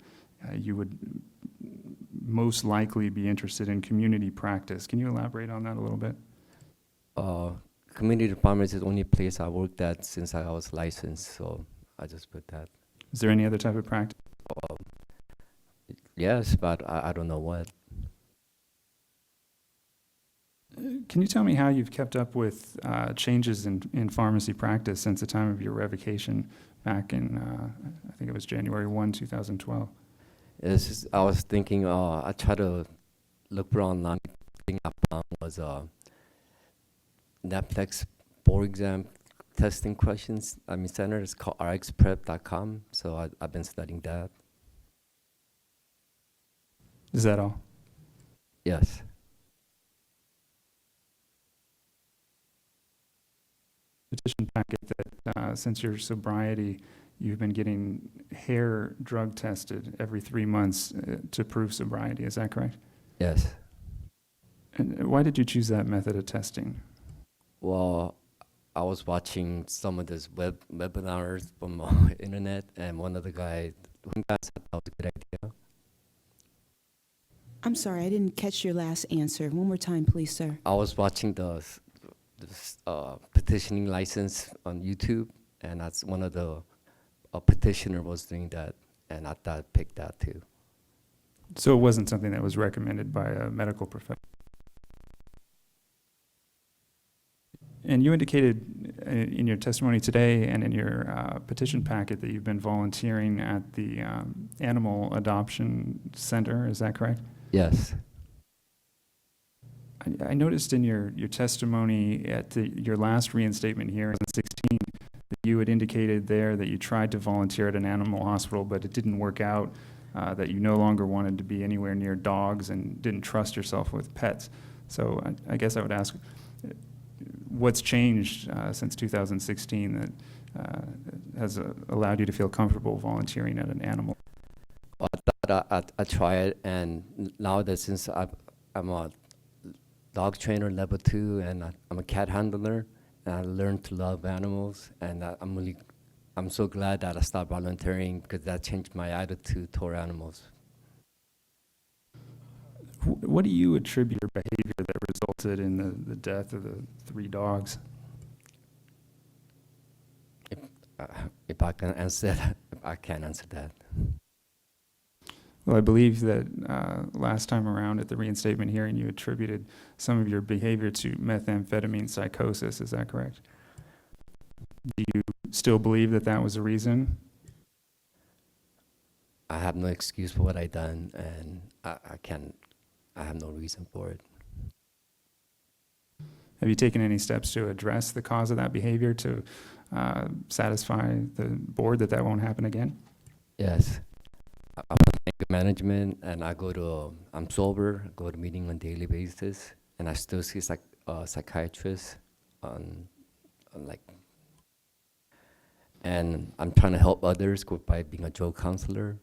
you would most likely be interested in community practice. Can you elaborate on that a little bit?
Community pharmacy is the only place I worked at since I was licensed, so I just put that.
Is there any other type of practice?
Yes, but I don't know what.
Can you tell me how you've kept up with changes in pharmacy practice since the time of your revocation back in, I think it was January 1, 2012?
It's just, I was thinking, I tried to look for online. The thing I found was Netflix board exam testing questions. Center is called rxprep.com, so I've been studying that.
Is that all?
Yes.
Petition packet that since your sobriety, you've been getting hair drug tested every 3 months to prove sobriety. Is that correct?
Yes.
And why did you choose that method of testing?
Well, I was watching some of these webinars from internet, and one of the guys said that was a good idea.
I'm sorry, I didn't catch your last answer. One more time, please, sir.
I was watching this petitioning license on YouTube, and that's one of the petitioner was doing that, and I thought I'd pick that too.
So it wasn't something that was recommended by a medical professional? And you indicated in your testimony today and in your petition packet that you've been volunteering at the Animal Adoption Center, is that correct?
Yes.
I noticed in your testimony at your last reinstatement hearing in 2016 that you had indicated there that you tried to volunteer at an animal hospital, but it didn't work out, that you no longer wanted to be anywhere near dogs and didn't trust yourself with pets. So I guess I would ask, what's changed since 2016 that has allowed you to feel comfortable volunteering at an animal?
Well, I tried, and now that since I'm a dog trainer level 2, and I'm a cat handler, and I learned to love animals, and I'm so glad that I stopped volunteering because that changed my attitude toward animals.
What do you attribute your behavior that resulted in the death of the 3 dogs?
if I can answer that, I can't answer that.
Well, I believe that last time around at the reinstatement hearing, you attributed some of your behavior to methamphetamine psychosis. Is that correct? Do you still believe that that was a reason?
I have no excuse for what I done, and I have no reason for it.
Have you taken any steps to address the cause of that behavior to satisfy the board that that won't happen again?
Yes. I'm on anger management, and I'm sober, I go to meeting on a daily basis, and I still see psychiatrists and I'm trying to help others by being a drug counselor.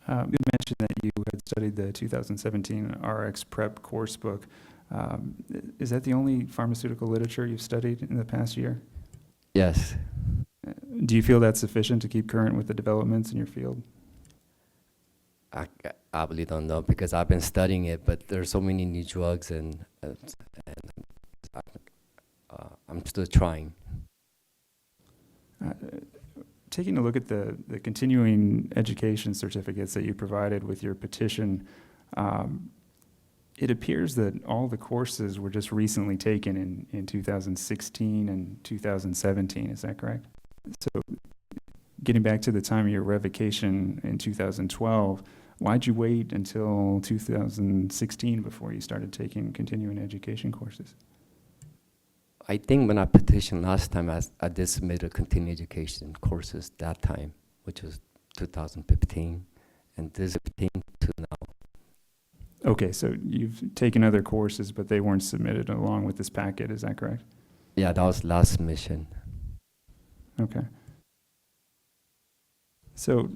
You mentioned that you had studied the 2017 RX Prep course book. Is that the only pharmaceutical literature you've studied in the past year?
Yes.
Do you feel that's sufficient to keep current with the developments in your field?
I really don't know, because I've been studying it, but there's so many new drugs, and I'm still trying.
Taking a look at the continuing education certificates that you provided with your petition, it appears that all the courses were just recently taken in 2016 and 2017. Is that correct? So getting back to the time of your revocation in 2012, why'd you wait until 2016 before you started taking continuing education courses?
I think when I petitioned last time, I did submit a continuing education courses that time, which was 2015, and this 15 to now.
Okay, so you've taken other courses, but they weren't submitted along with this packet, is that correct?
Yeah, that was last submission.
Okay. So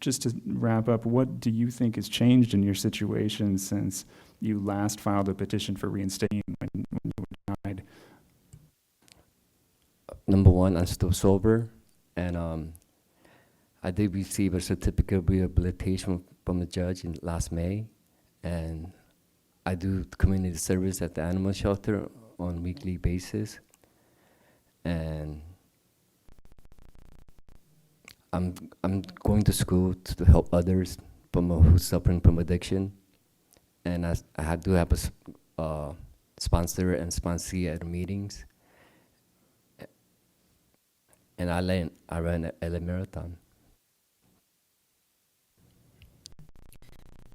just to wrap up, what do you think has changed in your situation since you last filed a petition for reinstatement when you were denied?
Number one, I'm still sober, and I did receive a certificate of rehabilitation from the judge in last May, and I do community service at the animal shelter on a weekly basis, and I'm going to school to help others who's suffering from addiction, and I do have a sponsor and sponsee at meetings. And I ran a LA Marathon.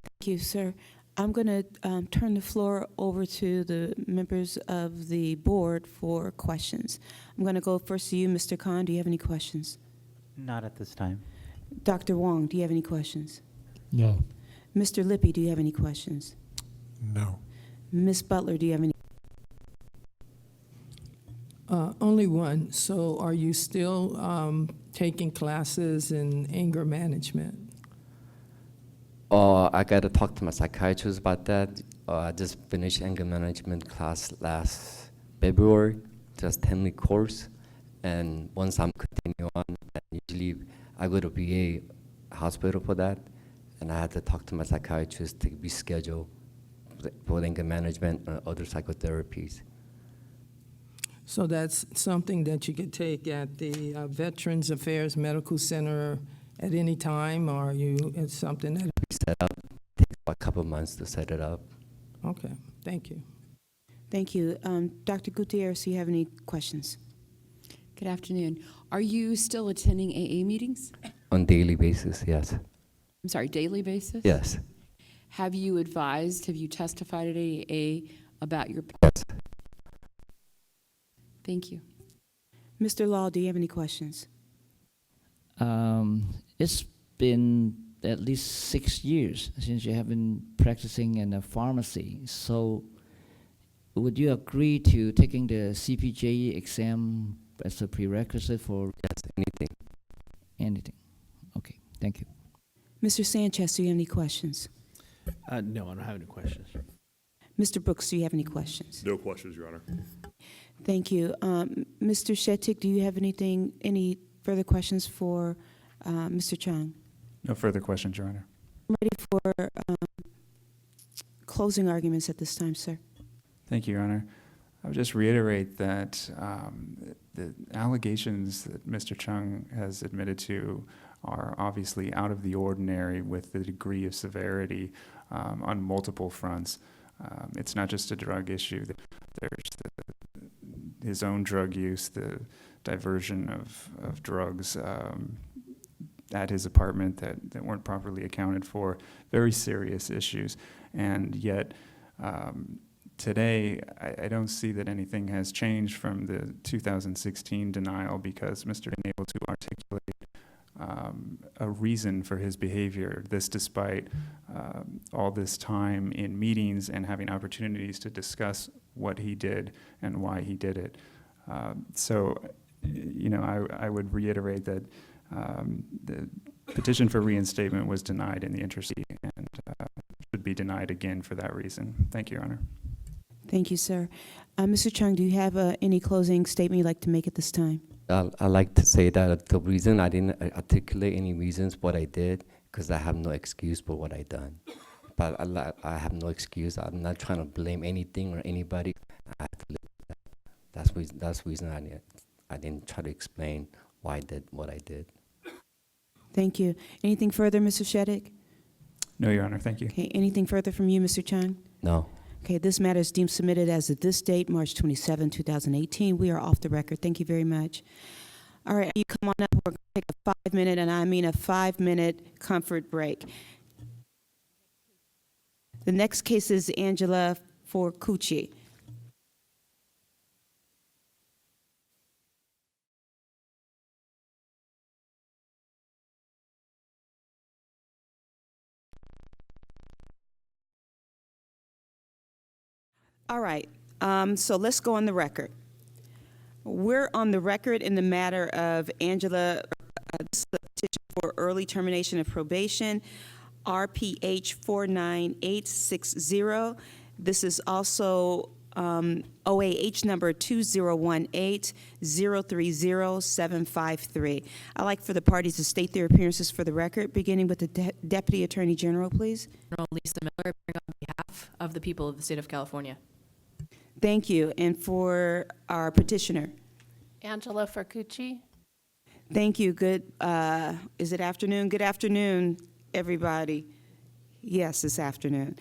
Thank you, sir. I'm going to turn the floor over to the members of the board for questions. I'm going to go first to you, Mr. Khan. Do you have any questions?
Not at this time.
Dr. Wong, do you have any questions?
No.
Mr. Lippy, do you have any questions?
No.
Ms. Butler, do you have any?
Only one. So are you still taking classes in anger management?
I got to talk to my psychiatrist about that. I just finished anger management class last February, just 10-week course. And once I'm continuing on, usually I go to VA hospital for that. And I had to talk to my psychiatrist to reschedule for anger management and other psychotherapies.
So that's something that you could take at the Veterans Affairs Medical Center at any time, or it's something that...
Set up, takes about a couple of months to set it up.
Okay, thank you.
Thank you. Dr. Gutierrez, do you have any questions?
Good afternoon. Are you still attending AA meetings?
On daily basis, yes.
I'm sorry, daily basis?
Yes.
Have you testified at AA about your...
Yes.
Thank you.
Mr. Law, do you have any questions?
It's been at least 6 years since you have been practicing in a pharmacy. So would you agree to taking the CPJ exam as a prerequisite for...
Yes, anything.
Anything. Okay, thank you.
Mr. Sanchez, do you have any questions?
No, I don't have any questions.
Mr. Brooks, do you have any questions?
No questions, Your Honor.
Thank you. Mr. Shetik, do you have any further questions for Mr. Chung?
No further questions, Your Honor.
I'm ready for closing arguments at this time, sir.
Thank you, Your Honor. would just reiterate that the allegations that Mr. Chung has admitted to are obviously out of the ordinary with the degree of severity on multiple fronts. It's not just a drug issue. There's his own drug use, the diversion of drugs at his apartment that weren't properly accounted for, very serious issues. And yet, today, I don't see that anything has changed from the 2016 denial because Mr. been able to articulate a reason for his behavior, this despite all this time in meetings and having opportunities to discuss what he did and why he did it. So, you know, I would reiterate that the petition for reinstatement was denied in the interest and should be denied again for that reason. Thank you, Your Honor.
Thank you, sir. Mr. Chung, do you have any closing statement you'd like to make at this time?
I'd like to say that the reason I didn't articulate any reasons what I did, because I have no excuse for what I done. But I have no excuse. I'm not trying to blame anything or anybody. I have to live with that. That's the reason I didn't try to explain why I did what I did.
Thank you. Anything further, Mr. Sheddick?
No, Your Honor. Thank you.
Okay. Anything further from you, Mr. Chung?
No.
Okay. This matter is deemed submitted as of this date, March 27, 2018. We are off the record. Thank you very much. All right. You come on up. We're going to take a 5-minute, and I mean a 5-minute comfort break. The next case is Angela Forcucci. All right, so let's go on the record. We're on the record in the matter of Angela, this is the petition for early termination of probation, RPH 49860. This is also OAH number 2018-030753. I'd like for the parties to state their appearances for the record, beginning with the Deputy Attorney General, please.
General Lisa Miller, appearing on behalf of the people of the state of California.
Thank you. And for our petitioner?
Angela Forcucci.
Thank you. Good, is it afternoon? Good afternoon, everybody. Yes, this afternoon.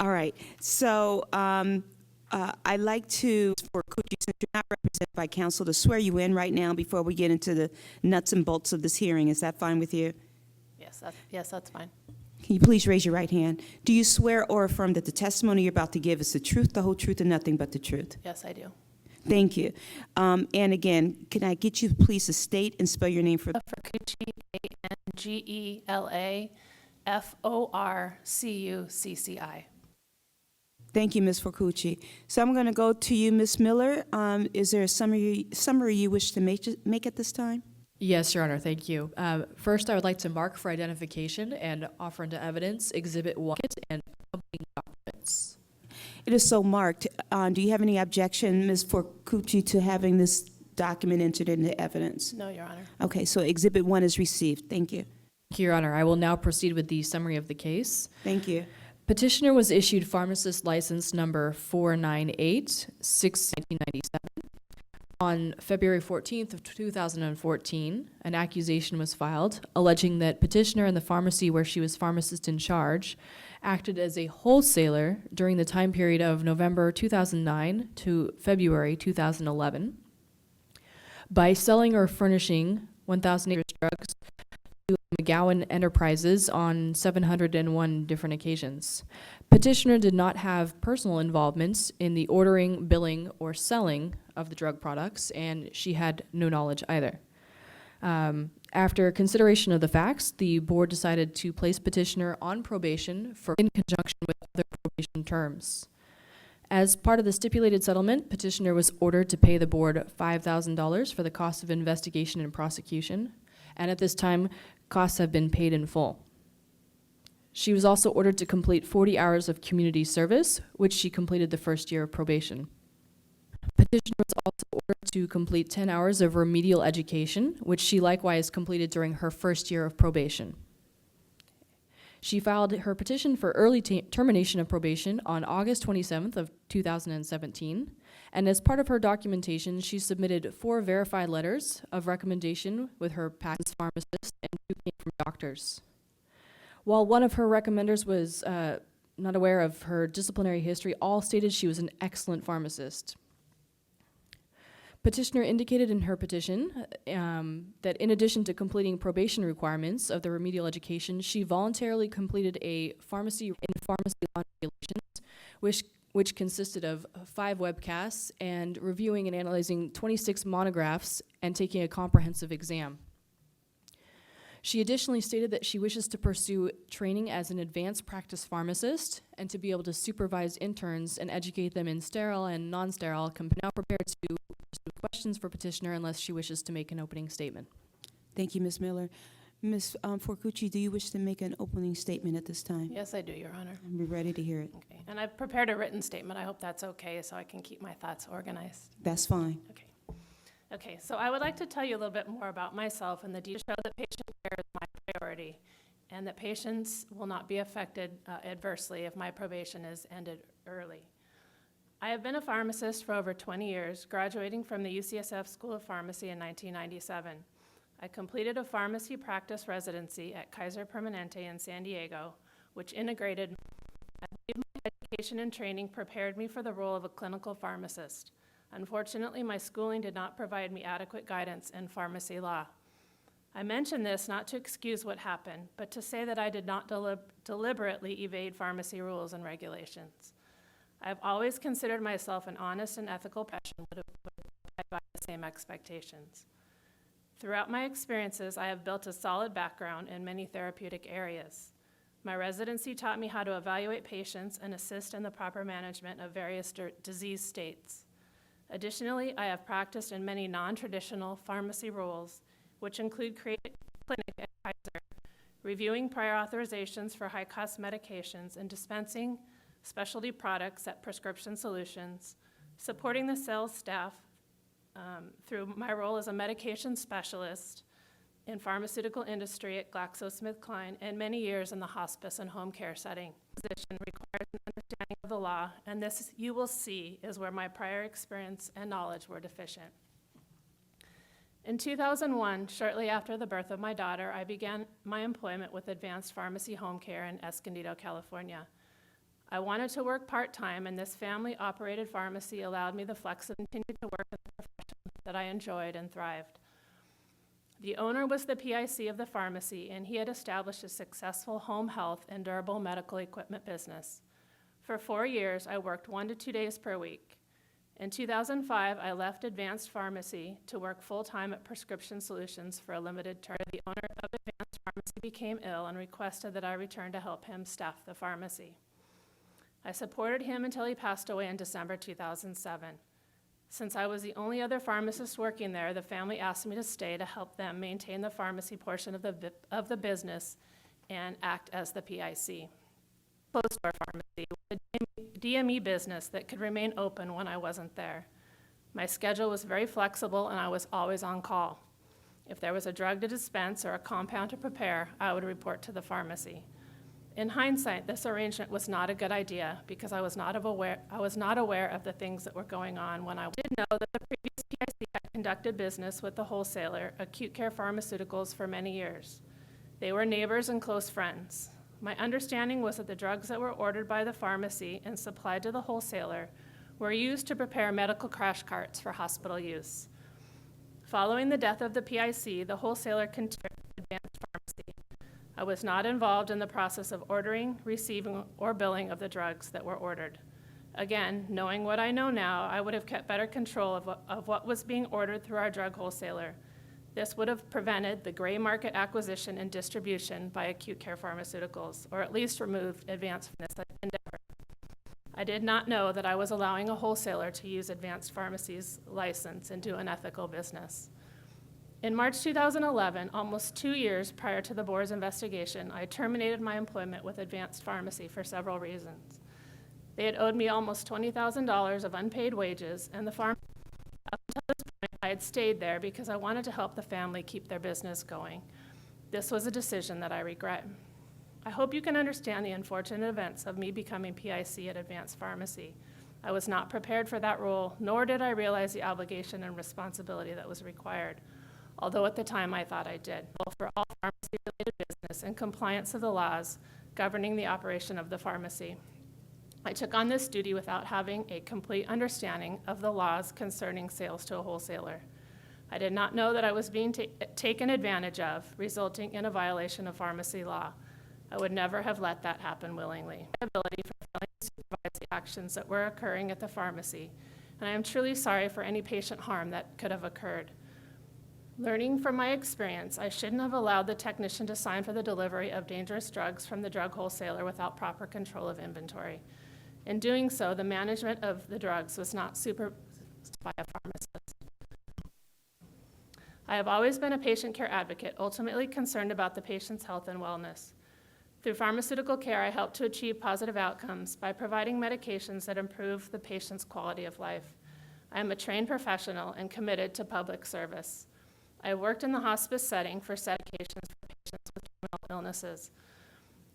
All right. So I'd like to, for Forcucci, since you're not represented by counsel, to swear you in right now before we get into the nuts and bolts of this hearing. Is that fine with you?
Yes, that's fine.
Can you please raise your right hand? Do you swear or affirm that the testimony you're about to give is the truth, the whole truth, and nothing but the truth?
Yes, I do.
Thank you. And again, can I get you please to state and spell your name for the
Forcucci, Angela Forcucci.
Thank you, Ms. Forcucci. So I'm going to go to you, Ms. Miller. Is there a summary you wish to make at this time?
Yes, Your Honor, thank you. First, I would like to mark for identification and offer into evidence Exhibit 1 and accompanying documents.
It is so marked. Do you have any objection, Ms. Forcucci, to having this document entered into evidence?
No, Your Honor.
Okay, so Exhibit 1 is received. Thank you.
Thank you, Your Honor. I will now proceed with the summary of the case.
Thank you.
Petitioner was issued pharmacist license number 498/1997. On February 14th of 2014, an accusation was filed alleging that petitioner in the pharmacy where she was pharmacist in charge acted as a wholesaler during the time period of November 2009 to February 2011 by selling or furnishing 1,000 drugs to McGowan Enterprises on 701 different occasions. Petitioner did not have personal involvements in the ordering, billing, or selling of the drug products, and she had no knowledge either. After consideration of the facts, the board decided to place petitioner on probation in conjunction with other probation terms. As part of the stipulated settlement, petitioner was ordered to pay the board $5,000 for the cost of investigation and prosecution, and at this time, costs have been paid in full. She was also ordered to complete 40 hours of community service, which she completed the first year of probation. Petitioner was also ordered to complete 10 hours of remedial education, which she likewise completed during her first year of probation. She filed her petition for early termination of probation on August 27th of 2017, And as part of her documentation, she submitted 4 verified letters of recommendation with her practice pharmacist and 2 came from doctors. While one of her recommenders was not aware of her disciplinary history, all stated she was an excellent pharmacist. Petitioner indicated in her petition that in addition to completing probation requirements of the remedial education, she voluntarily completed a pharmacy law regulations, which consisted of 5 webcasts and reviewing and analyzing 26 monographs and taking a comprehensive exam. She additionally stated that she wishes to pursue training as an advanced practice pharmacist and to be able to supervise interns and educate them in sterile and non-sterile. Now prepared to pursue questions for Petitioner unless she wishes to make an opening statement.
Thank you, Ms. Miller. Ms. Forcucci, do you wish to make an opening statement at this time?
Yes, I do, Your Honor.
I'm ready to hear it.
Okay. And I've prepared a written statement. I hope that's okay, so I can keep my thoughts organized.
That's fine.
Okay. Okay, so I would like to tell you a little bit more about myself and the details show that patient care is my priority and that patients will not be affected adversely if my probation is ended early. I have been a pharmacist for over 20 years, graduating from the UCSF School of Pharmacy in 1997. I completed a pharmacy practice residency at Kaiser Permanente in San Diego, which integrated, I believe my education and training prepared me for the role of a clinical pharmacist. Unfortunately, my schooling did not provide me adequate guidance in pharmacy law. I mention this not to excuse what happened, but to say that I did not deliberately evade pharmacy rules and regulations. I have always considered myself an honest and ethical professional would abide by the same expectations. Throughout my experiences, I have built a solid background in many therapeutic areas. My residency taught me how to evaluate patients and assist in the proper management of various disease states. Additionally, I have practiced in many non-traditional pharmacy roles, which include creating a clinic at Kaiser, reviewing prior authorizations for high-cost medications and dispensing specialty products at Prescription Solutions, supporting the sales staff through my role as a medication specialist in pharmaceutical industry at GlaxoSmithKline, and many years in the hospice and home care setting. Position requires an understanding of the law, and this, you will see, is where my prior experience and knowledge were deficient. In 2001, shortly after the birth of my daughter, I began my employment with Advanced Pharmacy Home Care in Escondido, California. I wanted to work part-time, and this family-operated pharmacy allowed me the flexibility to continue to work in the profession that I enjoyed and thrived. The owner was the PIC of the pharmacy, and he had established a successful home health and durable medical equipment business. For 4 years, I worked 1 to 2 days per week. In 2005, I left Advanced Pharmacy to work full-time at Prescription Solutions for a limited term. The owner of Advanced Pharmacy became ill and requested that I return to help him staff the pharmacy. I supported him until he passed away in December 2007. Since I was the only other pharmacist working there, the family asked me to stay to help them maintain the pharmacy portion of the business and act as the PIC. Closed-door pharmacy was a DME business that could remain open when I wasn't there. My schedule was very flexible, and I was always on call. If there was a drug to dispense or a compound to prepare, I would report to the pharmacy. In hindsight, this arrangement was not a good idea because I was not aware of the things that were going on when I did know that the previous PIC had conducted business with the wholesaler, Acute Care Pharmaceuticals, for many years. They were neighbors and close friends. My understanding was that the drugs that were ordered by the pharmacy and supplied to the wholesaler were used to prepare medical crash carts for hospital use. Following the death of the PIC, the wholesaler continued Advanced Pharmacy. I was not involved in the process of ordering, receiving, or billing of the drugs that were ordered. Again, knowing what I know now, I would have kept better control of what was being ordered through our drug wholesaler. This would have prevented the gray market acquisition and distribution by Acute Care Pharmaceuticals, or at least removed Advanced Pharmacy's endeavor. I did not know that I was allowing a wholesaler to use Advanced Pharmacy's license and do an ethical business. In March 2011, almost 2 years prior to the board's investigation, I terminated my employment with Advanced Pharmacy for several reasons. They had owed me almost $20,000 of unpaid wages, and the pharmacy, up until this point, I had stayed there because I wanted to help the family keep their business going. This was a decision that I regret. I hope you can understand the unfortunate events of me becoming PIC at Advanced Pharmacy. I was not prepared for that role, nor did I realize the obligation and responsibility that was required, although at the time I thought I did, both for all pharmacy-related business and compliance of the laws governing the operation of the pharmacy. I took on this duty without having a complete understanding of the laws concerning sales to a wholesaler. I did not know that I was being taken advantage of, resulting in a violation of pharmacy law. I would never have let that happen willingly. My ability for failing to supervise the actions that were occurring at the pharmacy, and I am truly sorry for any patient harm that could have occurred. Learning from my experience, I shouldn't have allowed the technician to sign for the delivery of dangerous drugs from the drug wholesaler without proper control of inventory. In doing so, the management of the drugs was not supervised by a pharmacist. I have always been a patient care advocate, ultimately concerned about the patient's health and wellness. Through pharmaceutical care, I help to achieve positive outcomes by providing medications that improve the patient's quality of life. I am a trained professional and committed to public service. I have worked in the hospice setting for medications for patients with terminal illnesses.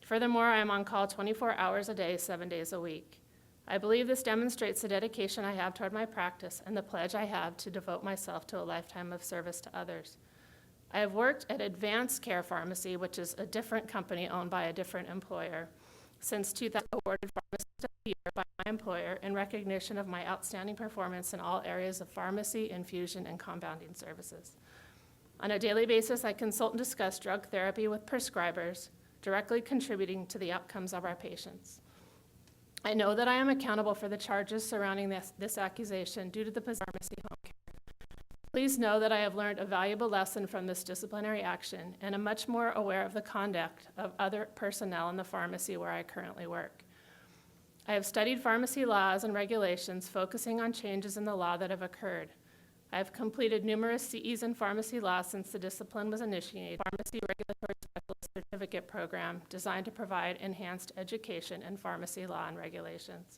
Furthermore, I am on call 24 hours a day, 7 days a week. I believe this demonstrates the dedication I have toward my practice and the pledge I have to devote myself to a lifetime of service to others. I have worked at Advanced Care Pharmacy, which is a different company owned by a different employer, since 2000, awarded Pharmacist of the Year by my employer in recognition of my outstanding performance in all areas of pharmacy, infusion, and compounding services. On a daily basis, I consult and discuss drug therapy with prescribers, directly contributing to the outcomes of our patients. I know that I am accountable for the charges surrounding this accusation due to the pharmacy home care. Please know that I have learned a valuable lesson from this disciplinary action and am much more aware of the conduct of other personnel in the pharmacy where I currently work. I have studied pharmacy laws and regulations focusing on changes in the law that have occurred. I have completed numerous CEs in pharmacy law since the discipline was initiated. Pharmacy Regulatory Specialist Certificate Program designed to provide enhanced education in pharmacy law and regulations.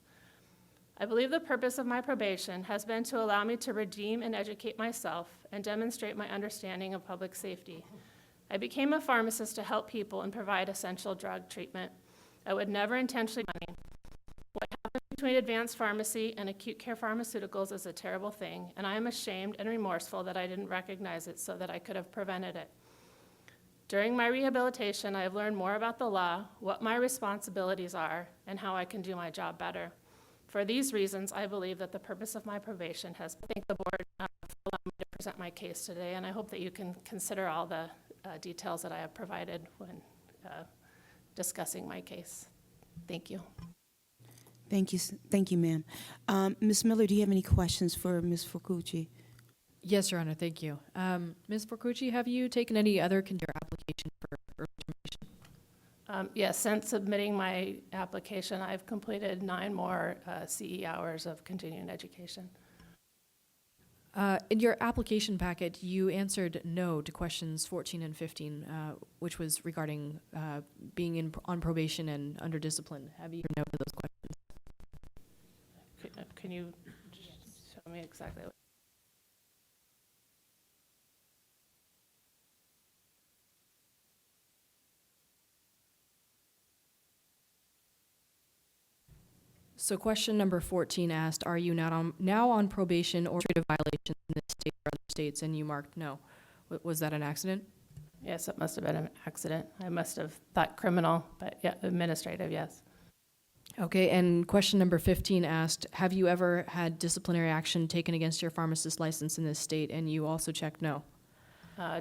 I believe the purpose of my probation has been to allow me to redeem and educate myself and demonstrate my understanding of public safety. I became a pharmacist to help people and provide essential drug treatment. I would never intentionally money. What happened between advanced pharmacy and acute care pharmaceuticals is a terrible thing, and I am ashamed and remorseful that I didn't recognize it so that I could have prevented it. During my rehabilitation, I have learned more about the law, what my responsibilities are, and how I can do my job better. For these reasons, I believe that the purpose of my probation has been. I thank the board for allowing me to present my case today, and I hope that you can consider all the details that I have provided when discussing my case. Thank you.
Thank you, ma'am. Ms. Miller, do you have any questions for Ms. Forcucci?
Yes, Your Honor, thank you. Ms. Forcucci, have you taken any other application for early termination?
Yes, since submitting my application, I've completed 9 more CE hours of continuing education.
In your application packet, you answered no to questions 14 and 15, which was regarding being on probation and under discipline. Have you no to those questions?
Can you show me exactly what?
So question number 14 asked, are you now on probation or administrative violations in this state or other states? And you marked no. Was that an accident?
Yes, it must have been an accident. I must have thought criminal, but yeah, administrative, yes.
Okay, and question number 15 asked, have you ever had disciplinary action taken against your pharmacist license in this state? And you also checked no.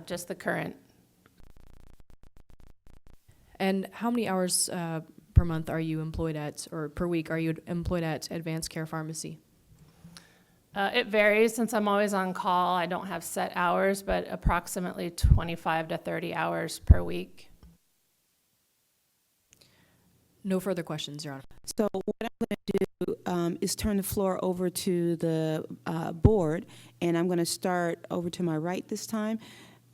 Just the current.
And how many hours per month are you employed at, or per week are you employed at Advanced Care Pharmacy?
It varies. Since I'm always on call, I don't have set hours, but approximately 25 to 30 hours per week.
No further questions, Your Honor.
So what I'm going to do is turn the floor over to the board, and I'm going to start over to my right this time.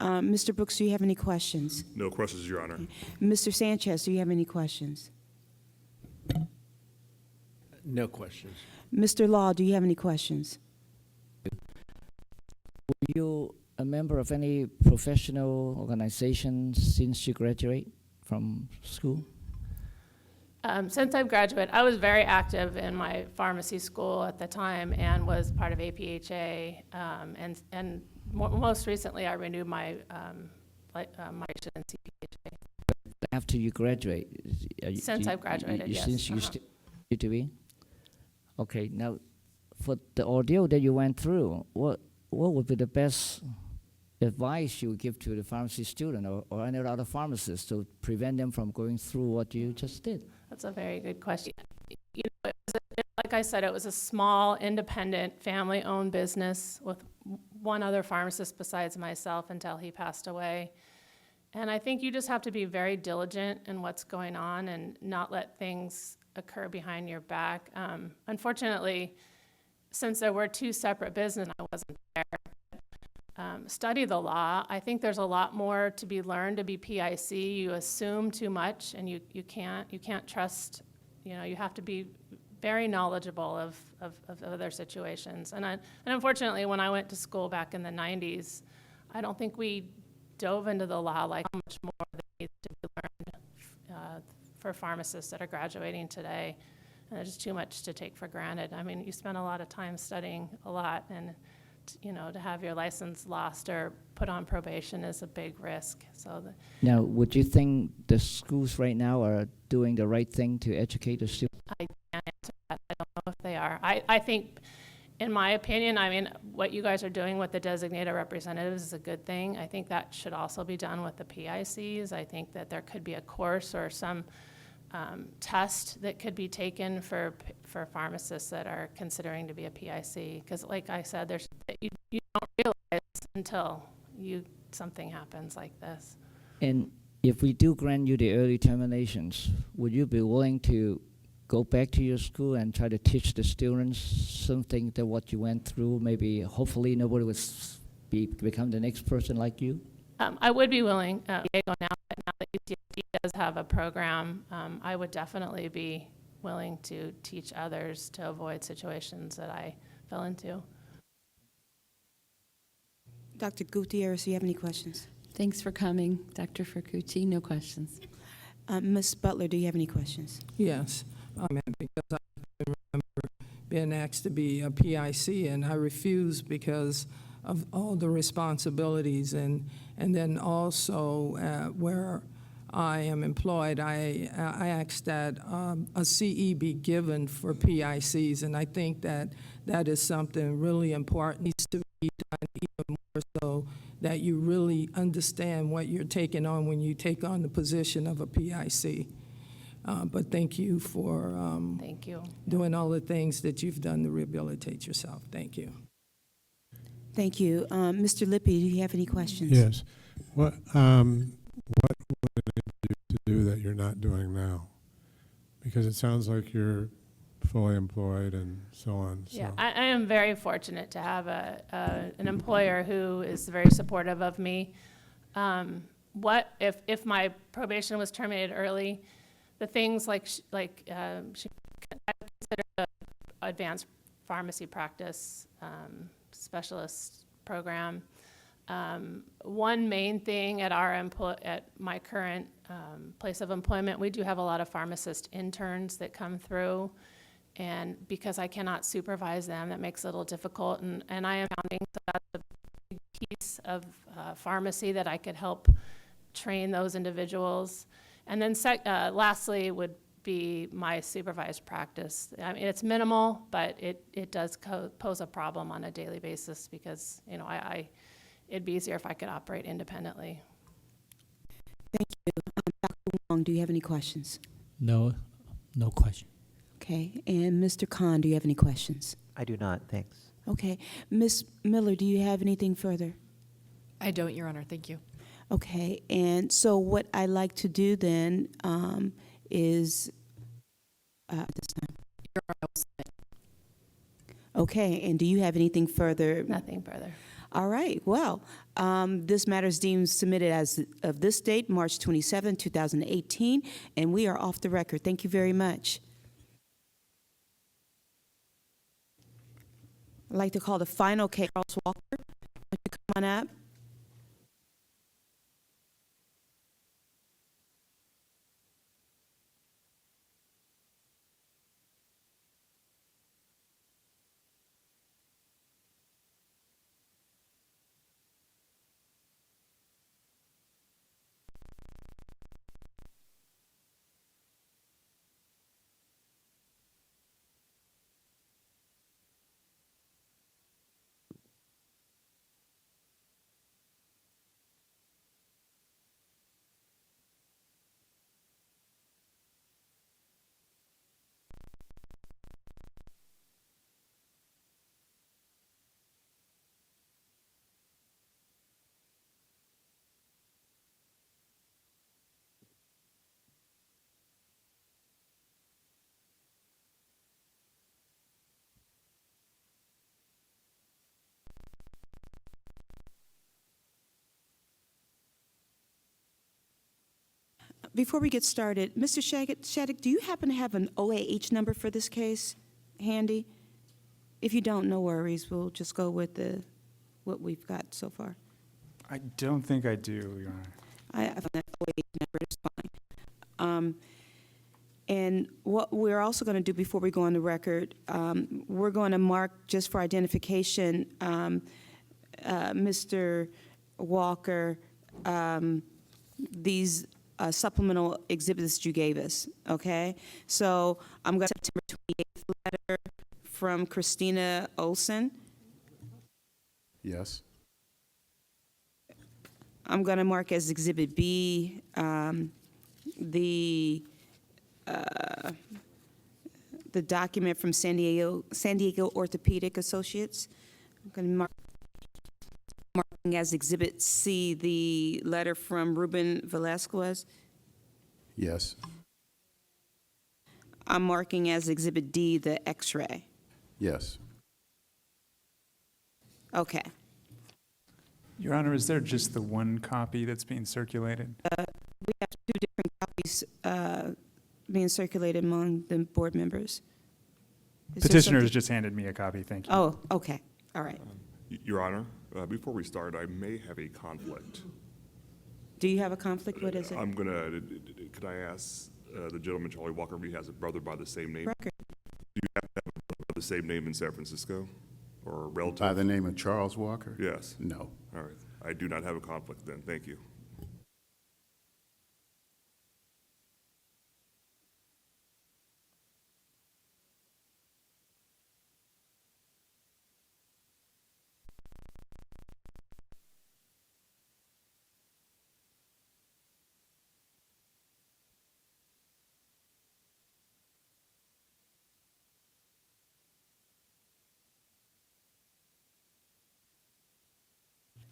Mr. Brooks, do you have any questions?
No questions, Your Honor.
Okay. Mr. Sanchez, do you have any questions?
No questions.
Mr. Law, do you have any questions?
Were you a member of any professional organization since you graduate from school?
Since I've graduated, I was very active in my pharmacy school at the time and was part of APHA. And most recently, I renewed my my in CPHA.
After you graduate?
Since I've graduated, yes.
Since you to be? Okay, now, for the ordeal that you went through, what would be the best advice you would give to the pharmacy student or any other pharmacist to prevent them from going through what you just did?
That's a very good question. You know, like I said, it was a small, independent, family-owned business with one other pharmacist besides myself until he passed away. And I think you just have to be very diligent in what's going on and not let things occur behind your back. Unfortunately, since there were two separate businesses, I wasn't there. Study the law. I think there's a lot more to be learned to be PIC. You assume too much, and you can't trust. You know, you have to be very knowledgeable of other situations. And unfortunately, when I went to school back in the 90s, I don't think we dove into the law like how much more there needs to be learned for pharmacists that are graduating today. And there's just too much to take for granted. I mean, you spend a lot of time studying a lot, and you know, to have your license lost or put on probation is a big risk. So
now, would you think the schools right now are doing the right thing to educate the students?
I can't answer that. I don't know if they are. I think, in my opinion, I mean, what you guys are doing with the designated representatives is a good thing. I think that should also be done with the PICs. I think that there could be a course or some test that could be taken for pharmacists that are considering to be a PIC. Because like I said, you don't realize until something happens like this.
And if we do grant you the early terminations, would you be willing to go back to your school and try to teach the students something that what you went through? Maybe, hopefully, nobody would become the next person like you?
I would be willing. Diego, now that UCSD does have a program, I would definitely be willing to teach others to avoid situations that I fell into.
Dr. Gutierrez, do you have any questions?
Thanks for coming, Dr. Furcucci. No questions.
Ms. Butler, do you have any questions?
Yes, because I remember being asked to be a PIC, and I refused because of all the responsibilities, and then also where I am employed, I asked that a CE be given for PICs, and I think that that is something really important, needs to be done even more so that you really understand what you're taking on when you take on the position of a PIC. But thank you for
thank you.
Doing all the things that you've done to rehabilitate yourself. Thank you.
Thank you. Mr. Lippy, do you have any questions?
Yes. What would it enable you to do that you're not doing now? Because it sounds like you're fully employed and so on. So.
Yeah, I am very fortunate to have an employer who is very supportive of me. What if my probation was terminated early? The things I consider the advanced pharmacy practice specialist program. One main thing at my current place of employment, we do have a lot of pharmacist interns that come through, and because I cannot supervise them, that makes it a little difficult, and I am founding, so that's a big piece of pharmacy that I could help train those individuals. And then lastly would be my supervised practice. I mean, it's minimal, but it does pose a problem on a daily basis because, you know, it'd be easier if I could operate independently.
Thank you. Dr. Wong, do you have any questions?
No question.
Okay. And Mr. Khan, do you have any questions?
I do not, thanks.
Okay. Ms. Miller, do you have anything further?
I don't, Your Honor. Thank you.
Okay. And so what I'd like to do then is this time.
Your Honor, I will submit.
Okay. And do you have anything further?
Nothing further.
All right. Well, this matter is deemed submitted as of this date, March 27, 2018, and we are off the record. Thank you very much. I'd like to call the final case, Charles Walker. Would you come on up? Before we get started, Mr. Shattuck, do you happen to have an OAH number for this case handy? If you don't, no worries. We'll just go with what we've got so far.
I don't think I do, Your Honor.
I found that OAH number is fine. And what we're also going to do before we go on the record, we're going to mark, just for identification, Mr. Walker, these supplemental exhibits you gave us, okay? So I'm going to September 28th letter from Christina Olson.
Yes.
I'm going to mark as Exhibit B the document from San Diego Orthopedic Associates. I'm going to marking as Exhibit C the letter from Ruben Velasquez.
Yes.
I'm marking as Exhibit D the X-ray.
Yes.
Okay.
Your Honor, is there just the one copy that's being circulated?
We have 2 different copies being circulated among the board members. Is there
Petitioner has
something-
just handed me a copy, thank you.
Oh, okay, all right.
Your Honor, before we start, I may have a conflict.
Do you have a conflict? What is it?
I'm gonna, could I ask the gentleman, Charlie Walker, if he has a brother by the same name?
Record.
Do you have to have a brother by the same name in San Francisco, or a relative?
By the name of Charles Walker?
Yes.
No.
All right. I do not have a conflict then. Thank you.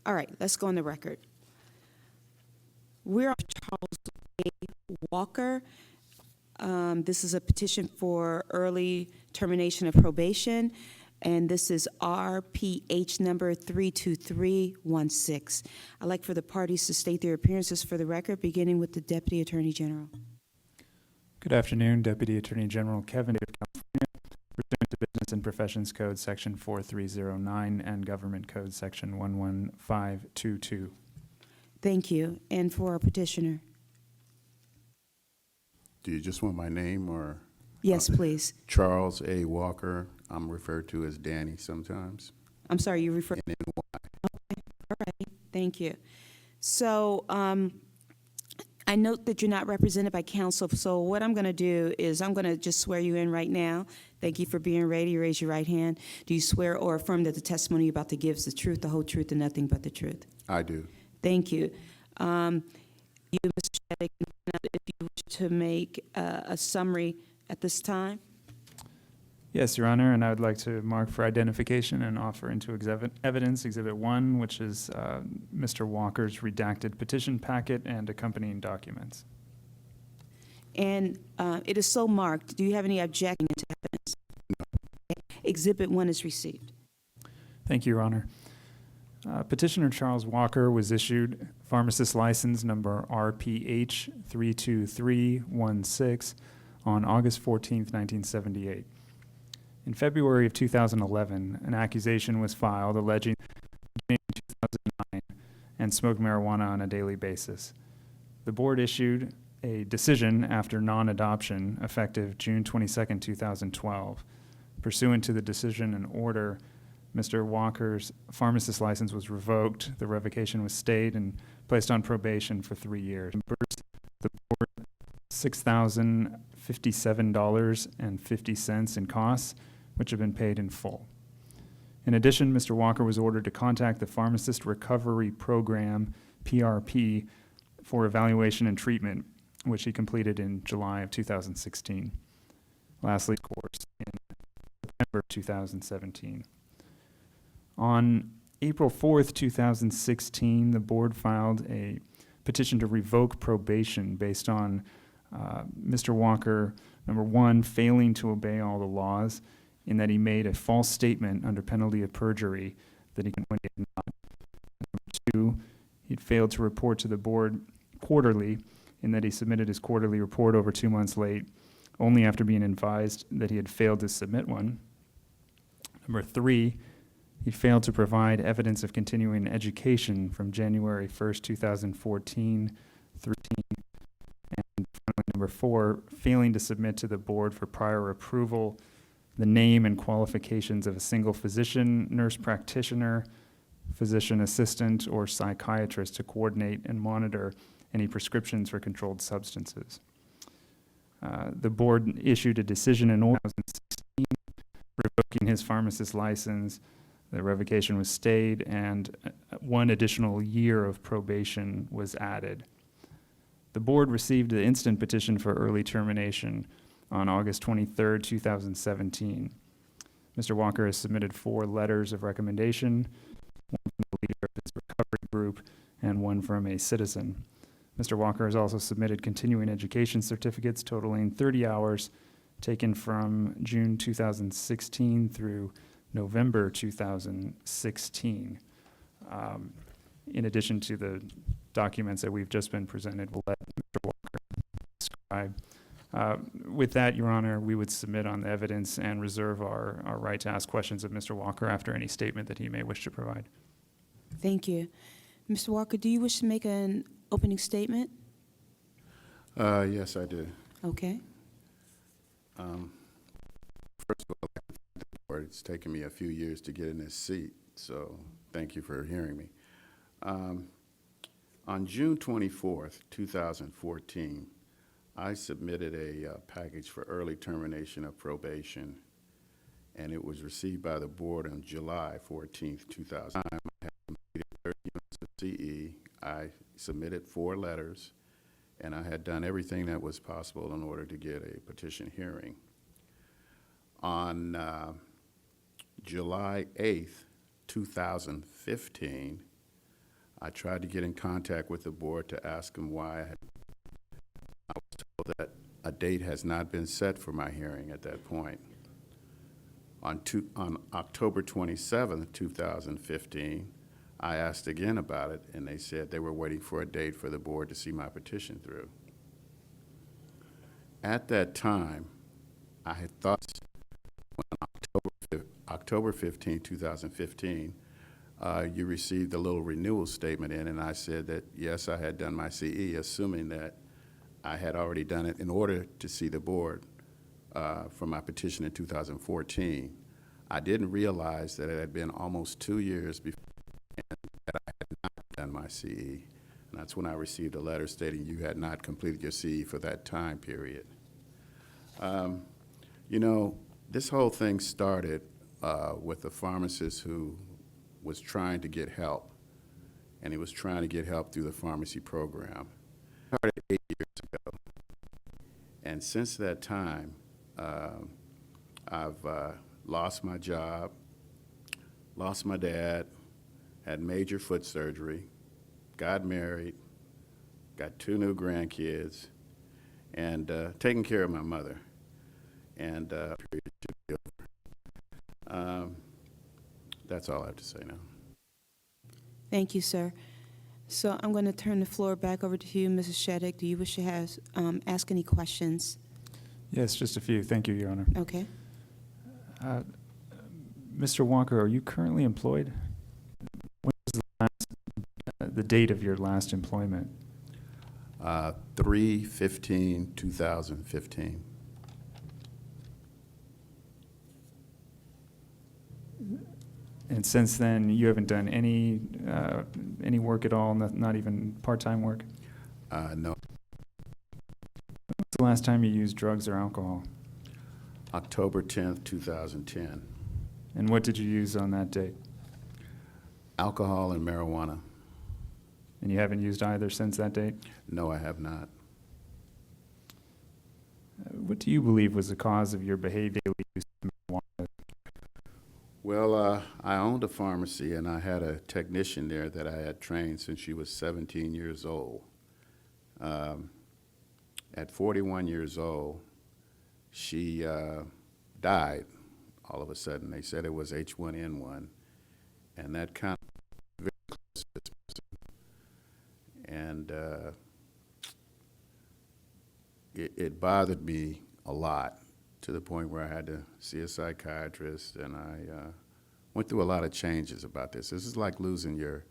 All right, let's go on the record. We're on Charles A. Walker. This is a petition for early termination of probation, and this is RPH number 32316. I'd like for the parties to state their appearances for the record, beginning with the Deputy Attorney General.
Good afternoon, Deputy Attorney General Kevin of California, pursuant to Business and Professions Code Section 4309 and Government Code Section 11522.
Thank you. And for our petitioner?
Do you just want my name or?
Yes, please.
Charles A. Walker. I'm referred to as Danny sometimes.
I'm sorry, you refer.
NNY.
Okay, all right, thank you. So I note that you're not represented by counsel, so what I'm going to do is I'm going to just swear you in right now. Thank you for being ready. Raise your right hand. Do you swear or affirm that the testimony you're about to give is the truth, the whole truth, and nothing but the truth?
I do.
Thank you. You, Mr. Shattuck, if you wish to make a summary at this time.
Yes, Your Honor, and I would like to mark for identification and offer into evidence Exhibit 1, which is Mr. Walker's redacted petition packet and accompanying documents.
And it is so marked. Do you have any objection to evidence? No. Exhibit 1 is received.
Thank you, Your Honor. Petitioner Charles Walker was issued pharmacist license number RPH 32316 on August 14th, 1978. In February of 2011, an accusation was filed alleging in 2009 and smoked marijuana on a daily basis. The board issued a decision after non-adoption effective June 22nd, 2012. Pursuant to the decision and order, Mr. Walker's pharmacist license was revoked, the revocation was stayed, and placed on probation for 3 years. The board $6,057.50 in costs, which have been paid in full. In addition, Mr. Walker was ordered to contact the Pharmacist Recovery Program, PRP, for evaluation and treatment, which he completed in July of 2016. Lastly, of course, in September 2017. On April 4th, 2016, the board filed a petition to revoke probation based on Mr. Walker, number one, failing to obey all the laws in that he made a false statement under penalty of perjury that he when he had not. Number two, he'd failed to report to the board quarterly in that he submitted his quarterly report over 2 months late, only after being advised that he had failed to submit one. Number 3, he failed to provide evidence of continuing education from January 1st, 2014 through. And finally, number 4, failing to submit to the board for prior approval the name and qualifications of a single physician, nurse practitioner, physician assistant, or psychiatrist to coordinate and monitor any prescriptions for controlled substances. The board issued a decision in 2016 revoking his pharmacist license. The revocation was stayed, and 1 additional year of probation was added. The board received the instant petition for early termination on August 23rd, 2017. Mr. Walker has submitted 4 letters of recommendation, 1 from the leader of his recovery group and 1 from a citizen. Mr. Walker has also submitted continuing education certificates totaling 30 hours taken from June 2016 through November 2016. In addition to the documents that we've just been presented, we'll let Mr. Walker describe. With that, Your Honor, we would submit on the evidence and reserve our right to ask questions of Mr. Walker after any statement that he may wish to provide.
Thank you. Mr. Walker, do you wish to make an opening statement?
Yes, I do.
Okay.
First of all, it's taken me a few years to get in this seat, so thank you for hearing me. On June 24th, 2014, I submitted a package for early termination of probation, and it was received by the board on July 14th, 2000. I had completed 30 units of CE. I submitted 4 letters, and I had done everything that was possible in order to get a petition hearing. On July 8th, 2015, I tried to get in contact with the board to ask them why I was told that a date has not been set for my hearing at that point. On October 27th, 2015, I asked again about it, and they said they were waiting for a date for the board to see my petition through. At that time, I had thought when October 15, 2015, you received a little renewal statement in, and I said that, yes, I had done my CE, assuming that I had already done it in order to see the board for my petition in 2014. I didn't realize that it had been almost 2 years before and that I had not done my CE. And that's when I received a letter stating you had not completed your CE for that time period. You know, this whole thing started with a pharmacist who was trying to get help, and he was trying to get help through the pharmacy program. It started 8 years ago, and since that time, I've lost my job, lost my dad, had major foot surgery, got married, got 2 new grandkids, and taking care of my mother. And that's all I have to say now.
Thank you, sir. So I'm going to turn the floor back over to you, Mrs. Sheddick. Do you wish to ask any questions?
Yes, just a few. Thank you, Your Honor.
Okay.
Mr. Walker, are you currently employed? When was the date of your last employment?
3/15/2015.
And since then, you haven't done any work at all, not even part-time work?
No.
When was the last time you used drugs or alcohol?
October 10th, 2010.
And what did you use on that date?
Alcohol and marijuana.
And you haven't used either since that date?
No, I have not.
What do you believe was the cause of your behavioral use of marijuana?
Well, I owned a pharmacy, and I had a technician there that I had trained since she was 17 years old. At 41 years old, she died all of a sudden. They said it was H1N1, and that kind of very close to this person. And it bothered me a lot, to the point where I had to see a psychiatrist, and I went through a lot of changes about this. This is like losing your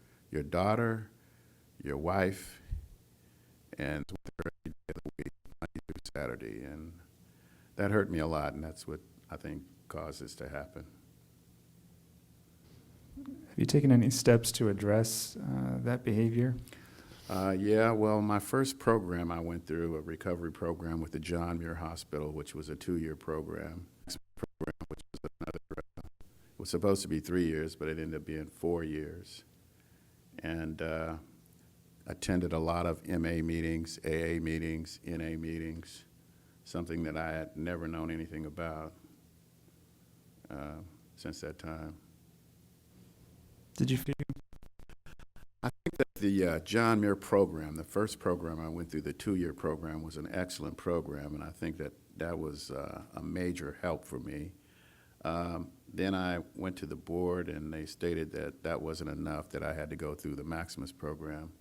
daughter, your wife, and every day of the week, Monday through Saturday, and that hurt me a lot, and that's what I think caused this to happen.
Have you taken any steps to address that behavior?
Yeah, well, my first program I went through, a recovery program with the John Muir Hospital, which was a 2-year program. Next program, which was another, it was supposed to be 3 years, but it ended up being 4 years. And attended a lot of MA meetings, AA meetings, NA meetings, something that I had never known anything about since that time.
Did you feel?
I think that the John Muir program, the first program I went through, the 2-year program, was an excellent program, and I think that that was a major help for me. Then I went to the board, and they stated that that wasn't enough, that I had to go through the Maximus program.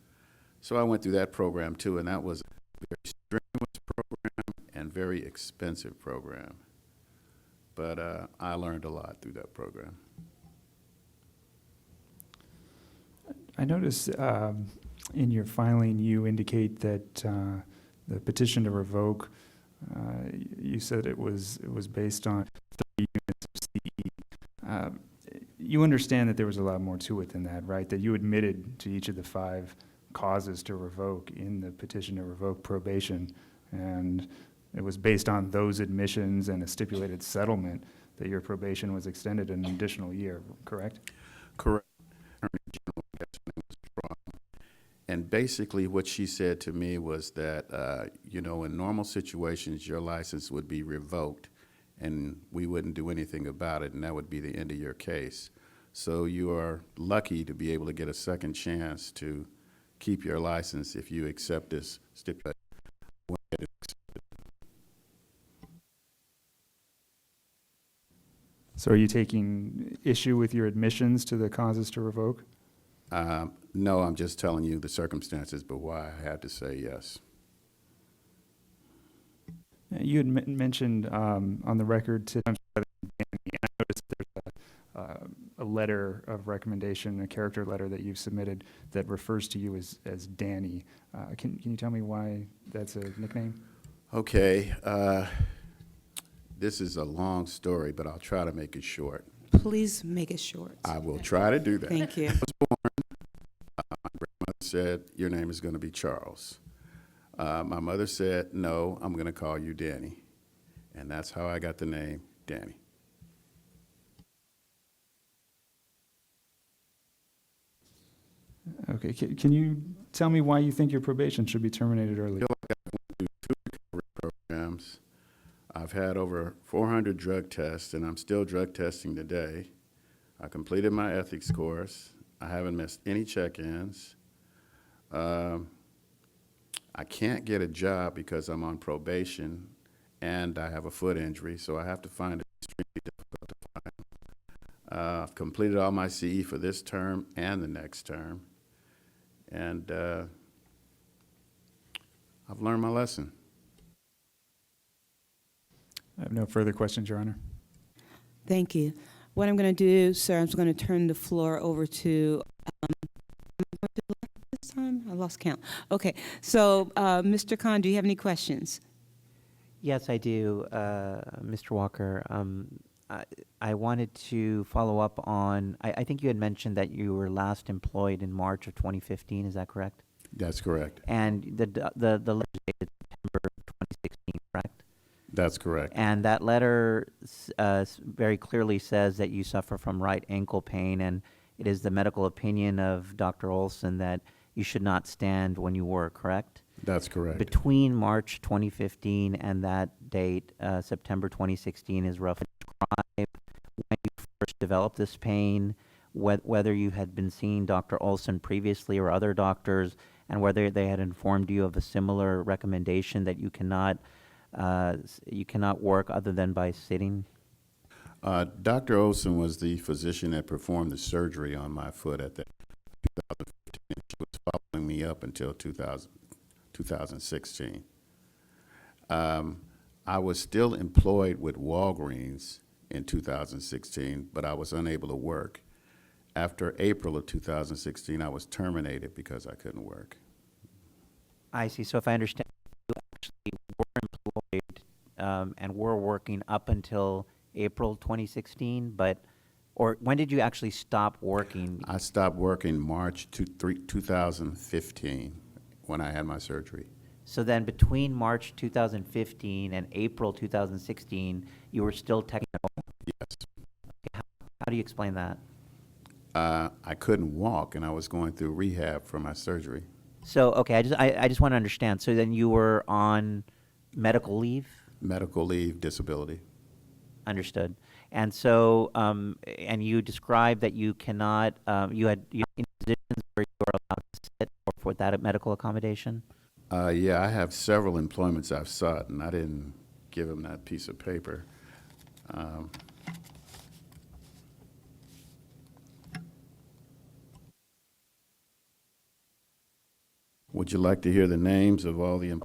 So I went through that program too, and that was a very strenuous program and very expensive program. But I learned a lot through that program.
I noticed in your filing you indicate that the petition to revoke, you said it was based on 30 units of CE. You understand that there was a lot more to it than that, right? That you admitted to each of the 5 causes to revoke in the petition to revoke probation, and it was based on those admissions and a stipulated settlement that your probation was extended an additional year, correct?
Correct. And basically what she said to me was that, you know, in normal situations, your license would be revoked and we wouldn't do anything about it, and that would be the end of your case. So you are lucky to be able to get a second chance to keep your license if you accept this stipulation.
So are you taking issue with your admissions to the causes to revoke?
No, I'm just telling you the circumstances, but why I had to say yes.
You had mentioned on the record to Danny, and I noticed there's a letter of recommendation, a character letter that you've submitted that refers to you as Danny. Can you tell me why that's a nickname?
Okay. This is a long story, but I'll try to make it short.
Please make it short.
I will try to do that.
Thank you.
I was born, my grandmother said, your name is going to be Charles. My mother said, no, I'm going to call you Danny. And that's how I got the name Danny.
Okay, can you tell me why you think your probation should be terminated early?
I feel like I've went through 2 recovery programs. I've had over 400 drug tests, and I'm still drug testing today. I completed my ethics course. I haven't missed any check-ins. I can't get a job because I'm on probation, and I have a foot injury, so I have to find it extremely difficult to find. I've completed all my CE for this term and the next term, and I've learned my lesson.
I have no further questions, Your Honor.
Thank you. What I'm going to do, sir, I'm going to turn the floor over to, this time? I lost count. Okay, so Mr. Khan, do you have any questions?
Yes, I do, Mr. Walker. I wanted to follow up on, I think you had mentioned that you were last employed in March of 2015, is that correct?
That's correct.
And the letter dated September 2016, correct?
That's correct.
And that letter very clearly says that you suffer from right ankle pain, and it is the medical opinion of Dr. Olson that you should not stand when you work, correct?
That's correct.
Between March 2015 and that date, September 2016, is roughly describe when you first developed this pain, whether you had been seeing Dr. Olson previously or other doctors, and whether they had informed you of a similar recommendation that you cannot work other than by sitting?
Dr. Olson was the physician that performed the surgery on my foot at that 2015. She was following me up until 2016. I was still employed with Walgreens in 2016, but I was unable to work. After April of 2016, I was terminated because I couldn't work.
I see. So if I understand, you actually were employed and were working up until April 2016, or when did you actually stop working?
I stopped working March 2015 when I had my surgery.
So then between March 2015 and April 2016, you were still technical?
Yes.
Okay, how do you explain that?
I couldn't walk, and I was going through rehab for my surgery.
So, okay, I just want to understand. So then you were on medical leave?
Medical leave, disability.
Understood. And so, and you described that you cannot, you had in positions where you were allowed to sit for that medical accommodation?
Yeah, I have several employments I've sought, and I didn't give them that piece of paper. Would you like to hear the names of all the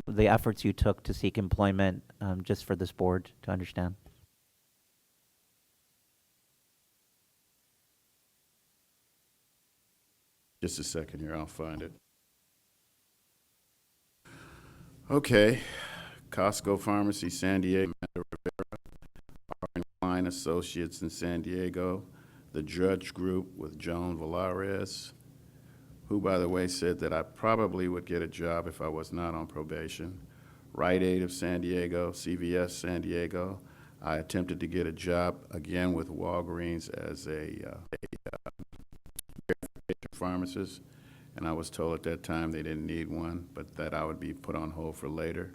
The efforts you took to seek employment, just for this board to understand?
Just a second here, I'll find it. Okay, Costco Pharmacy, San Diego, Rivera, R. Klein Associates in San Diego, the Judge Group with Joan Valares, who, by the way, said that I probably would get a job if I was not on probation. Rite Aid of San Diego, CVS San Diego. I attempted to get a job again with Walgreens as a verification pharmacist, and I was told at that time they didn't need one, but that I would be put on hold for later.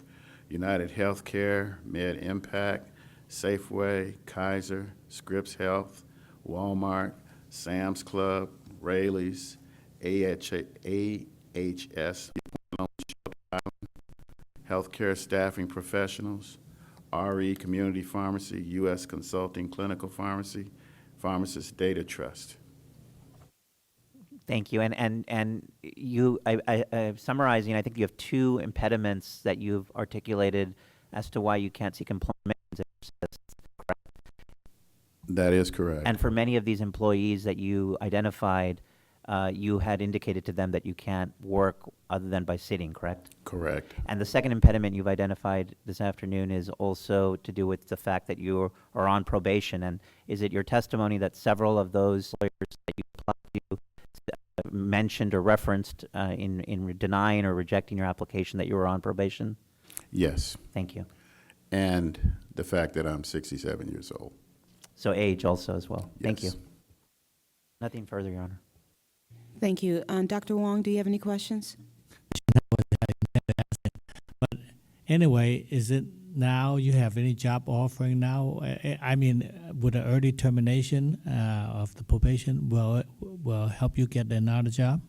United Healthcare, Med Impact, Safeway, Kaiser, Scripps Health, Walmart, Sam's Club, Raley's, AHS, Healthcare Staffing Professionals, RE Community Pharmacy, U.S. Consulting Clinical Pharmacy, Pharmacist Data Trust.
Thank you. And you, summarizing, I think you have two impediments that you've articulated as to why you can't seek employment.
That is correct.
And for many of these employees that you identified, you had indicated to them that you can't work other than by sitting, correct?
Correct.
And the second impediment you've identified this afternoon is also to do with the fact that you are on probation. And is it your testimony that several of those lawyers that you applied to mentioned or referenced in denying or rejecting your application that you were on probation?
Yes.
Thank you.
And the fact that I'm 67 years old.
So age also as well.
Yes.
Thank you. Nothing further, Your Honor.
Thank you. Dr. Wong, do you have any questions?
But anyway, is it now you have any job offering now? I mean, would an early termination of the probation will help you get another job?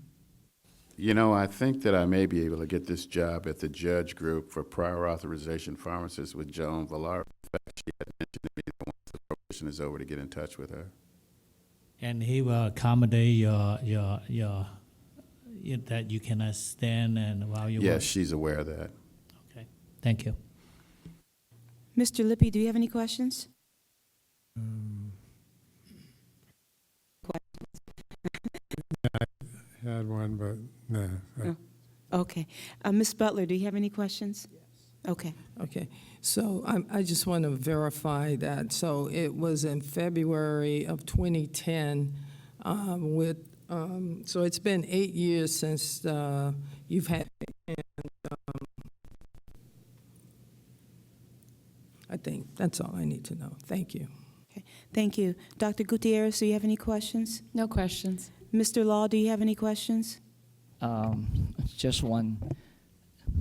You know, I think that I may be able to get this job at the Judge Group for prior authorization pharmacist with Joan Villar. In fact, she had mentioned to me that once the probation is over to get in touch with her.
And he will accommodate your that you cannot stand and while you
Yes,
work?
she's aware of that.
Okay, thank you.
Mr. Lippy, do you have any questions?
I had one, but no.
Okay. Ms. Butler, do you have any questions? Yes. Okay.
Okay, so I just want to verify that. So it was in February of 2010 so it's been 8 years since you've had, and I think that's all I need to know. Thank you.
Okay. Thank you. Dr. Gutierrez, do you have any questions?
No questions.
Mr. Law, do you have any questions?
Just one.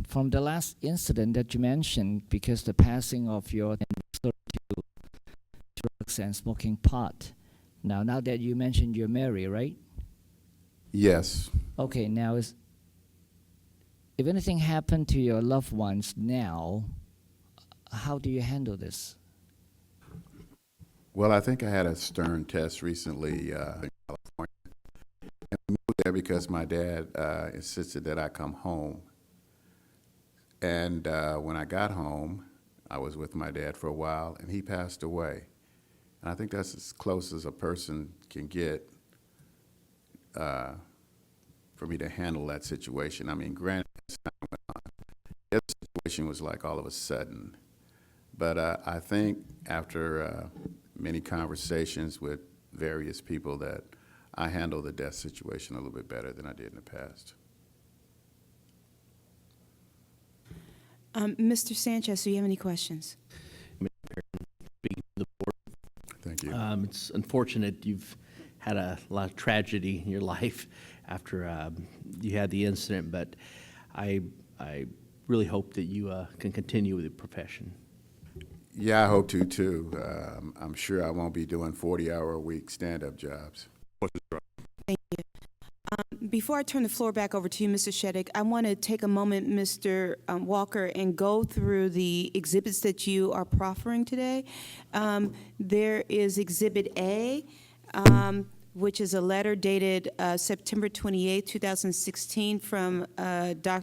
From the last incident that you mentioned, because the passing of your to drugs and smoking pot. Now that you mentioned you're married, right?
Yes.
Okay, now if anything happened to your loved ones now, how do you handle this?
Well, I think I had a stern test recently in California. And I moved there because my dad insisted that I come home. And when I got home, I was with my dad for a while, and he passed away. And I think that's as close as a person can get for me to handle that situation. I mean, granted, as time went on, the other situation was like all of a sudden. But I think after many conversations with various people that I handled the death situation a little bit better than I did in the past.
Mr. Sanchez, do you have any questions?
Speaking to the board.
Thank you.
It's unfortunate you've had a lot of tragedy in your life after you had the incident, but I really hope that you can continue with the profession.
Yeah, I hope to too. I'm sure I won't be doing 40-hour-a-week stand-up jobs.
Thank you. Before I turn the floor back over to you, Mr. Sheddick, I want to take a moment, Mr. Walker, and go through the exhibits that you are proffering today. There is Exhibit A, which is a letter dated September 28, 2016 from Dr.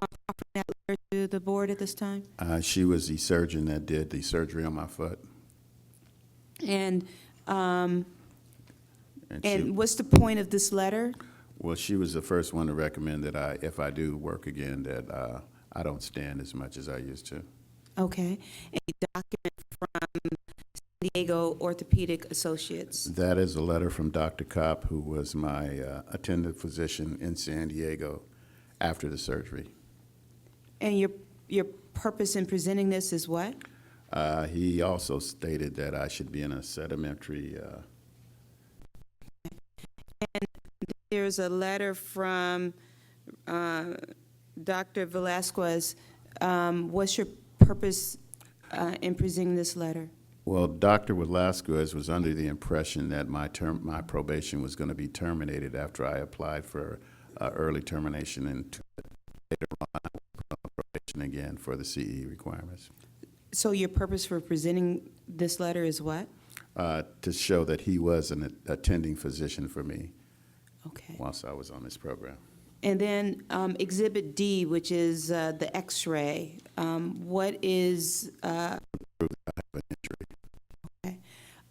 Offering that letter to the board at this time.
She was the surgeon that did the surgery on my foot.
And
she,
what's the point of this letter?
well, she was the first one to recommend that if I do work again, that I don't stand as much as I used to.
Okay. A document from San Diego Orthopedic Associates.
That is a letter from Dr. Kopp, who was my attendant physician in San Diego after the surgery.
And your purpose in presenting this is what?
He also stated that I should be in a sedimentary.
And there's a letter from Dr. Velasquez. What's your purpose in presenting this letter?
Well, Dr. Velasquez was under the impression that my probation was going to be terminated after I applied for early termination, and later on I was put on probation again for the CE requirements.
So your purpose for presenting this letter is what?
To show that he was an attending physician for me.
Okay.
Whilst I was on this program.
And then Exhibit D, which is the X-ray. What is?
Prove that I have an injury.
Okay.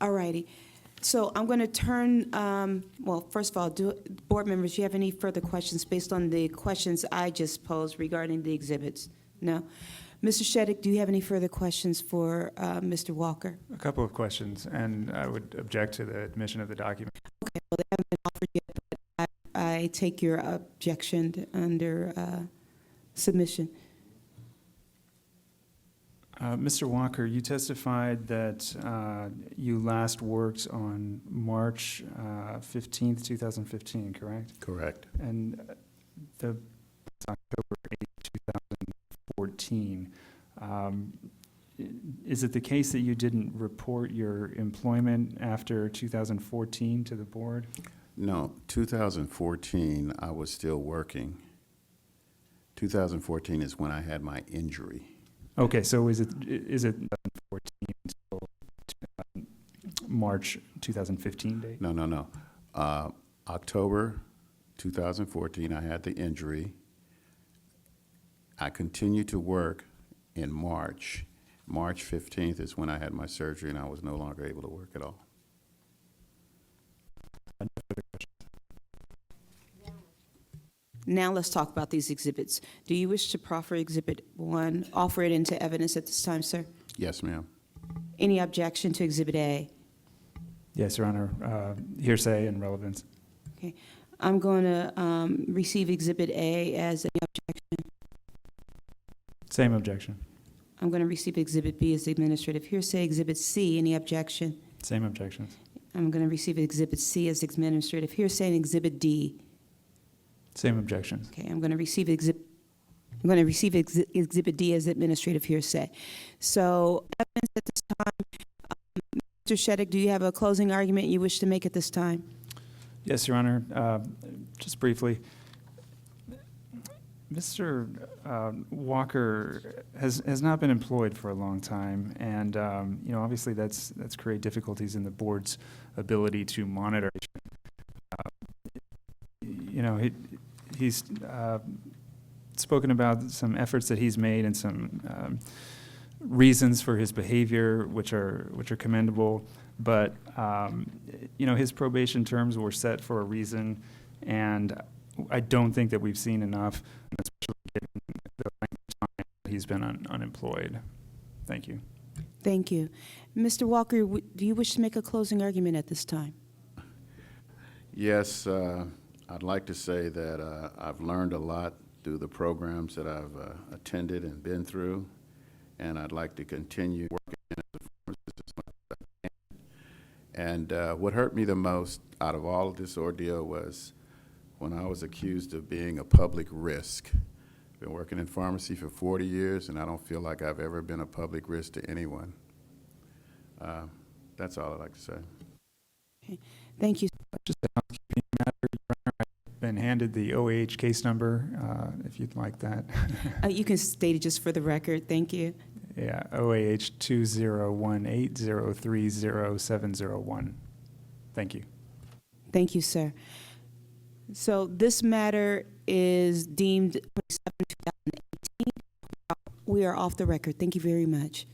All righty. So I'm going to turn. Well, first of all, board members, do you have any further questions based on the questions I just posed regarding the exhibits? No. Mr. Sheddick, do you have any further questions for Mr. Walker?
A couple of questions, and I would object to the admission of the document.
Okay, well, they haven't been offered yet, but I take your objection under submission.
Mr. Walker, you testified that you last worked on March 15th, 2015, correct?
Correct.
And the October 8th, 2014. Is it the case that you didn't report your employment after 2014 to the board?
No, 2014, I was still working. 2014 is when I had my injury.
Okay, so is it 2014 until March 2015 date?
No. October 2014, I had the injury. I continued to work in March. March 15th is when I had my surgery and I was no longer able to work at all.
Now let's talk about these exhibits. Do you wish to proffer Exhibit 1, offer it into evidence at this time, sir?
Yes, ma'am.
Any objection to Exhibit A?
Yes, Your Honor. Hearsay and relevance.
Okay. I'm going to receive Exhibit A as an objection.
Same objection.
I'm going to receive Exhibit B as administrative hearsay. Exhibit C, any objection?
Same objections.
I'm going to receive Exhibit C as administrative hearsay, and Exhibit D.
Same objections.
Okay, I'm going to receive Exhibit D as administrative hearsay. So, evidence at this time. Mr. Sheddick, do you have a closing argument you wish to make at this time?
Yes, Your Honor. Just briefly, Mr. Walker has not been employed for a long time, and obviously that's create difficulties in the board's ability to monitor. He's spoken about some efforts that he's made and some reasons for his behavior, which are commendable. But his probation terms were set for a reason, and I don't think that we've seen enough, especially given the length of time that he's been unemployed. Thank you.
Thank you. Mr. Walker, do you wish to make a closing argument at this time?
Yes, I'd like to say that I've learned a lot through the programs that I've attended and been through, and I'd like to continue working as a pharmacist as much as I can. And what hurt me the most out of all of this ordeal was when I was accused of being a public risk. Been working in pharmacy for 40 years, and I don't feel like I've ever been a public risk to anyone. That's all I'd like to say.
Okay. Thank you.
Just a housekeeping matter, Your Honor, I've been handed the OAH case number, if you'd like that.
You can state it just for the record. Thank you.
Yeah, OAH 20180300701. Thank you.
Thank you, sir. So this matter is deemed 27, 2018. We are off the record. Thank you very much.